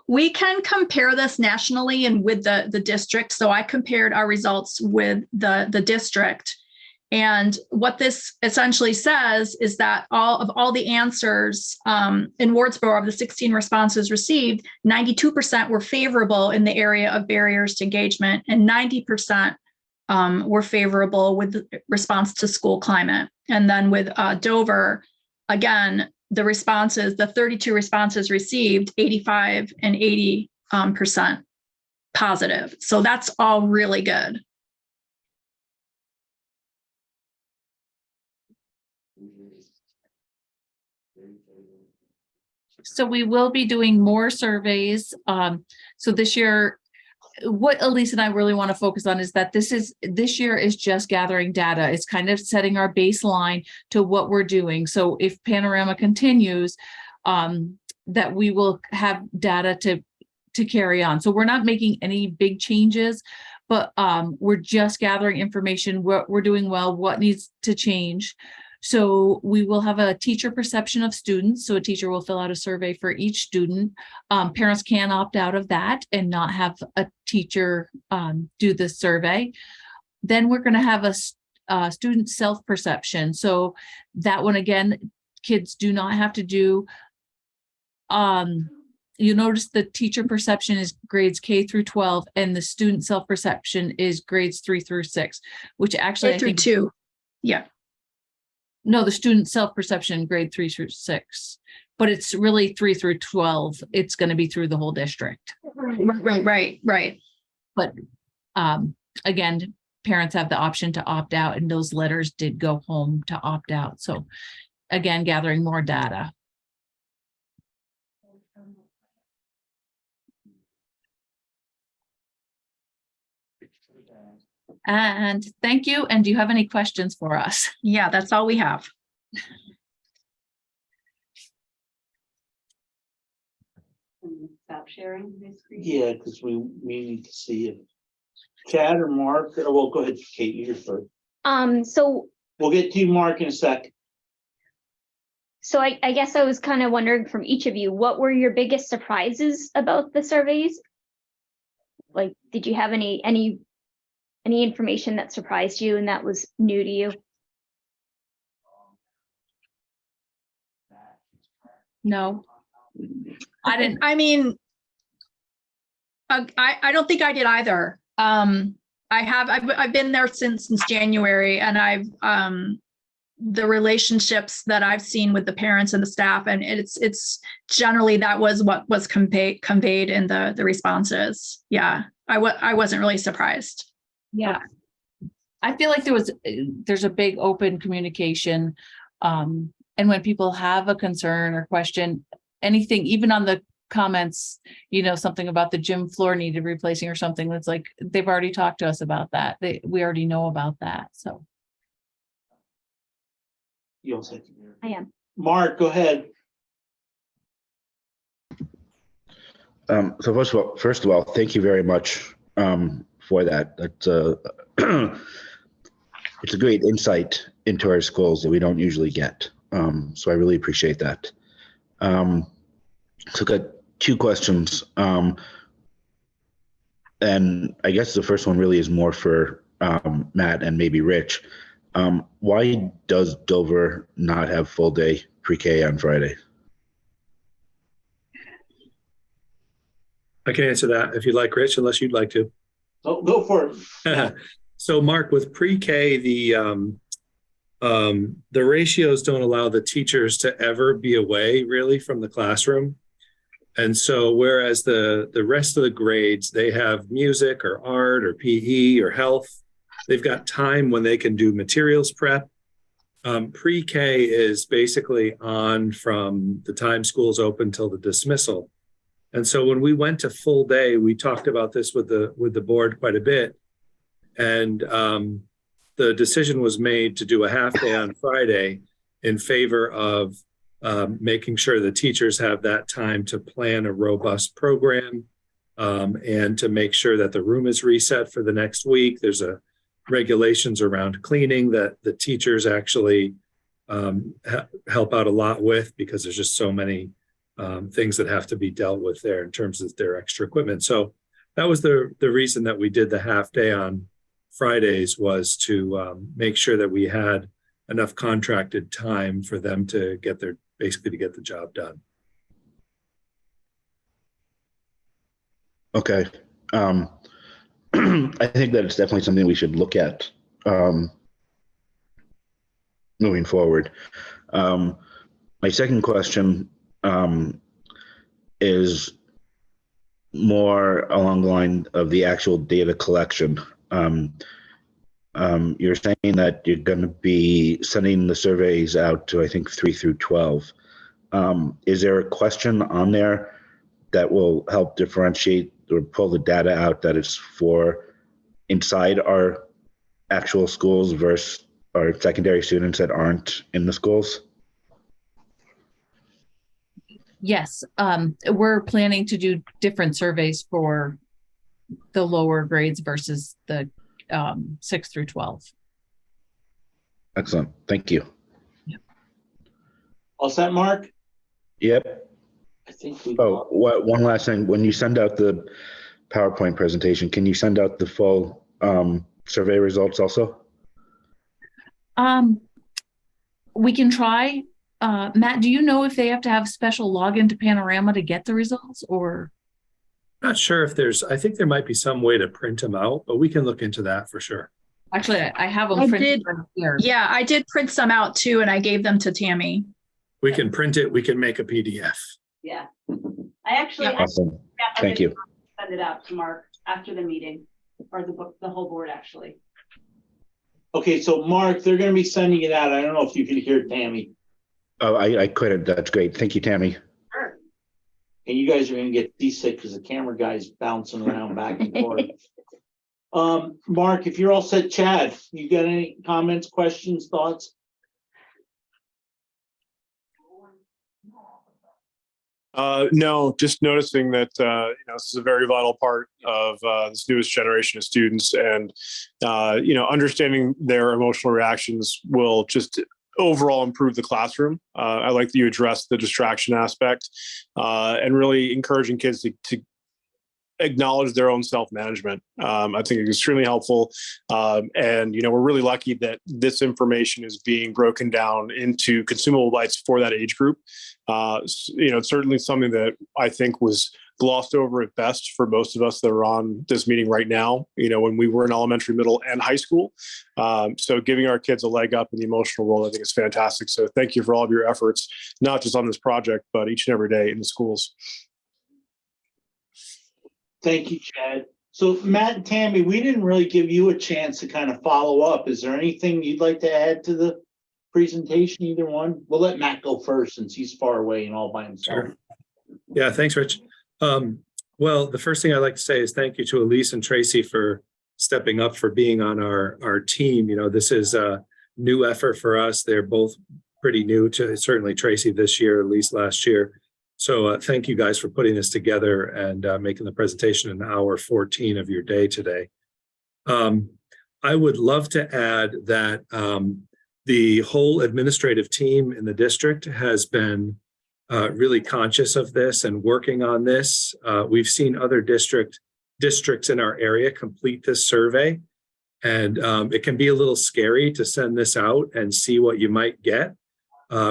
Speaker 16: We can compare this nationally and with the district. So I compared our results with the district. And what this essentially says is that all the answers in Wardsboro, of the 16 responses received, 92% were favorable in the area of barriers to engagement, and 90% were favorable with response to school climate. And then with Dover, again, the 32 responses received, 85 and 80% positive. So that's all really good.
Speaker 15: So we will be doing more surveys. So this year, what Elise and I really want to focus on is that this year is just gathering data. It's kind of setting our baseline to what we're doing. So if Panorama continues, that we will have data to carry on. So we're not making any big changes, but we're just gathering information, what we're doing well, what needs to change. So we will have a teacher perception of students. So a teacher will fill out a survey for each student. Parents can opt out of that and not have a teacher do the survey. Then we're going to have a student self-perception. So that one, again, kids do not have to do you notice the teacher perception is grades K through 12 and the student self-perception is grades 3 through 6, which actually I
Speaker 16: through
Speaker 15: think
Speaker 16: 2. Yeah.
Speaker 15: No, the student self-perception grade 3 through 6, but it's really 3 through 12. It's going to be through the whole district.
Speaker 16: Right.
Speaker 15: But again, parents have the option to opt out, and those letters did go home to opt out. So again, gathering more data. And thank you. And do you have any questions for us?
Speaker 16: Yeah, that's all we have.
Speaker 4: Stop sharing my screen.
Speaker 11: Yeah, because we need to see it. Chad or Mark, or well, go ahead, Kate, you're first.
Speaker 6: So
Speaker 11: We'll get to you, Mark, in a sec.
Speaker 6: So I guess I was kind of wondering from each of you, what were your biggest surprises about the surveys? Like, did you have any information that surprised you and that was new to you?
Speaker 15: No, I didn't.
Speaker 16: I mean, I don't think I did either. I've been there since January, and I've the relationships that I've seen with the parents and the staff, and it's generally that was what was conveyed in the responses. Yeah, I wasn't really surprised.
Speaker 15: Yeah, I feel like there's a big open communication, and when people have a concern or question anything, even on the comments, something about the gym floor needed replacing or something, that's like they've already talked to us about that. We already know about that. So
Speaker 11: You'll say.
Speaker 6: I am.
Speaker 11: Mark, go ahead.
Speaker 2: So first of all, thank you very much for that. That's it's a great insight into our schools that we don't usually get. So I really appreciate that. So got two questions, and I guess the first one really is more for Matt and maybe Rich. Why does Dover not have full day pre-K on Friday?
Speaker 14: I can answer that if you'd like, Rich, unless you'd like to.
Speaker 11: Oh, go for it.
Speaker 14: So Mark, with pre-K, the ratios don't allow the teachers to ever be away really from the classroom. And so whereas the rest of the grades, they have music or art or PE or health, they've got time when they can do materials prep. Pre-K is basically on from the time school's open till the dismissal. And so when we went to full day, we talked about this with the board quite a bit. And the decision was made to do a half day on Friday in favor of making sure the teachers have that time to plan a robust program and to make sure that the room is reset for the next week. There's regulations around cleaning that the teachers actually help out a lot with, because there's just so many things that have to be dealt with there in terms of their extra equipment. So that was the reason that we did the half day on Fridays, was to make sure that we had enough contracted time for them to get the job done.
Speaker 2: Okay. I think that it's definitely something we should look at moving forward. My second question is more along the line of the actual data collection. You're saying that you're going to be sending the surveys out to, I think, 3 through 12. Is there a question on there that will help differentiate or pull the data out that is for inside our actual schools versus our secondary students that aren't in the schools?
Speaker 15: Yes, we're planning to do different surveys for the lower grades versus the 6 through 12.
Speaker 2: Excellent. Thank you.
Speaker 15: Yep.
Speaker 11: All set, Mark?
Speaker 2: Yep.
Speaker 11: I think we.
Speaker 2: Oh, one last thing. When you send out the PowerPoint presentation, can you send out the full survey results also?
Speaker 15: We can try. Matt, do you know if they have to have special login to Panorama to get the results, or?
Speaker 14: Not sure if I think there might be some way to print them out, but we can look into that for sure.
Speaker 15: Actually, I have them
Speaker 16: I
Speaker 15: printed
Speaker 16: did.
Speaker 15: here.
Speaker 16: Yeah, I did print some out too, and I gave them to Tammy.
Speaker 14: We can print it. We can make a PDF.
Speaker 4: Yeah. I actually,
Speaker 2: Awesome.
Speaker 4: I
Speaker 2: Thank
Speaker 4: did
Speaker 2: you.
Speaker 4: send it out to Mark after the meeting, or the whole board actually.
Speaker 11: Okay, so Mark, they're gonna be sending it out. I don't know if you can hear Tammy.
Speaker 2: Oh, I couldn't. That's great. Thank you, Tammy.
Speaker 4: Sure.
Speaker 11: And you guys are gonna get seasick because the camera guy's bouncing around back and forth. Mark, if you're all set, Chad, you got any comments, questions, thoughts?
Speaker 9: No, just noticing that this is a very vital part of this newest generation of students, and understanding their emotional reactions will just overall improve the classroom. I like that you addressed the distraction aspect, and really encouraging kids to acknowledge their own self-management. I think it's extremely helpful. And, we're really lucky that this information is being broken down into consumable bites for that age group. It's certainly something that I think was glossed over at best for most of us that are on this meeting right now, when we were in elementary, middle, and high school. So giving our kids a leg up in the emotional role, I think is fantastic. So thank you for all of your efforts, not just on this project, but each and every day in the schools.
Speaker 11: Thank you, Chad. So Matt and Tammy, we didn't really give you a chance to kind of follow up. Is there anything you'd like to add to the presentation, either one? We'll let Matt go first since he's far away and all by himself.
Speaker 14: Sure. Yeah, thanks, Rich. Well, the first thing I'd like to say is thank you to Elise and Tracy for stepping up, for being on our team. This is a new effort for us. They're both pretty new to, certainly Tracy this year, Elise last year. So thank you guys for putting this together and making the presentation in hour 14 of your day today. I would love to add that the whole administrative team in the district has been really conscious of this and working on this. We've seen other districts in our area complete this survey, and it can be a little scary to send this out and see what you might get.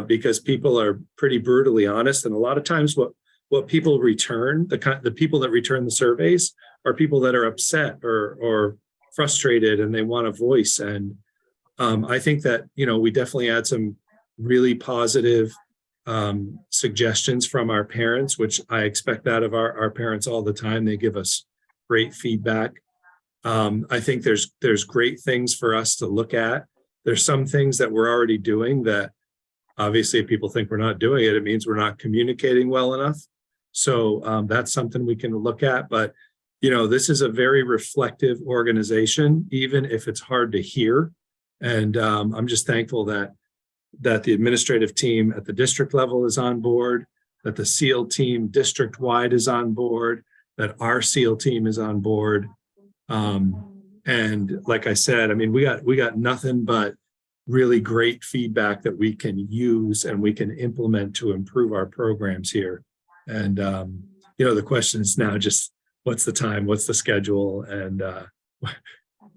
Speaker 14: Because people are pretty brutally honest, and a lot of times what people return, the people that return the surveys are people that are upset or frustrated and they want a voice. And I think that we definitely had some really positive suggestions from our parents, which I expect that of our parents all the time. They give us great feedback. I think there's great things for us to look at. There's some things that we're already doing that. Obviously, if people think we're not doing it, it means we're not communicating well enough. So that's something we can look at. But, this is a very reflective organization, even if it's hard to hear. And I'm just thankful that the administrative team at the district level is on board, that the SEAL team district-wide is on board, that our SEAL team is on board. And like I said, we got nothing but really great feedback that we can use and we can implement to improve our programs here. And, the question is now just what's the time, what's the schedule, and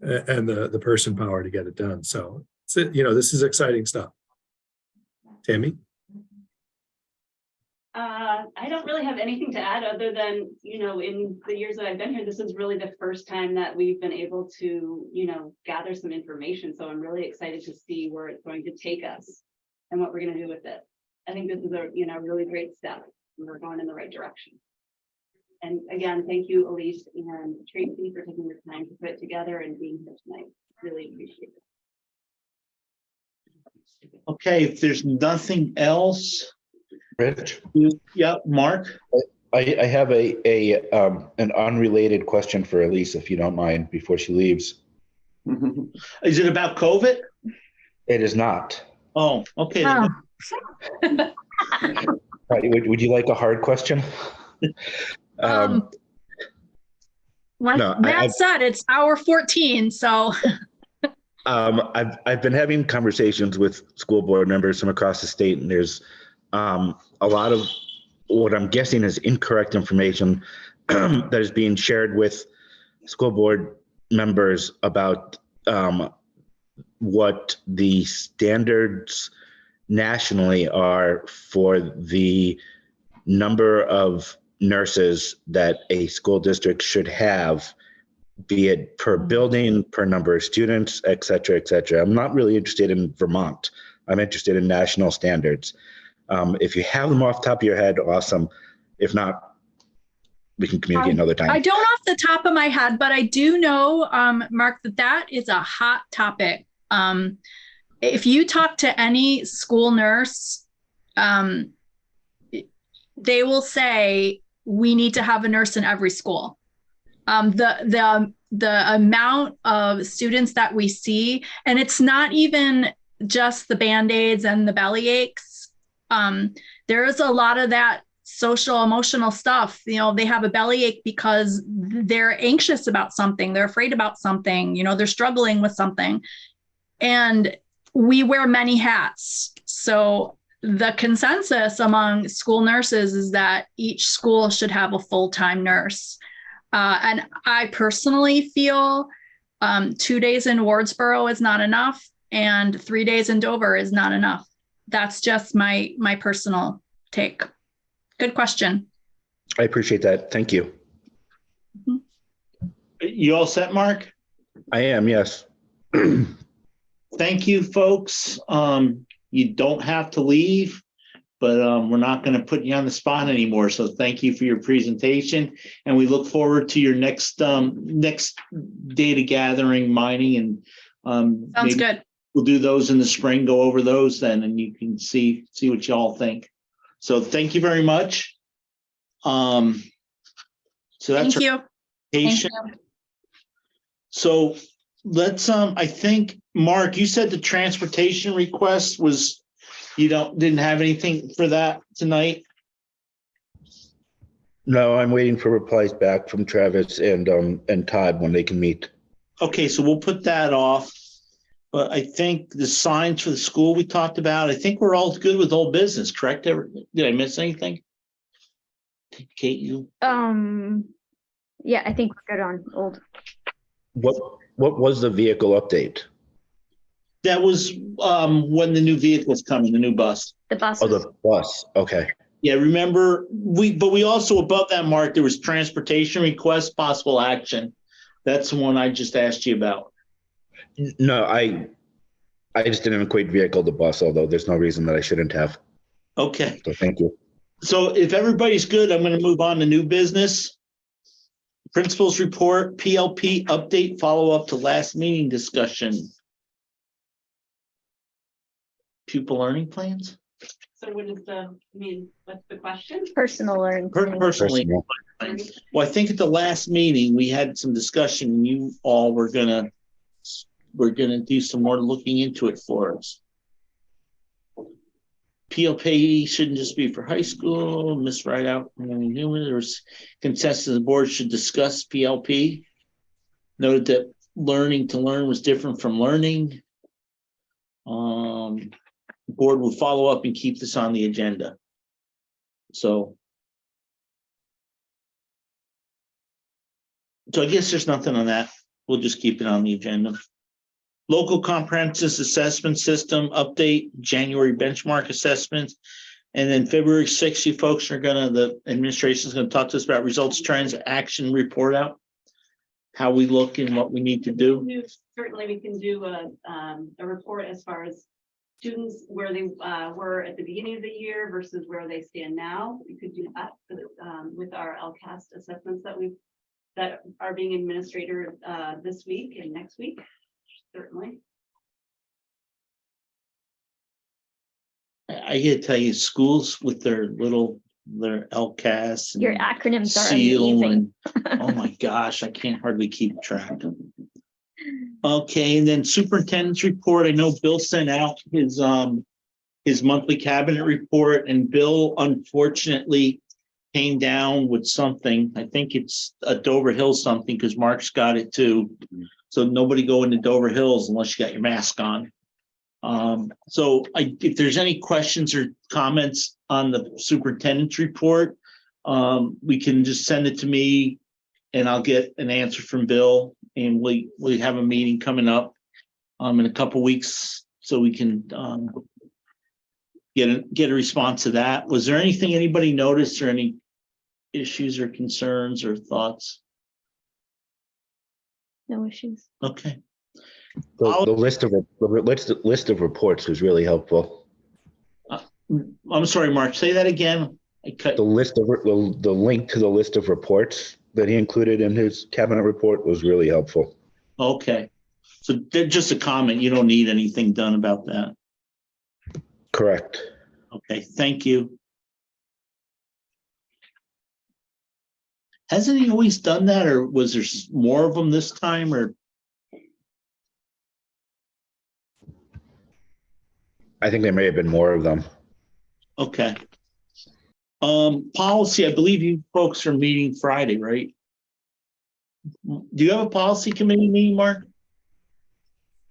Speaker 14: the person power to get it done. So, this is exciting stuff. Tammy?
Speaker 4: I don't really have anything to add other than, in the years that I've been here, this is really the first time that we've been able to, gather some information. So I'm really excited to see where it's going to take us and what we're going to do with it. I think this is a, really great step. We're going in the right direction. And again, thank you, Elise and Tracy, for taking the time to put it together and being here tonight. Really appreciate it.
Speaker 11: Okay, if there's nothing else.
Speaker 2: Rich?
Speaker 11: Yeah, Mark?
Speaker 2: I have an unrelated question for Elise, if you don't mind, before she leaves.
Speaker 11: Is it about COVID?
Speaker 2: It is not.
Speaker 11: Oh, okay.
Speaker 2: Would you like a hard question?
Speaker 16: Like Matt said, it's hour 14, so.
Speaker 2: I've been having conversations with school board members from across the state, and there's a lot of what I'm guessing is incorrect information that is being shared with school board members about what the standards nationally are for the number of nurses that a school district should have, be it per building, per number of students, et cetera, et cetera. I'm not really interested in Vermont. I'm interested in national standards. If you have them off the top of your head, awesome. If not, we can communicate another time.
Speaker 16: I don't off the top of my head, but I do know, Mark, that is a hot topic. If you talk to any school nurse, they will say we need to have a nurse in every school. The amount of students that we see, and it's not even just the Band-Aids and the belly aches. There is a lot of that social emotional stuff. You know, they have a bellyache because they're anxious about something, they're afraid about something, you know, they're struggling with something. And we wear many hats. So the consensus among school nurses is that each school should have a full-time nurse. And I personally feel 2 days in Wardsboro is not enough, and 3 days in Dover is not enough. That's just my personal take. Good question.
Speaker 2: I appreciate that. Thank you.
Speaker 11: You all set, Mark?
Speaker 2: I am, yes.
Speaker 11: Thank you, folks. You don't have to leave, but we're not going to put you on the spot anymore. So thank you for your presentation, and we look forward to your next data gathering, mining, and
Speaker 16: Sounds good.
Speaker 11: We'll do those in the spring. Go over those then, and you can see what you all think. So thank you very much. So that's
Speaker 16: Thank you.
Speaker 11: Thank you. So let's I think, Mark, you said the transportation request was, you didn't have anything for that tonight?
Speaker 2: No, I'm waiting for replies back from Travis and Todd when they can meet.
Speaker 11: Okay, so we'll put that off. But I think the signs for the school we talked about, I think we're all good with old business, correct? Did I miss anything? Kate, you?
Speaker 6: Yeah, I think we're good on old.
Speaker 2: What was the vehicle update?
Speaker 11: That was when the new vehicle's coming, the new bus.
Speaker 6: The bus.
Speaker 2: Oh, the bus. Okay.
Speaker 11: Yeah, remember, we also, above that, Mark, there was transportation request, possible action. That's the one I just asked you about.
Speaker 2: No, I just didn't equate vehicle to bus, although there's no reason that I shouldn't have.
Speaker 11: Okay.
Speaker 2: So thank you.
Speaker 11: So if everybody's good, I'm going to move on to new business. Principals report, PLP update, follow up to last meeting discussion. Pupil learning plans?
Speaker 4: So what is what's the question?
Speaker 6: Personal learning.
Speaker 11: Personally. Well, I think at the last meeting, we had some discussion, and you all were gonna do some more looking into it for us. PLP shouldn't just be for high school. Miss Rideout, there was consensus the board should discuss PLP. Noted that learning to learn was different from learning. The board will follow up and keep this on the agenda. So I guess there's nothing on that. We'll just keep it on the agenda. Local comprehensive assessment system update, January benchmark assessments. And then February 6th, you folks are the administration is going to talk to us about results, trends, action report out, how we look and what we need to do.
Speaker 4: Certainly we can do a report as far as students, where they were at the beginning of the year versus where they stand now. We could do that with our LCAST assessments that are being administered this week and next week. Certainly.
Speaker 11: I gotta tell you, schools with their LCAS,
Speaker 6: your acronyms are
Speaker 11: SEAL,
Speaker 6: amazing.
Speaker 11: and oh my gosh, I can't hardly keep track. Okay, and then superintendent's report. I know Bill sent out his monthly cabinet report, and Bill unfortunately came down with something. I think it's a Dover Hill something, because Mark's got it too. So nobody go into Dover Hills unless you got your mask on. So if there's any questions or comments on the superintendent's report, we can just send it to me and I'll get an answer from Bill, and we have a meeting coming up in a couple weeks, so we can get a response to that. Was there anything anybody noticed or any issues or concerns or thoughts?
Speaker 6: No issues.
Speaker 11: Okay.
Speaker 2: The list of reports was really helpful.
Speaker 11: I'm sorry, Mark, say that again.
Speaker 2: The link to the list of reports that he included in his cabinet report was really helpful.
Speaker 11: Okay. So just a comment. You don't need anything done about that.
Speaker 2: Correct.
Speaker 11: Okay, thank you. Hasn't he always done that, or was there more of them this time, or?
Speaker 2: I think there may have been more of them.
Speaker 11: Okay. Policy, I believe you folks are meeting Friday, right? Do you have a policy committee meeting, Mark?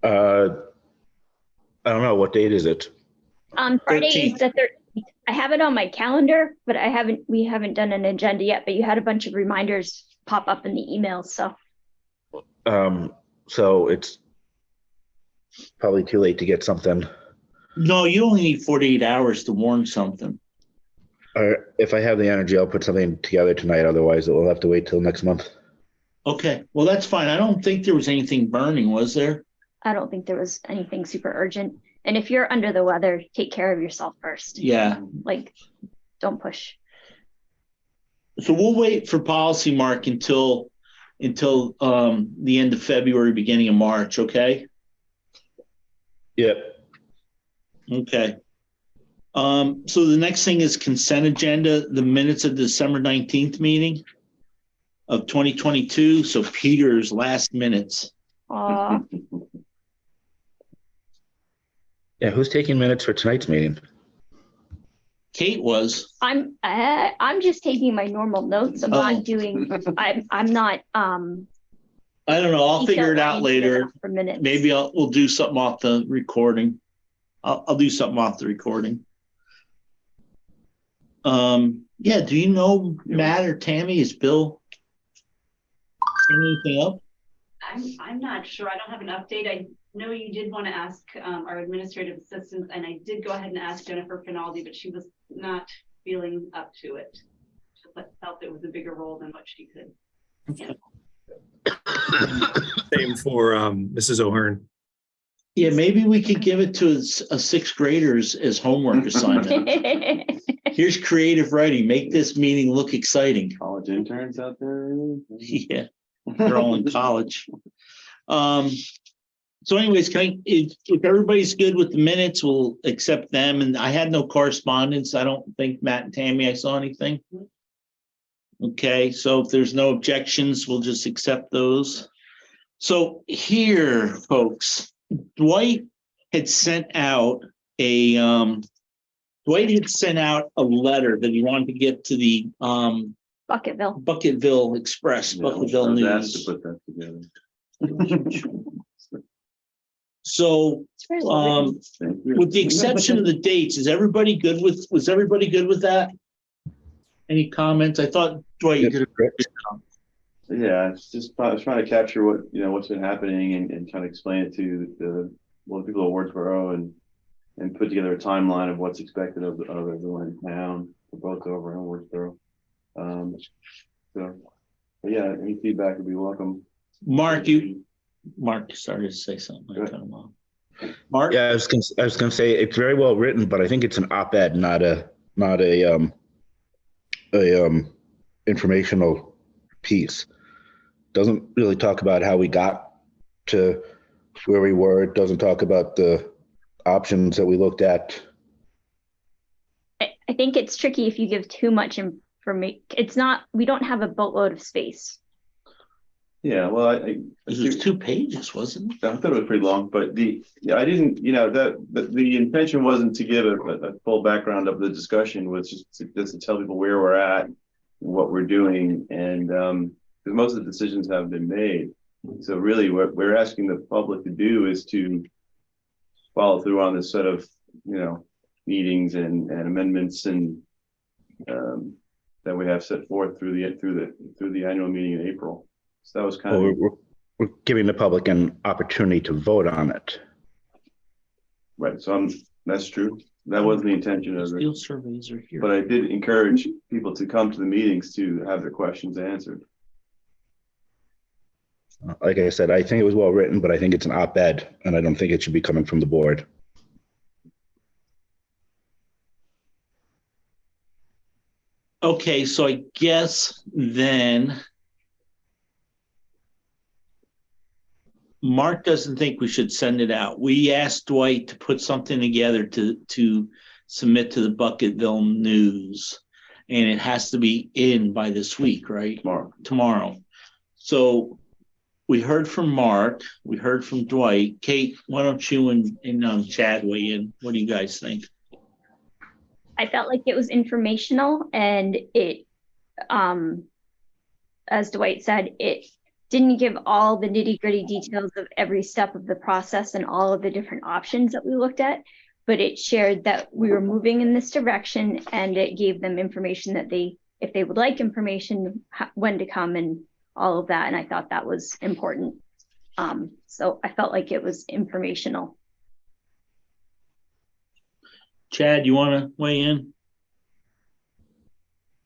Speaker 2: I don't know. What date is it?
Speaker 6: Friday
Speaker 11: 13th.
Speaker 6: is the 13th. I have it on my calendar, but we haven't done an agenda yet, but you had a bunch of reminders pop up in the emails, so.
Speaker 2: So it's probably too late to get something.
Speaker 11: No, you only need 48 hours to warn something.
Speaker 2: If I have the energy, I'll put something together tonight. Otherwise, it will have to wait till next month.
Speaker 11: Okay, well, that's fine. I don't think there was anything burning, was there?
Speaker 6: I don't think there was anything super urgent. And if you're under the weather, take care of yourself first.
Speaker 11: Yeah.
Speaker 6: Like, don't push.
Speaker 11: So we'll wait for policy, Mark, until the end of February, beginning of March, okay?
Speaker 2: Yep.
Speaker 11: Okay. So the next thing is consent agenda, the minutes of December 19th meeting of 2022. So Peter's last minutes.
Speaker 6: Aw.
Speaker 2: Yeah, who's taking minutes for tonight's meeting?
Speaker 11: Kate was.
Speaker 6: I'm just taking my normal notes. I'm not doing. I'm not.
Speaker 11: I don't know. I'll figure it out later.
Speaker 6: For minutes.
Speaker 11: Maybe we'll do something off the recording. I'll do something off the recording. Yeah. Do you know Matt or Tammy? Is Bill anything up?
Speaker 4: I'm not sure. I don't have an update. I know you did want to ask our administrative assistant, and I did go ahead and ask Jennifer Finaldi, but she was not feeling up to it. She felt it was a bigger role than what she could.
Speaker 11: Okay.
Speaker 14: Same for Mrs. O'Hearn.
Speaker 11: Yeah, maybe we could give it to a sixth grader as homework assignment. Here's creative writing. Make this meeting look exciting.
Speaker 3: College interns out there.
Speaker 11: Yeah, they're all in college. So anyways, if everybody's good with the minutes, we'll accept them. And I had no correspondence. I don't think Matt and Tammy, I saw anything. Okay, so if there's no objections, we'll just accept those. So here, folks, Dwight had sent out a letter that he wanted to get to the Bucketville Express,
Speaker 3: Yeah,
Speaker 11: Bucketville
Speaker 3: I was
Speaker 11: News.
Speaker 3: asked to put that together.
Speaker 11: So, with the exception of the dates, was everybody good with that? Any comments? I thought Dwight, you did a great job.
Speaker 3: Yeah, it's just I was trying to capture what's been happening and trying to explain it to the people at Wardsboro and put together a timeline of what's expected of everyone in town for both Dover and Wardsboro. But yeah, any feedback would be welcome.
Speaker 11: Mark started to say something. I cut him off. Mark?
Speaker 2: Yeah, I was gonna say it's very well written, but I think it's an op-ed, not a informational piece. Doesn't really talk about how we got to where we were. It doesn't talk about the options that we looked at.
Speaker 6: I think it's tricky if you give too much information. We don't have a boatload of space.
Speaker 3: Yeah, well,
Speaker 11: it was 2 pages, wasn't it?
Speaker 3: I thought it was pretty long, but I didn't, the intention wasn't to give a full background of the discussion, was just to tell people where we're at, what we're doing, and because most of the decisions have been made. So really what we're asking the public to do is to follow through on this set of, meetings and amendments and that we have set forth through the annual meeting in April. So that was kind of
Speaker 2: we're giving the public an opportunity to vote on it.
Speaker 3: right. So that's true. That wasn't the intention of it.
Speaker 11: Field surveys are here.
Speaker 3: But I did encourage people to come to the meetings to have their questions answered.
Speaker 2: Like I said, I think it was well written, but I think it's an op-ed, and I don't think it should be coming from the board.
Speaker 11: Okay, so I guess then Mark doesn't think we should send it out. We asked Dwight to put something together to submit to the Buckettville News, and it has to be in by this week, right? Tomorrow. So we heard from Mark, we heard from Dwight. Kate, why don't you and Chad weigh in? What do you guys think?
Speaker 6: I felt like it was informational, and it, as Dwight said, it didn't give all the nitty-gritty details of every step of the process and all of the different options that we looked at, but it shared that we were moving in this direction, and it gave them information that if they would like information, when to come and all of that. And I thought that was important. So I felt like it was informational.
Speaker 11: Chad, you want to weigh in?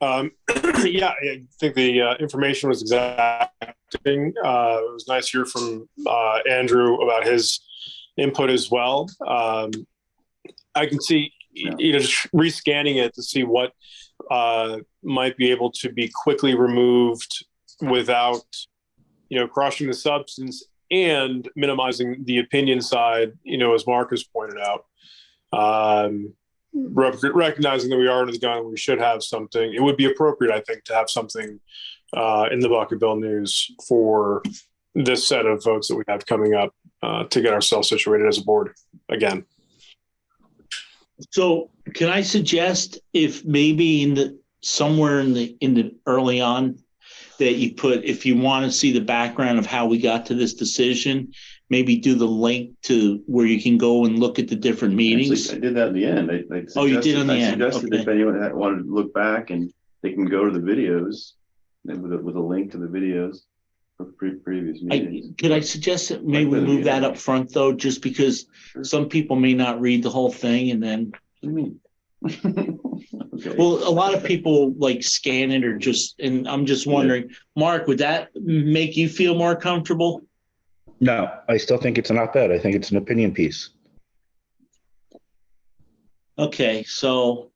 Speaker 9: Yeah, I think the information was exacting. It was nice to hear from Andrew about his input as well. I can see, just rescanning it to see what might be able to be quickly removed without, crushing the substance and minimizing the opinion side, as Mark has pointed out. Recognizing that we are under the gun, we should have something. It would be appropriate, I think, to have something in the Buckettville News for this set of votes that we have coming up to get ourselves situated as a board again.
Speaker 11: So can I suggest if maybe somewhere in the early on that you put, if you want to see the background of how we got to this decision, maybe do the link to where you can go and look at the different meetings.
Speaker 3: Actually, I did that in the end.
Speaker 11: You did in the end.
Speaker 3: I suggested if anyone wanted to look back, and they can go to the videos and with a link to the videos for previous meetings.
Speaker 11: Could I suggest that maybe we move that up front though, just because some people may not read the whole thing and then.
Speaker 3: What do you mean? Okay.
Speaker 11: Well, a lot of people like scan it and I'm just wondering, Mark, would that make you feel more comfortable?
Speaker 2: No, I still think it's an op-ed. I think it's an opinion piece.
Speaker 11: Okay, so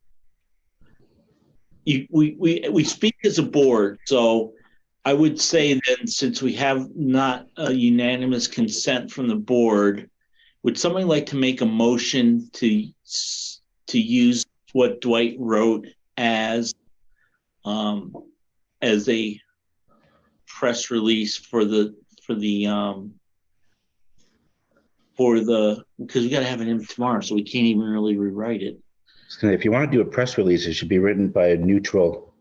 Speaker 11: we speak as a board, so I would say then, since we have not a unanimous consent from the board, would somebody like to make a motion to use what Dwight wrote as a press release because we got to have it in tomorrow, so we can't even really rewrite it.
Speaker 2: If you want to do a press release, it should be written by a neutral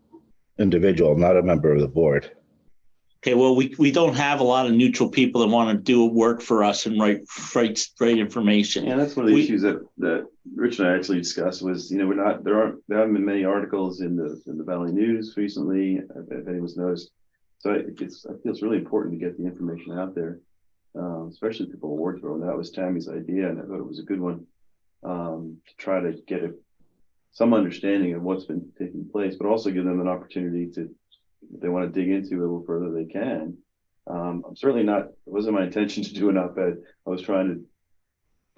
Speaker 2: individual, not a member of the board.
Speaker 11: Okay, well, we don't have a lot of neutral people that want to do work for us and write information.
Speaker 3: Yeah, that's one of the issues that Rich and I actually discussed was, there haven't been many articles in the Valley News recently, if anyone's noticed. So I feel it's really important to get the information out there, especially people in Wardsboro. And that was Tammy's idea, and I thought it was a good one, to try to get some understanding of what's been taking place, but also give them an opportunity to, if they want to dig into it a little further, they can. I'm certainly not, it wasn't my intention to do an op-ed. I was trying to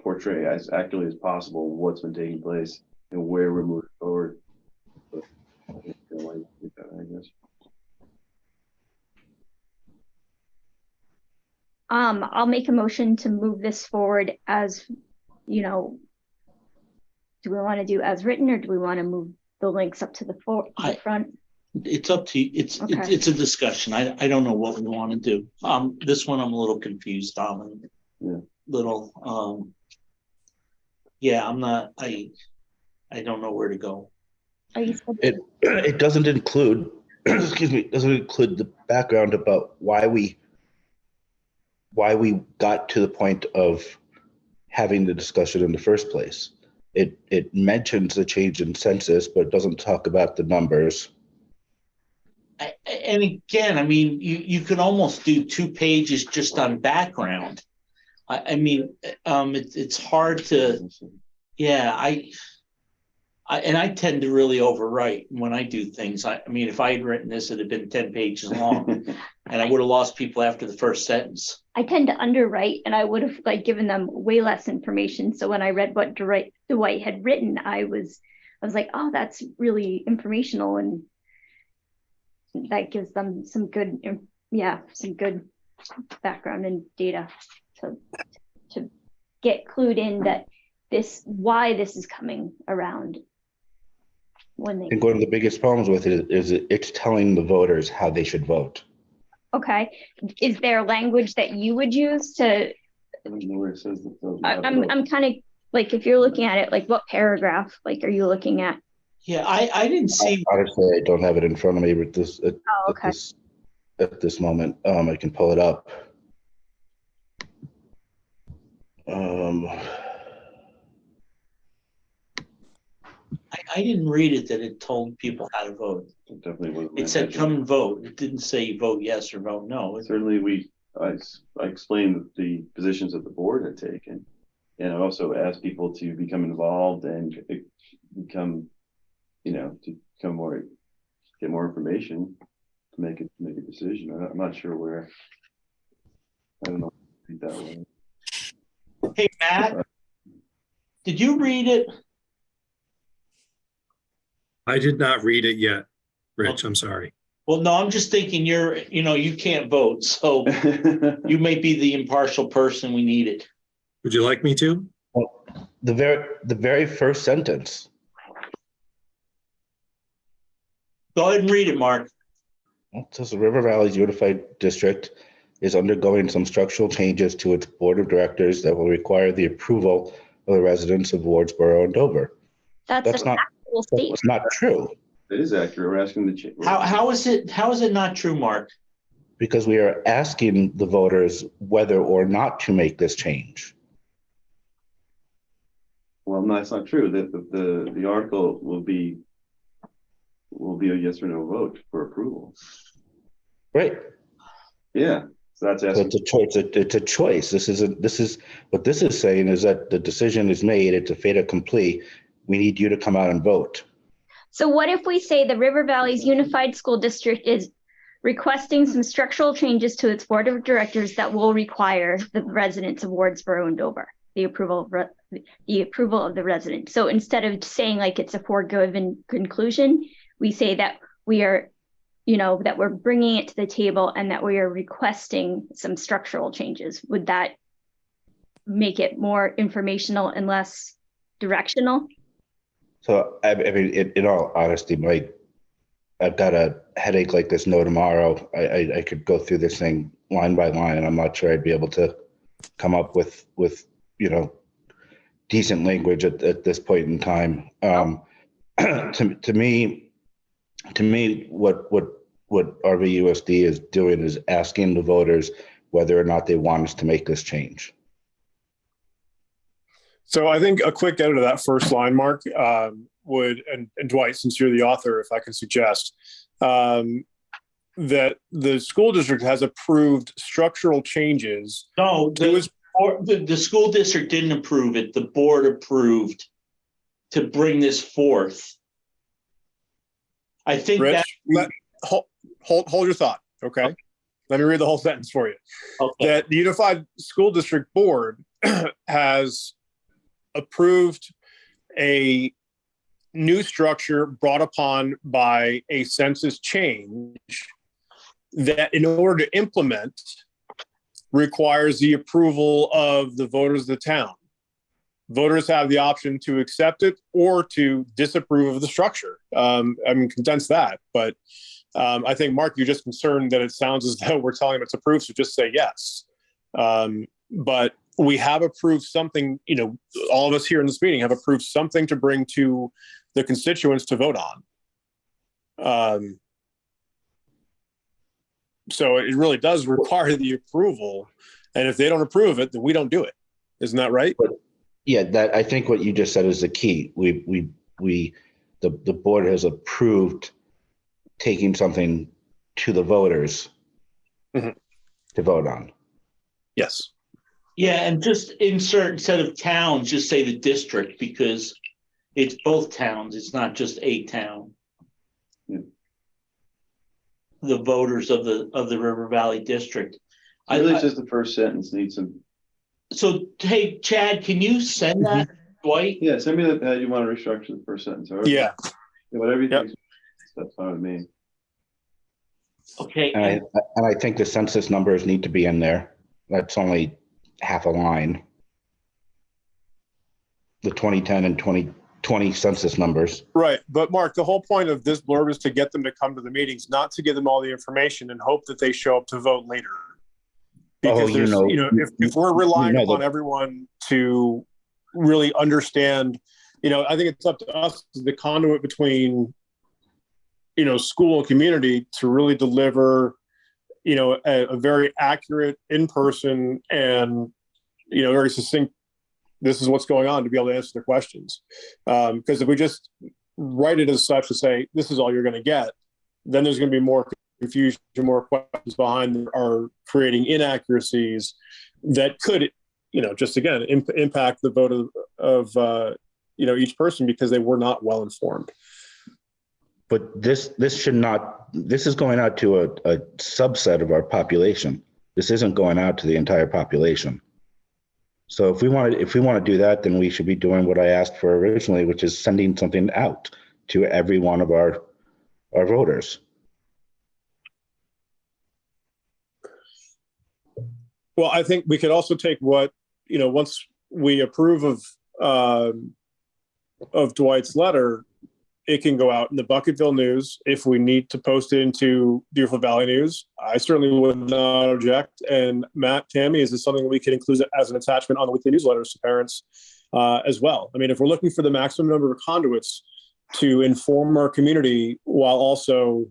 Speaker 3: portray as accurately as possible what's been taking place and where we're moving forward. But, I guess.
Speaker 6: I'll make a motion to move this forward as, do we want to do as written, or do we want to move the links up to the front?
Speaker 11: It's up to you. It's a discussion. I don't know what we want to do. This one I'm a little confused on. I'm not. I don't know where to go.
Speaker 2: It doesn't include. Excuse me. Doesn't include the background about why we got to the point of having the discussion in the first place. It mentions the change in census, but it doesn't talk about the numbers.
Speaker 11: And again, I mean, you could almost do 2 pages just on background. It's hard to, I tend to really overwrite when I do things. I mean, if I had written this, it'd have been 10 pages long and I would have lost people after the first sentence.
Speaker 6: I tend to underwrite, and I would have like given them way less information. So when I read what Dwight had written, I was like, oh, that's really informational, and that gives them some good background and data to get clued in that why this is coming around.
Speaker 2: I think one of the biggest problems with it is it's telling the voters how they should vote.
Speaker 6: Okay. Is there language that you would use to?
Speaker 3: I don't know where it says that.
Speaker 6: I'm kind of like, if you're looking at it, like what paragraph, like, are you looking at?
Speaker 11: Yeah, I didn't see.
Speaker 2: Honestly, I don't have it in front of me with this at this moment. I can pull it up.
Speaker 11: I didn't read it that it told people how to vote.
Speaker 3: It definitely wasn't.
Speaker 11: It said come and vote. It didn't say vote yes or vote no.
Speaker 3: Certainly, I explained the positions that the board had taken, and I also asked people to become involved and become, to become more, get more information to make a decision. I'm not sure where. I don't know. Read that way.
Speaker 11: Hey, Matt, did you read it?
Speaker 14: I did not read it yet, Rich. I'm sorry.
Speaker 11: Well, no, I'm just thinking you can't vote, so you may be the impartial person we needed.
Speaker 14: Would you like me to?
Speaker 2: Well, the very first sentence.
Speaker 11: Go ahead and read it, Mark.
Speaker 2: It says the River Valley's Unified District is undergoing some structural changes to its board of directors that will require the approval of the residents of Wardsboro and Dover. That's not true.
Speaker 3: It is accurate. We're asking the change.
Speaker 11: How is it not true, Mark?
Speaker 2: Because we are asking the voters whether or not to make this change.
Speaker 3: Well, no, that's not true. The article will be a yes or no vote for approval.
Speaker 2: Right.
Speaker 3: Yeah. So that's asking.
Speaker 2: So it's a choice. It's a choice. This is what this is saying is that the decision is made. It's a fait accompli. We need you to come out and vote.
Speaker 6: So what if we say the River Valley's Unified School District is requesting some structural changes to its board of directors that will require the residents of Wardsboro and Dover, the approval of the residents. So instead of saying like it's a foregone conclusion, we say that we are, that we're bringing it to the table and that we are requesting some structural changes. Would that make it more informational and less directional?
Speaker 2: So, I mean, in all honesty, Mike, I've got a headache like this no tomorrow. I could go through this thing line by line, and I'm not sure I'd be able to come up with decent language at this point in time. To me, what RVUSD is doing is asking the voters whether or not they want us to make this change.
Speaker 9: So I think a quick edit of that first line, Mark, would, and Dwight, since you're the author, if I can suggest, that the school district has approved structural changes.
Speaker 11: No, the school district didn't approve it. The board approved to bring this forth. I think
Speaker 9: Rich, hold your thought, okay? Let me read the whole sentence for you.
Speaker 11: Okay.
Speaker 9: That the Unified School District Board has approved a new structure brought upon by a census change that, in order to implement, requires the approval of the voters of the town. Voters have the option to accept it or to disapprove of the structure. Condense that, but I think, Mark, you're just concerned that it sounds as though we're telling them it's approved, so just say yes. But we have approved something, all of us here in this meeting have approved something to bring to the constituents to vote on. So it really does require the approval. And if they don't approve it, then we don't do it. Isn't that right?
Speaker 2: Yeah, that I think what you just said is the key. The board has approved taking something to the voters to vote on.
Speaker 9: Yes.
Speaker 11: Yeah, and just insert, instead of towns, just say the district, because It's both towns. It's not just a town.
Speaker 3: Yeah.
Speaker 11: The voters of the River Valley District.
Speaker 3: Really, it's just the first sentence needs some.
Speaker 11: So, hey, Chad, can you send that, Dwight?
Speaker 3: Yeah, send me that, you want to restructure the first sentence. Or
Speaker 9: Yeah.
Speaker 3: whatever you think. That's fine with me.
Speaker 11: Okay.
Speaker 2: And I think the census numbers need to be in there. That's only half a line. The 2010 and 2020 census numbers.
Speaker 9: Right. But Mark, the whole point of this blurb is to get them to come to the meetings, not to give them all the information and hope that they show up to vote later. Because if we're relying upon everyone to really understand, I think it's up to us, the conduit between, school and community, to really deliver, a very accurate in-person and, very succinct, this is what's going on, to be able to answer the questions. Because if we just write it as such to say, this is all you're going to get, then there's going to be more confusion, more questions behind are creating inaccuracies that could, just again, impact the vote of each person because they were not well informed.
Speaker 2: But this is going out to a subset of our population. This isn't going out to the entire population. So if we want to do that, then we should be doing what I asked for originally, which is sending something out to every one of our voters.
Speaker 9: Well, I think we could also take what, once we approve of Dwight's letter, it can go out in the Bucketville News. If we need to post it into Deerfield Valley News, I certainly would not object. And Matt, Tammy, is this something we can include as an attachment on the weekly newsletters to parents as well? I mean, if we're looking for the maximum number of conduits to inform our community while also,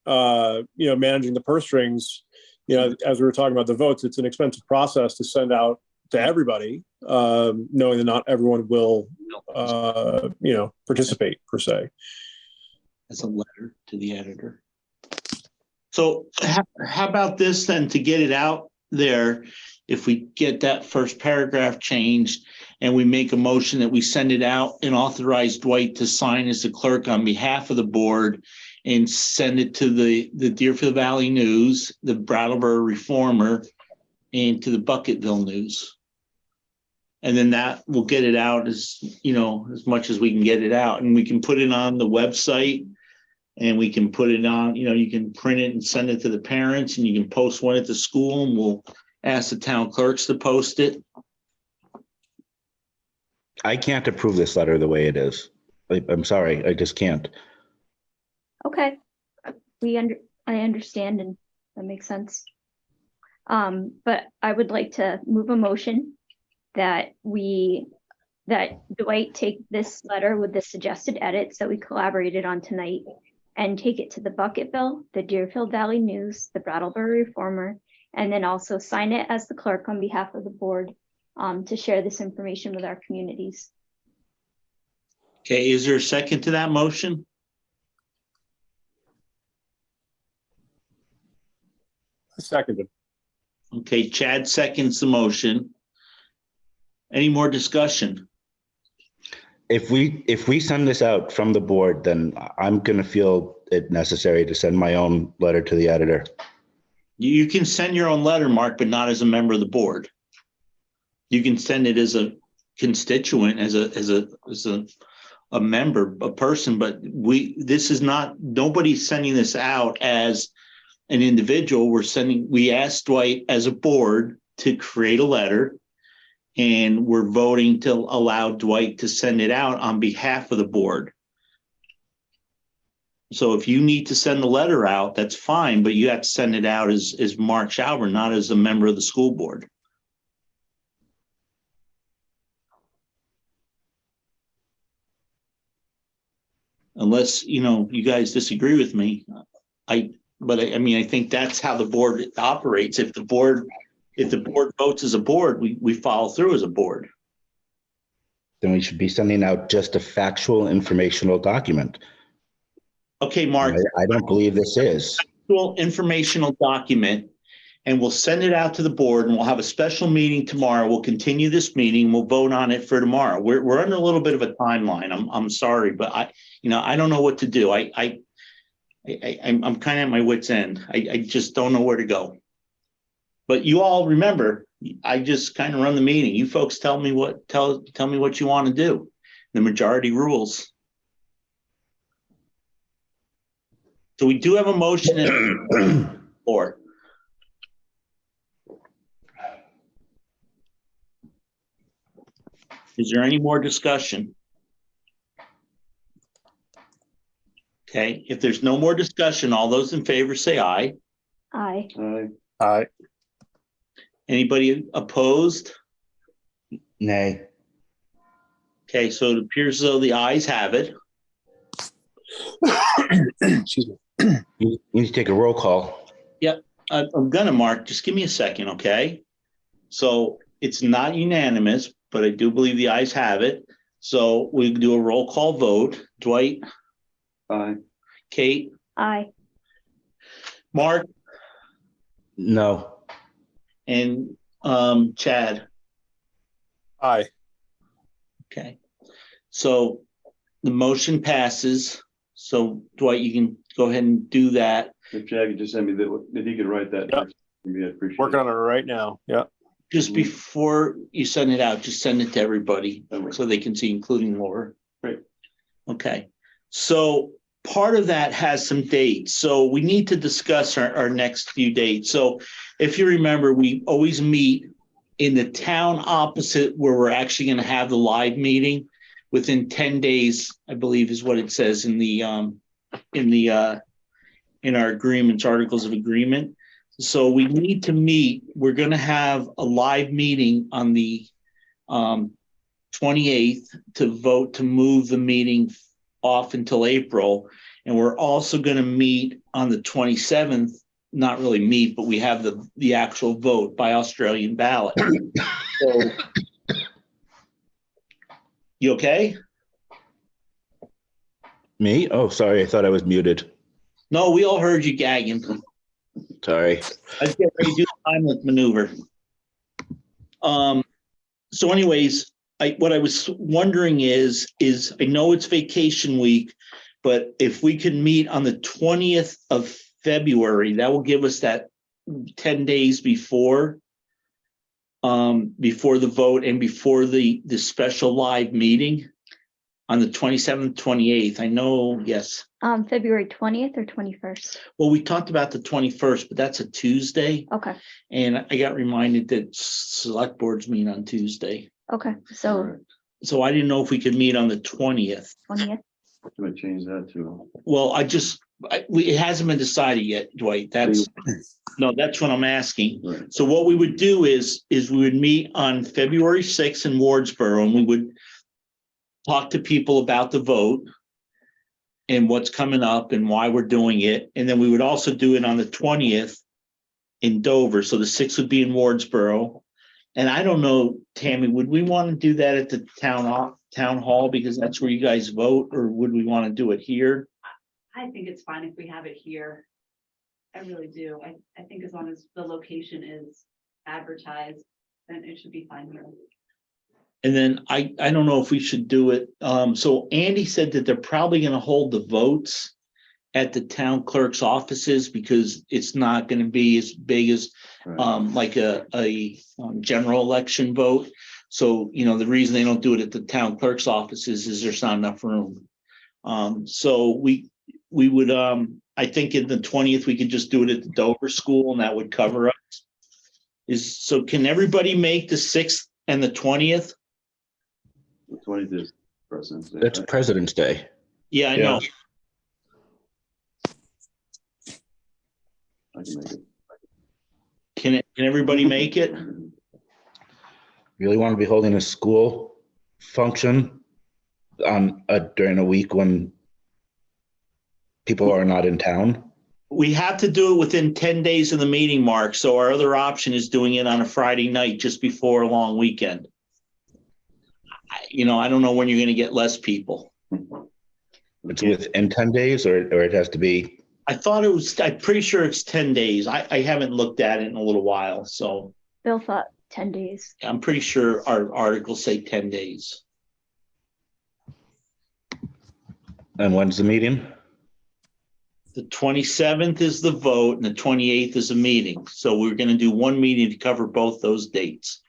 Speaker 9: managing the purse strings, as we were talking about the votes, it's an expensive process to send out to everybody, knowing that not everyone will, participate per se.
Speaker 11: As a letter to the editor. So how about this then, to get it out there, if we get that first paragraph changed and we make a motion that we send it out and authorize Dwight to sign as the clerk on behalf of the board and send it to the Deerfield Valley News, the Brattleboro Reformer, and to the Bucketville News. And then that will get it out as much as we can get it out. And we can put it on the website and we can put it on, you can print it and send it to the parents, and you can post one at the school, and we'll ask the town clerks to post it.
Speaker 2: I can't approve this letter the way it is. I'm sorry, I just can't.
Speaker 6: Okay, I understand, and that makes sense. But I would like to move a motion that Dwight take this letter with the suggested edits that we collaborated on tonight and take it to the Bucketville, the Deerfield Valley News, the Brattleboro Reformer, and then also sign it as the clerk on behalf of the board to share this information with our communities.
Speaker 11: Okay, is there a second to that motion?
Speaker 9: Seconded.
Speaker 11: Okay, Chad seconds the motion. Any more discussion?
Speaker 2: If we send this out from the board, then I'm going to feel it necessary to send my own letter to the editor.
Speaker 11: You can send your own letter, Mark, but not as a member of the board. You can send it as a constituent, as a member, a person, but nobody's sending this out as an individual. We asked Dwight as a board to create a letter, and we're voting to allow Dwight to send it out on behalf of the board. So if you need to send the letter out, that's fine, but you have to send it out as Mark Schauber, not as a member of the school board. Unless, you guys disagree with me. I think that's how the board operates. If the board votes as a board, we follow through as a board.
Speaker 2: Then we should be sending out just a factual informational document.
Speaker 11: Okay, Mark.
Speaker 2: I don't believe this is.
Speaker 11: Factual informational document and we'll send it out to the board, and we'll have a special meeting tomorrow. We'll continue this meeting. We'll vote on it for tomorrow. We're under a little bit of a timeline. I'm sorry, but I don't know what to do. I'm kind of at my wit's end. I just don't know where to go. But you all remember, I just kind of run the meeting. You folks tell me what you want to do. The majority rules. So we do have a motion or. Is there any more discussion? Okay, if there's no more discussion, all those in favor say aye.
Speaker 6: Aye.
Speaker 9: Aye.
Speaker 11: Anybody opposed?
Speaker 2: Nay.
Speaker 11: Okay, so it appears as though the ayes have it.
Speaker 9: Excuse me.
Speaker 2: You need to take a roll call.
Speaker 11: Yep, I'm gonna, Mark, just give me a second, okay? So it's not unanimous, but I do believe the ayes have it. So we do a roll call vote. Dwight?
Speaker 3: Aye.
Speaker 11: Kate?
Speaker 6: Aye.
Speaker 11: Mark?
Speaker 2: No.
Speaker 11: And Chad?
Speaker 9: Aye.
Speaker 11: Okay. So the motion passes. So Dwight, you can go ahead and do that.
Speaker 3: If Chad could just send me if he could write that.
Speaker 9: Yep.
Speaker 3: Maybe I'd appreciate
Speaker 9: Working
Speaker 3: it.
Speaker 9: on it right now. Yeah.
Speaker 11: Just before you send it out, just send it to everybody so they can see, including Laura.
Speaker 3: Right.
Speaker 11: Okay. So part of that has some dates. So we need to discuss our next few dates. So if you remember, we always meet in the town opposite where we're actually going to have the live meeting within 10 days, I believe is what it says in our agreements, articles of agreement. So we need to meet. We're going to have a live meeting on the 28th to vote to move the meeting off until April. And we're also going to meet on the 27th, not really meet, but we have the actual vote by Australian ballot. So, you okay?
Speaker 2: Me? Oh, sorry. I thought I was muted.
Speaker 11: No, we all heard you gagging.
Speaker 2: Sorry.
Speaker 11: Let's get ready to do the Heimlich maneuver. So anyways, what I was wondering is I know it's vacation week, but if we can meet on the 20th of February, that will give us that 10 days before the vote and before the special live meeting on the 27th, 28th. I know, yes.
Speaker 6: February 20th or 21st?
Speaker 11: Well, we talked about the 21st, but that's a Tuesday.
Speaker 6: Okay.
Speaker 11: And I got reminded that select boards meet on Tuesday.
Speaker 6: Okay. So
Speaker 11: I didn't know if we could meet on the 20th.
Speaker 6: 20th.
Speaker 3: I'm gonna change that to.
Speaker 11: Well, it hasn't been decided yet, Dwight. That's what I'm asking.
Speaker 3: Right.
Speaker 11: So what we would do is we would meet on February 6th in Wardsboro, and we would talk to people about the vote and what's coming up and why we're doing it. And then we would also do it on the 20th in Dover. So the 6th would be in Wardsboro. And I don't know, Tammy, would we want to do that at the town hall because that's where you guys vote, or would we want to do it here?
Speaker 4: I think it's fine if we have it here. I really do. I think as long as the location is advertised, then it should be fine here.
Speaker 11: And then I don't know if we should do it. So Andy said that they're probably going to hold the votes at the town clerk's offices because it's not going to be as big as like a general election vote. So, the reason they don't do it at the town clerk's offices is there's not enough room. So we would, I think in the 20th, we could just do it at the Dover school and that would cover us. So can everybody make the 6th and the 20th?
Speaker 3: The 20th is President's Day.
Speaker 2: That's President's Day.
Speaker 11: Yeah, I know.
Speaker 3: I can make it.
Speaker 11: Can everybody make it?
Speaker 2: Really want to be holding a school function during a week when people are not in town?
Speaker 11: We have to do it within 10 days of the meeting, Mark. So our other option is doing it on a Friday night just before a long weekend. I don't know when you're going to get less people.
Speaker 2: It's within 10 days or it has to be
Speaker 11: I thought it was, I'm pretty sure it's 10 days. I haven't looked at it in a little while, so
Speaker 6: Bill thought 10 days.
Speaker 11: I'm pretty sure our articles say 10 days.
Speaker 2: And when's the meeting?
Speaker 11: The 27th is the vote and the 28th is a meeting. So we're going to do one meeting to cover both those dates.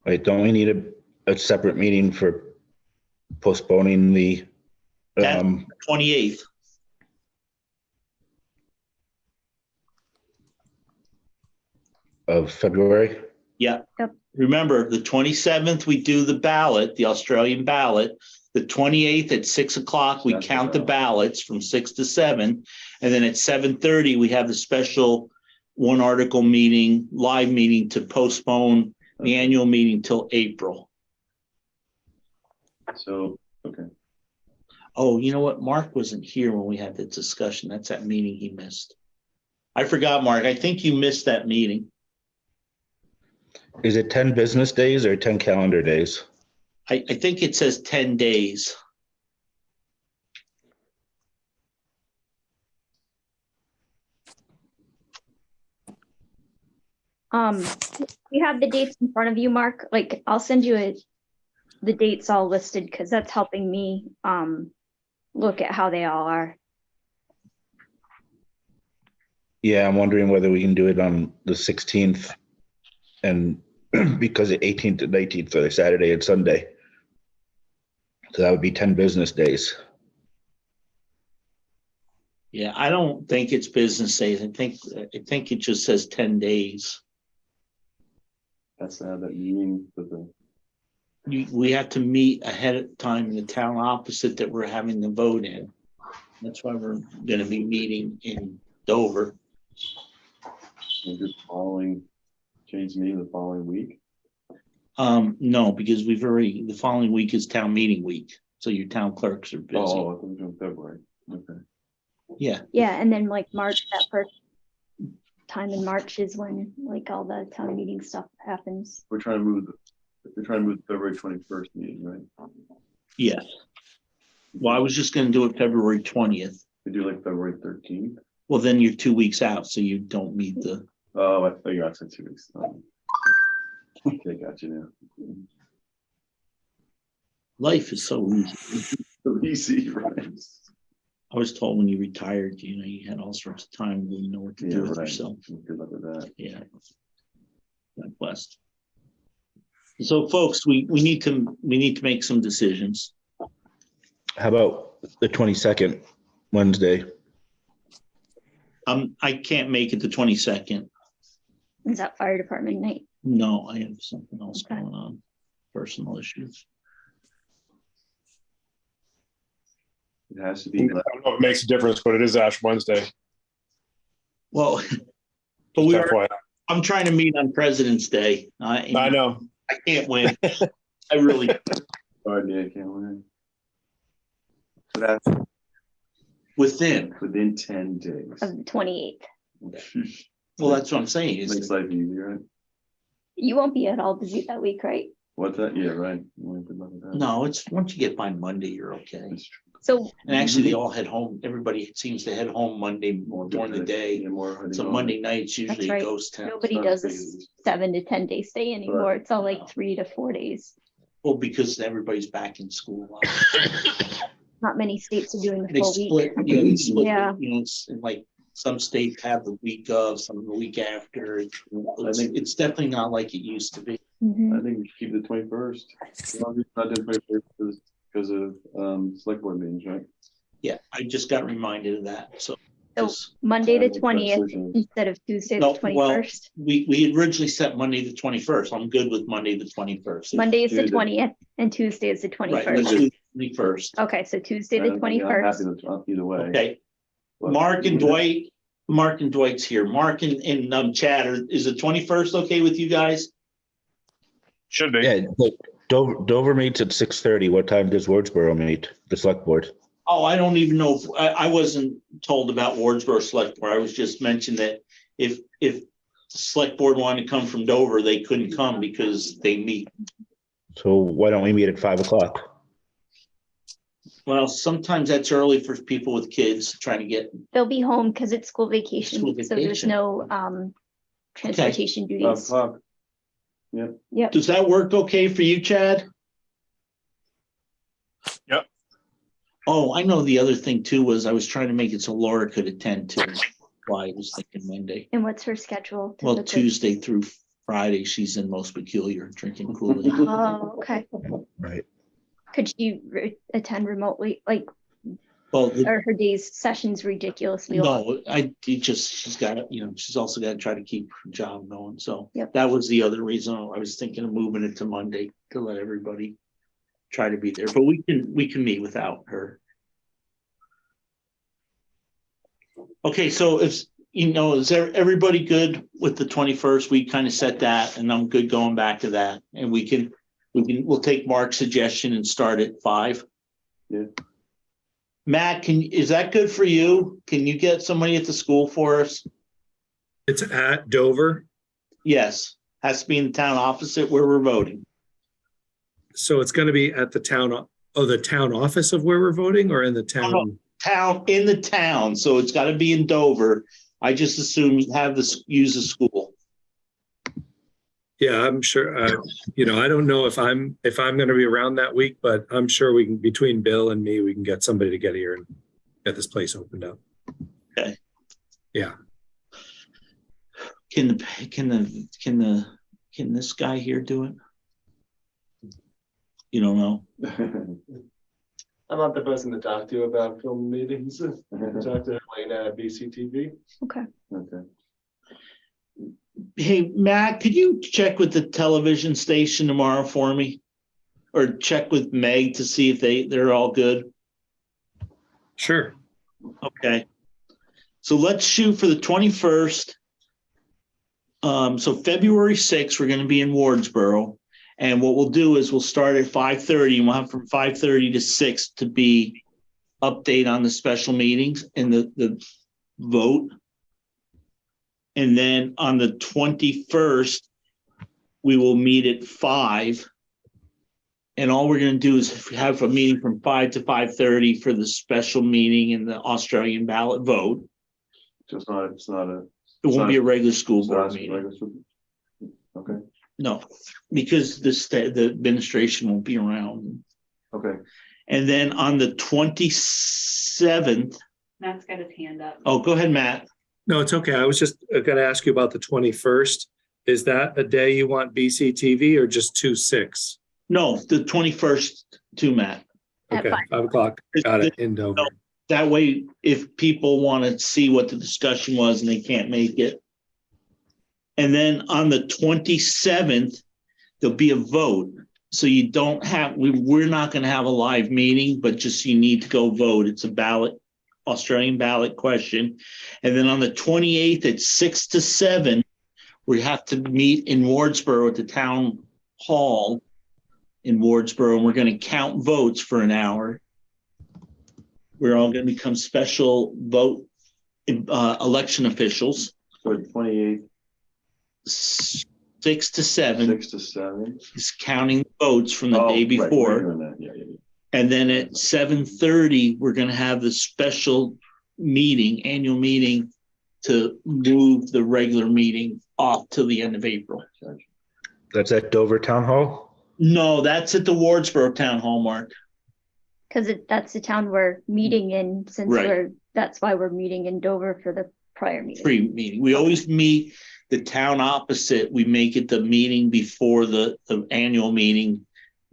Speaker 2: Wait, don't we need a separate meeting for postponing the,
Speaker 11: That's 28th.
Speaker 2: of February?
Speaker 11: Yeah.
Speaker 6: Yep.
Speaker 11: Remember, the 27th, we do the ballot, the Australian ballot. The 28th at 6 o'clock, we count the ballots from 6 to 7. And then at 7:30, we have the special one article meeting, live meeting to postpone the annual meeting till April.
Speaker 3: So, okay.
Speaker 11: Oh, you know what? Mark wasn't here when we had the discussion. That's that meeting he missed. I forgot, Mark. I think you missed that meeting.
Speaker 2: Is it 10 business days or 10 calendar days?
Speaker 11: I think it says 10 days.
Speaker 6: You have the dates in front of you, Mark. Like, I'll send you the dates all listed because that's helping me look at how they all are.
Speaker 2: Yeah, I'm wondering whether we can do it on the 16th and because the 18th and 19th are Saturday and Sunday. So that would be 10 business days.
Speaker 11: Yeah, I don't think it's business days. I think it just says 10 days.
Speaker 3: That's to have that meeting for the.
Speaker 11: We have to meet ahead of time in the town opposite that we're having the vote in. That's why we're going to be meeting in Dover.
Speaker 3: Change the meeting the following week?
Speaker 11: No, because the following week is town meeting week. So your town clerks are busy.
Speaker 3: Oh, I thought we were doing February. Okay.
Speaker 11: Yeah.
Speaker 6: Yeah, and then like March, that first time in March is when like all the town meeting stuff happens.
Speaker 3: We're trying to move the February 21st meeting, right?
Speaker 11: Yes. Well, I was just going to do it February 20th.
Speaker 3: We do like February 13th.
Speaker 11: Well, then you're 2 weeks out, so you don't meet the.
Speaker 3: Oh, I thought you were asking 2 weeks. Okay, got you now.
Speaker 11: Life is so easy.
Speaker 3: So easy, right?
Speaker 11: I was told when you retired, you had all sorts of time, you know what to do with yourself.
Speaker 3: Good luck with that.
Speaker 11: Yeah. God bless. So, folks, we need to make some decisions.
Speaker 2: How about the 22nd, Wednesday?
Speaker 11: I can't make it the 22nd.
Speaker 6: Is that fire department night?
Speaker 11: No, I have something else going on. Personal issues.
Speaker 3: It has to be.
Speaker 9: I don't know if it makes a difference, but it is Ash Wednesday.
Speaker 11: Well, but I'm trying to meet on President's Day.
Speaker 9: I know.
Speaker 11: I can't win. I really.
Speaker 3: Sorry, I can't win. So that's
Speaker 11: within
Speaker 3: 10 days
Speaker 6: of the 28th.
Speaker 11: Well, that's what I'm saying.
Speaker 3: It makes life easier, right?
Speaker 6: You won't be at all busy that week, right?
Speaker 3: What's that? Yeah, right. Good luck with that.
Speaker 11: No, it's once you get by Monday, you're okay.
Speaker 6: So
Speaker 11: and actually, they all head home. Everybody seems to head home Monday during the day. So Monday nights usually
Speaker 6: right.
Speaker 11: a ghost town.
Speaker 6: Nobody does a 7 to 10 day stay anymore. It's all like 3 to 4 days.
Speaker 11: Well, because everybody's back in school.
Speaker 6: Not many states are doing the
Speaker 11: They
Speaker 6: full
Speaker 11: split,
Speaker 6: week.
Speaker 11: Yeah. It's like some states have the week of, some the week after. It's definitely not like it used to be.
Speaker 6: Mm-hmm.
Speaker 3: I think we should keep the 21st. Not doing 21st because of select board meetings, right?
Speaker 11: Yeah, I just got reminded of that. So
Speaker 6: Monday the 20th instead of Tuesday the 21st.
Speaker 11: Well, we had originally set Monday the 21st. I'm good with Monday the 21st.
Speaker 6: Monday is the 20th and Tuesday is the 21st.
Speaker 11: Right, let's do the 21st.
Speaker 6: Okay, so Tuesday the 21st.
Speaker 3: Either way.
Speaker 11: Okay. Mark and Dwight's here. Mark and Chad, is the 21st okay with you guys?
Speaker 9: Should be.
Speaker 2: Yeah, Dover meets at 6:30. What time does Wardsboro meet? The select board.
Speaker 11: Oh, I don't even know. I wasn't told about Wardsboro Select Board. I was just mentioned that if the select board wanted to come from Dover, they couldn't come because they meet
Speaker 2: So why don't we meet at 5 o'clock?
Speaker 11: Well, sometimes that's early for people with kids trying to get,
Speaker 6: They'll be home because it's school vacation,
Speaker 11: School
Speaker 6: so there's
Speaker 11: vacation.
Speaker 6: no transportation duties. Yep.
Speaker 11: does that work okay for you, Chad?
Speaker 9: Yep.
Speaker 11: Oh, I know the other thing too was I was trying to make it so Laura could attend too. Why I was thinking Monday.
Speaker 6: And what's her schedule?
Speaker 11: Well,
Speaker 6: typically?
Speaker 11: Tuesday through Friday, she's in Most Peculiar drinking Kool-Aid.
Speaker 6: Oh, okay.
Speaker 2: Right.
Speaker 6: Could she attend remotely? Like,
Speaker 11: Well,
Speaker 6: are her days sessions ridiculously long?
Speaker 11: no, she's got to, she's also got to try to keep her job going. So
Speaker 6: Yep.
Speaker 11: that was the other reason I was thinking of moving it to Monday to let everybody try to be there. But we can meet without her. Okay, so is everybody good with the 21st? We kind of set that, and I'm good going back to that. And we'll take Mark's suggestion and start at 5.
Speaker 3: Yeah.
Speaker 11: Matt, is that good for you? Can you get somebody at the school for us?
Speaker 14: It's at Dover.
Speaker 11: Yes, has to be in the town opposite where we're voting.
Speaker 14: So it's going to be at the town office of where we're voting, or in the town?
Speaker 11: In the town, so it's got to be in Dover. I just assume you use the school.
Speaker 14: Yeah, I'm sure. I don't know if I'm going to be around that week, but I'm sure we can, between Bill and me, we can get somebody to get here and get this place opened up.
Speaker 11: Okay.
Speaker 14: Yeah.
Speaker 11: Can this guy here do it? You don't know.
Speaker 10: I'm not the person to talk to about film meetings. Talk to Elena at BCTV.
Speaker 6: Okay.
Speaker 11: Hey, Matt, could you check with the television station tomorrow for me? Or check with Meg to see if they're all good?
Speaker 14: Sure.
Speaker 11: Okay. So let's shoot for the 21st. So February 6th, we're going to be in Wardsboro. And what we'll do is we'll start at 5:30 and we'll have from 5:30 to 6 to be update on the special meetings and the vote. And then on the 21st, we will meet at 5. And all we're going to do is have a meeting from 5 to 5:30 for the special meeting and the Australian ballot vote.
Speaker 3: So it's not a.
Speaker 11: It won't be a regular school board meeting.
Speaker 3: Okay.
Speaker 11: No, because the administration won't be around.
Speaker 3: Okay.
Speaker 11: And then on the 27th.
Speaker 4: Matt's got his hand up.
Speaker 11: Oh, go ahead, Matt.
Speaker 14: No, it's okay. I was just going to ask you about the 21st. Is that a day you want BCTV or just 2/6?
Speaker 11: No, the 21st too, Matt.
Speaker 14: Okay, 5 o'clock. Got it, in Dover.
Speaker 11: No, that way, if people want to see what the discussion was and they can't make it. And then on the 27th, there'll be a vote. So you don't have, we're not going to have a live meeting, but just you need to go vote. It's a ballot, Australian ballot question. And then on the 28th at 6 to 7, we have to meet in Wardsboro at the town hall in Wardsboro, and we're going to count votes for an hour. We're all going to become special vote election officials.
Speaker 3: So 28.
Speaker 11: 6 to 7.
Speaker 3: 6 to 7
Speaker 11: is counting votes from the day before.
Speaker 3: Right. Yeah.
Speaker 11: And then at 7:30, we're going to have the special meeting, annual meeting, to move the regular meeting off till the end of April.
Speaker 2: That's at Dover Town Hall?
Speaker 11: No, that's at the Wardsboro Town Hall, Mark.
Speaker 6: Because that's the town we're meeting in, since
Speaker 11: Right.
Speaker 6: that's why we're meeting in Dover for the prior meeting.
Speaker 11: Pre-meeting. We always meet the town opposite. We make it the meeting before the annual meeting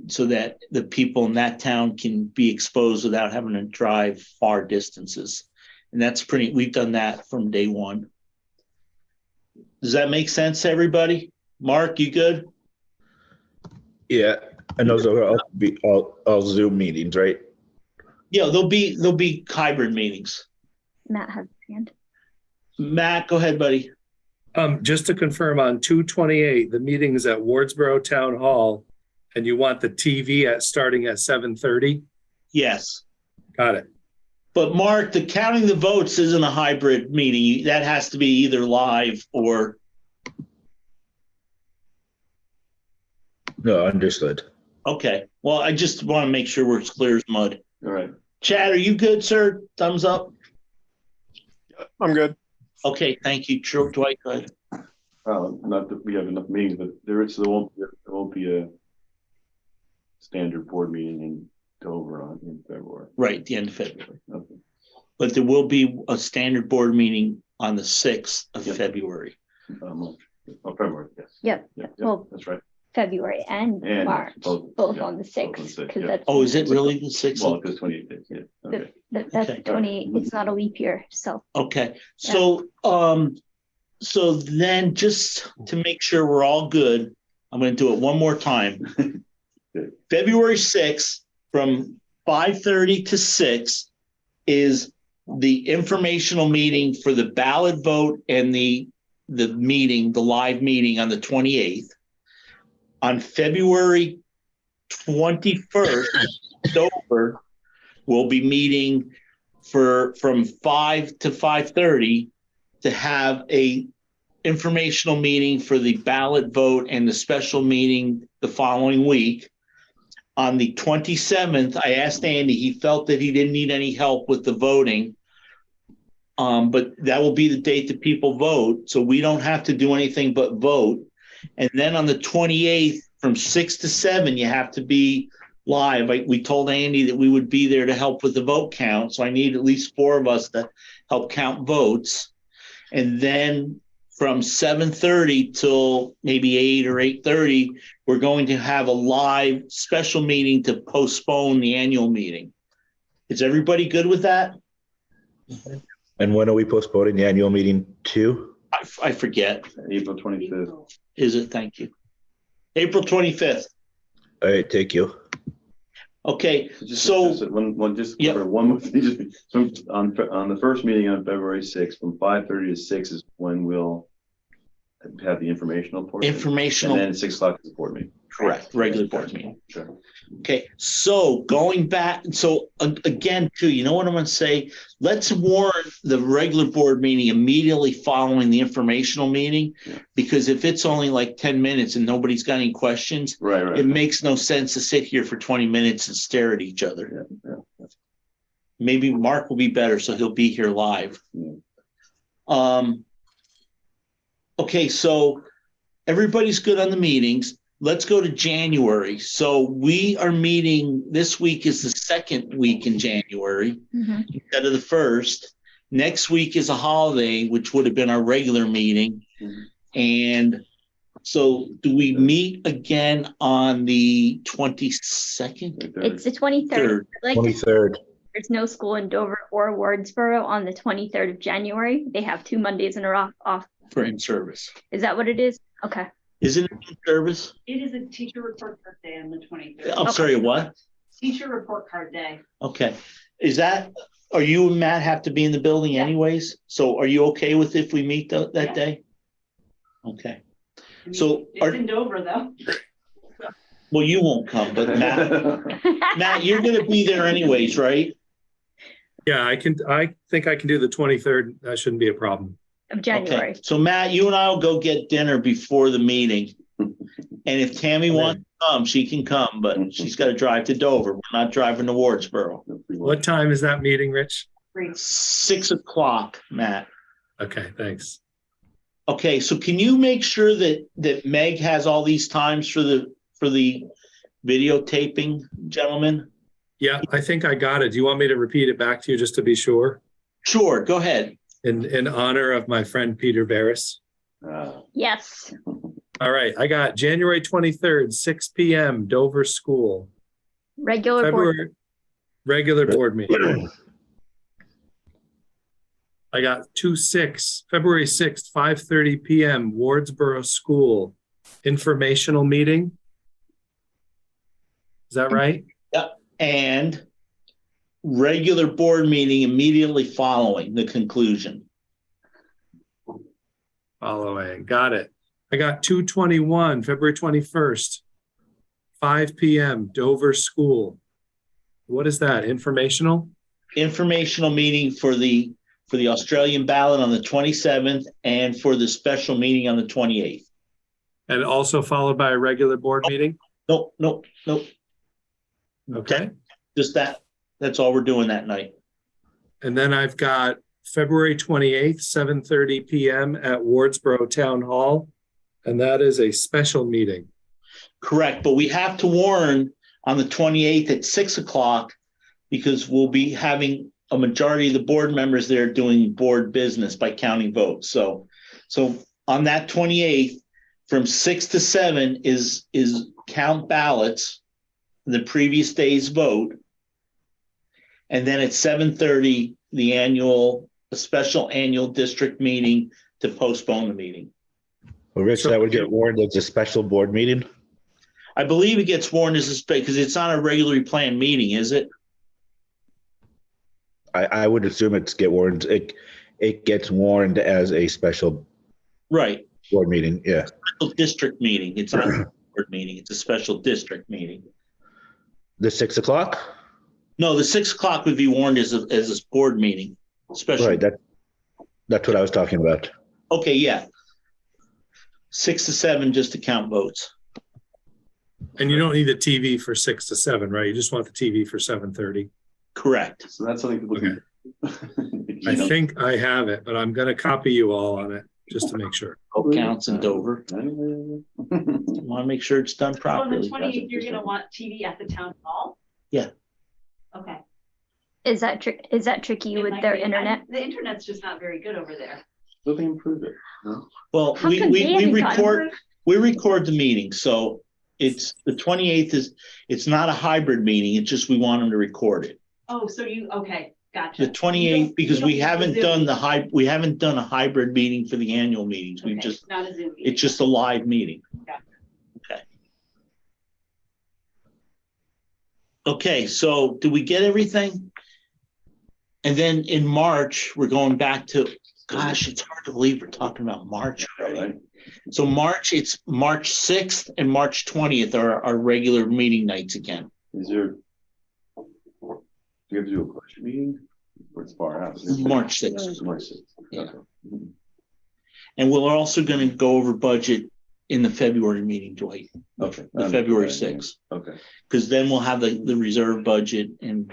Speaker 11: so that the people in that town can be exposed without having to drive far distances. And we've done that from day one. Does that make sense to everybody? Mark, you good?
Speaker 2: Yeah, and those are all Zoom meetings, right?
Speaker 11: Yeah, there'll be hybrid meetings.
Speaker 6: Matt has his hand.
Speaker 11: Matt, go ahead, buddy.
Speaker 14: Just to confirm, on 2/28, the meeting is at Wardsboro Town Hall, and you want the TV starting at 7:30?
Speaker 11: Yes.
Speaker 14: Got it.
Speaker 11: But Mark, the counting the votes isn't a hybrid meeting. That has to be either live or.
Speaker 2: No, understood.
Speaker 11: Okay, well, I just want to make sure we're as clear as mud.
Speaker 3: All right.
Speaker 11: Chad, are you good, sir? Thumbs up?
Speaker 9: I'm good.
Speaker 11: Okay, thank you. Dwight, go ahead.
Speaker 3: Not that we have enough meetings, but there won't be a standard board meeting in Dover in February.
Speaker 11: Right, the end of February.
Speaker 3: Okay.
Speaker 11: But there will be a standard board meeting on the 6th of February.
Speaker 3: February, yes.
Speaker 6: Yep. Well,
Speaker 3: that's right.
Speaker 6: February and March, both on the 6th, because that's.
Speaker 11: Oh, is it really the 6th?
Speaker 3: Well, because 28 days, yeah. Okay.
Speaker 6: That's
Speaker 11: Okay.
Speaker 6: 20, it's not a leap year, so.
Speaker 11: Okay, so so then just to make sure we're all good, I'm going to do it one more time. February 6th from 5:30 to 6 is the informational meeting for the ballot vote and the live meeting on the 28th. On February 21st, Dover will be meeting from 5 to 5:30 to have a informational meeting for the ballot vote and the special meeting the following week. On the 27th, I asked Andy, he felt that he didn't need any help with the voting. But that will be the date that people vote. So we don't have to do anything but vote. And then on the 28th, from 6 to 7, you have to be live. We told Andy that we would be there to help with the vote count. So I need at least 4 of us to help count votes. And then from 7:30 till maybe 8 or 8:30, we're going to have a live special meeting to postpone the annual meeting. Is everybody good with that?
Speaker 2: And when are we postponing the annual meeting to?
Speaker 11: I forget.
Speaker 3: April 25th.
Speaker 11: Is it? Thank you. April 25th.
Speaker 2: All right, thank you.
Speaker 11: Okay,
Speaker 3: Just one more thing. So on the first meeting on February 6th, from 5:30 to 6 is when we'll have the informational portion.
Speaker 11: Informational.
Speaker 3: And then 6 o'clock is the board meeting.
Speaker 11: Correct, regular board meeting.
Speaker 3: Sure.
Speaker 11: Okay, so going back, so again, too, you know what I'm going to say? Let's warn the regular board meeting immediately following the informational meeting, because if it's only like 10 minutes and nobody's got any questions,
Speaker 3: right.
Speaker 11: It makes no sense to sit here for 20 minutes and stare at each other.
Speaker 3: Yeah.
Speaker 11: Maybe Mark will be better, so he'll be here live.
Speaker 3: Yeah.
Speaker 11: Okay, so everybody's good on the meetings. Let's go to January. So we are meeting, this week is the 2nd week in January instead of the 1st. Next week is a holiday, which would have been our regular meeting. And so do we meet again on the 22nd?
Speaker 6: It's the 23rd. Like
Speaker 2: 23rd.
Speaker 6: there's no school in Dover or Wardsboro on the 23rd of January. They have 2 Mondays in a row off.
Speaker 11: For in-service.
Speaker 6: Is that what it is? Okay.
Speaker 11: Isn't it in-service?
Speaker 17: It is a teacher report card day on the 23rd.
Speaker 11: I'm sorry, what?
Speaker 17: Teacher report card day.
Speaker 11: Okay. Are you and Matt have to be in the building anyways? So are you okay with if we meet that day? Okay. So
Speaker 17: It's in Dover though.
Speaker 11: well, you won't come, but Matt, you're going to be there anyways, right?
Speaker 14: Yeah, I think I can do the 23rd. That shouldn't be a problem.
Speaker 6: Of January.
Speaker 11: Okay. So Matt, you and I will go get dinner before the meeting. And if Tammy wants to come, she can come, but she's got to drive to Dover. We're not driving to Wardsboro.
Speaker 14: What time is that meeting, Rich?
Speaker 11: 6 o'clock, Matt.
Speaker 14: Okay, thanks.
Speaker 11: Okay, so can you make sure that Meg has all these times for the videotaping, gentlemen?
Speaker 14: Yeah, I think I got it. Do you want me to repeat it back to you just to be sure?
Speaker 11: Sure, go ahead.
Speaker 14: In honor of my friend Peter Barris.
Speaker 6: Yes.
Speaker 14: All right, I got January 23rd, 6 p.m. Dover School.
Speaker 6: Regular board
Speaker 14: board meeting. I got February 6th, 5:30 p.m. Wardsboro School informational meeting. Is that right?
Speaker 11: Yep. And regular board meeting immediately following the conclusion.
Speaker 14: Following. Got it. I got 2/21, February 21st, 5 p.m. Dover School. What is that? Informational?
Speaker 11: Informational meeting for the Australian ballot on the 27th and for the special meeting on the 28th.
Speaker 14: And also followed by a regular board meeting?
Speaker 11: Nope.
Speaker 14: Okay.
Speaker 11: Just that. That's all we're doing that night.
Speaker 14: And then I've got February 28th, 7:30 PM at Wardsboro Town Hall. And that is a special meeting.
Speaker 11: Correct, but we have to warn on the 28th at 6 o'clock because we'll be having a majority of the board members there doing board business by counting votes. So on that 28th, from 6 to 7 is count ballots, the previous day's vote. And then at 7:30, a special annual district meeting to postpone the meeting.
Speaker 2: Well, Rich, that would get warned as a special board meeting?
Speaker 11: I believe it gets warned as a because it's not a regularly planned meeting, is it?
Speaker 2: I would assume it gets warned as a special
Speaker 11: Right.
Speaker 2: board meeting, yeah.
Speaker 11: Special district meeting. It's not a board meeting. It's a special district meeting.
Speaker 2: The 6 o'clock?
Speaker 11: No, the 6 o'clock would be warned as a board meeting. Special.
Speaker 2: Right, that's what I was talking about.
Speaker 11: Okay, yeah. 6 to 7 just to count votes.
Speaker 14: And you don't need the TV for 6 to 7, right? You just want the TV for 7:30.
Speaker 11: Correct.
Speaker 3: So that's something people can.
Speaker 14: I think I have it, but I'm going to copy you all on it just to make sure.
Speaker 11: All counts in Dover. Want to make sure it's done
Speaker 17: On the
Speaker 11: properly.
Speaker 17: 28th, you're gonna want TV at the town hall?
Speaker 11: Yeah.
Speaker 17: Okay.
Speaker 6: Is that tricky
Speaker 17: It
Speaker 6: with
Speaker 17: might
Speaker 6: their
Speaker 17: be.
Speaker 6: internet?
Speaker 17: The internet's just not very good over there.
Speaker 3: Nothing improved it. No?
Speaker 11: Well,
Speaker 6: How
Speaker 11: we
Speaker 6: come they haven't gotten
Speaker 11: record the meeting, so it's the 28th it's not a hybrid meeting. It's just we want them to record it.
Speaker 17: Oh, so okay, gotcha.
Speaker 11: The 28th, because we haven't done a hybrid meeting for the annual meetings. We've just,
Speaker 17: Not a Zoom meeting.
Speaker 11: it's just a live meeting.
Speaker 17: Gotcha.
Speaker 11: Okay, so did we get everything? And then in March, we're going back to, gosh, it's hard to believe we're talking about March already. So it's March 6th and March 20th are our regular meeting nights again.
Speaker 3: Do you have to do a budget meeting? Or it's far out?
Speaker 11: March 6th.
Speaker 3: March 6th.
Speaker 11: Yeah.
Speaker 3: Okay.
Speaker 11: And we're also going to go over budget in the February meeting, Dwight.
Speaker 3: Okay.
Speaker 11: The February 6th.
Speaker 3: Okay.
Speaker 11: Because then we'll have the reserve budget and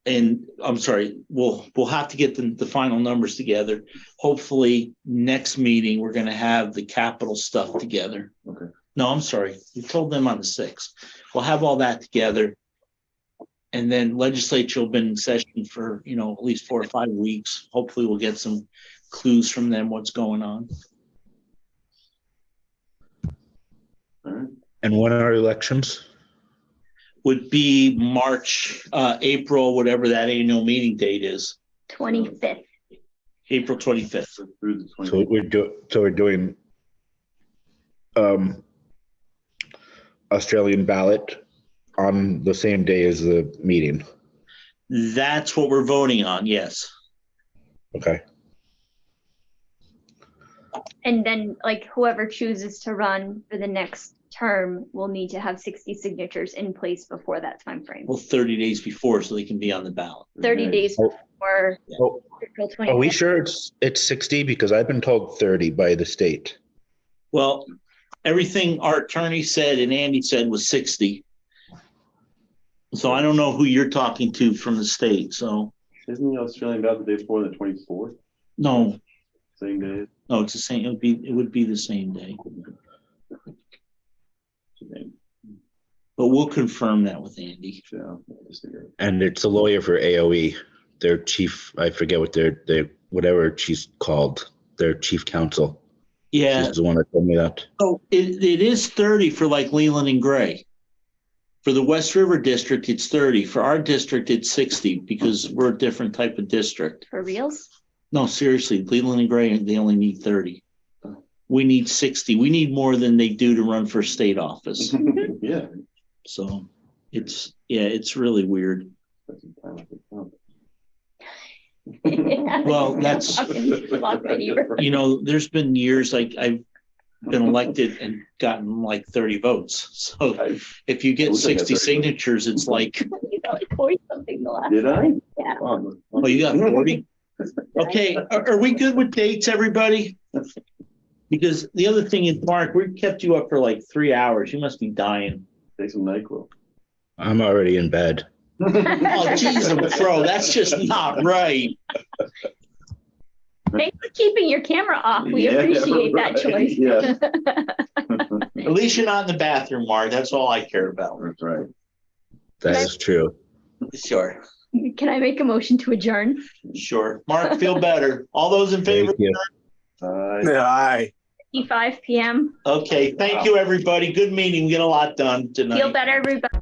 Speaker 11: I'm sorry, we'll have to get the final numbers together. Hopefully next meeting, we're going to have the capital stuff together.
Speaker 3: Okay.
Speaker 11: No, I'm sorry. We told them on the 6th. We'll have all that together. And then legislature will be in session for, at least 4 or 5 weeks. Hopefully we'll get some clues from them what's going on.
Speaker 3: All right.
Speaker 2: And when are elections?
Speaker 11: Would be March, April, whatever that annual meeting date is.
Speaker 6: 25th.
Speaker 11: April 25th.
Speaker 3: Through the 20th.
Speaker 2: So we're doing Australian ballot on the same day as the meeting.
Speaker 11: That's what we're voting on, yes.
Speaker 2: Okay.
Speaker 6: And then whoever chooses to run for the next term will need to have 60 signatures in place before that time frame.
Speaker 11: Well, 30 days before so they can be on the ballot.
Speaker 6: 30 days before April 25th.
Speaker 2: Are we sure it's 60? Because I've been told 30 by the state.
Speaker 11: Well, everything our attorney said and Andy said was 60. So I don't know who you're talking to from the state, so.
Speaker 3: Isn't the Australian ballot the day before, the 24th?
Speaker 11: No.
Speaker 3: Same day?
Speaker 11: No, it's the same. It would be the same day. But we'll confirm that with Andy.
Speaker 3: Yeah.
Speaker 2: And it's a lawyer for AOE, their chief, I forget what whatever she's called, their chief counsel.
Speaker 11: Yeah.
Speaker 2: She's the one that told me that.
Speaker 11: So it is 30 for Leland and Gray. For the West River district, it's 30. For our district, it's 60 because we're a different type of district.
Speaker 6: For reals?
Speaker 11: No, seriously, Leland and Gray, they only need 30. We need 60. We need more than they do to run for state office.
Speaker 3: Yeah.
Speaker 11: So it's really weird. Well, that's, there's been years I've been elected and gotten 30 votes. So if you get 60 signatures, it's like.
Speaker 6: You got 40 something the last
Speaker 3: Did I?
Speaker 6: time. Yeah.
Speaker 11: Oh, you got 40? Okay, are we good with dates, everybody? Because the other thing is, Mark, we kept you up for like 3 hours. You must be dying.
Speaker 3: Take some NyQuil.
Speaker 2: I'm already in bed.
Speaker 11: Oh, geez, bro, that's just not right.
Speaker 6: Thanks for keeping your camera off. We
Speaker 3: Yeah,
Speaker 6: appreciate that
Speaker 3: right,
Speaker 6: choice.
Speaker 3: yeah.
Speaker 11: At least you're not in the bathroom, Mark. That's all I care about.
Speaker 3: That's right.
Speaker 2: That is true.
Speaker 11: Sure,
Speaker 6: Can I make a motion to adjourn?
Speaker 11: sure. Mark, feel better. All those in favor?
Speaker 2: Thank you.
Speaker 9: Aye.
Speaker 6: 5 p.m.
Speaker 11: Okay, thank you, everybody. Good meeting. We get a lot done tonight.
Speaker 6: Feel better, everybody.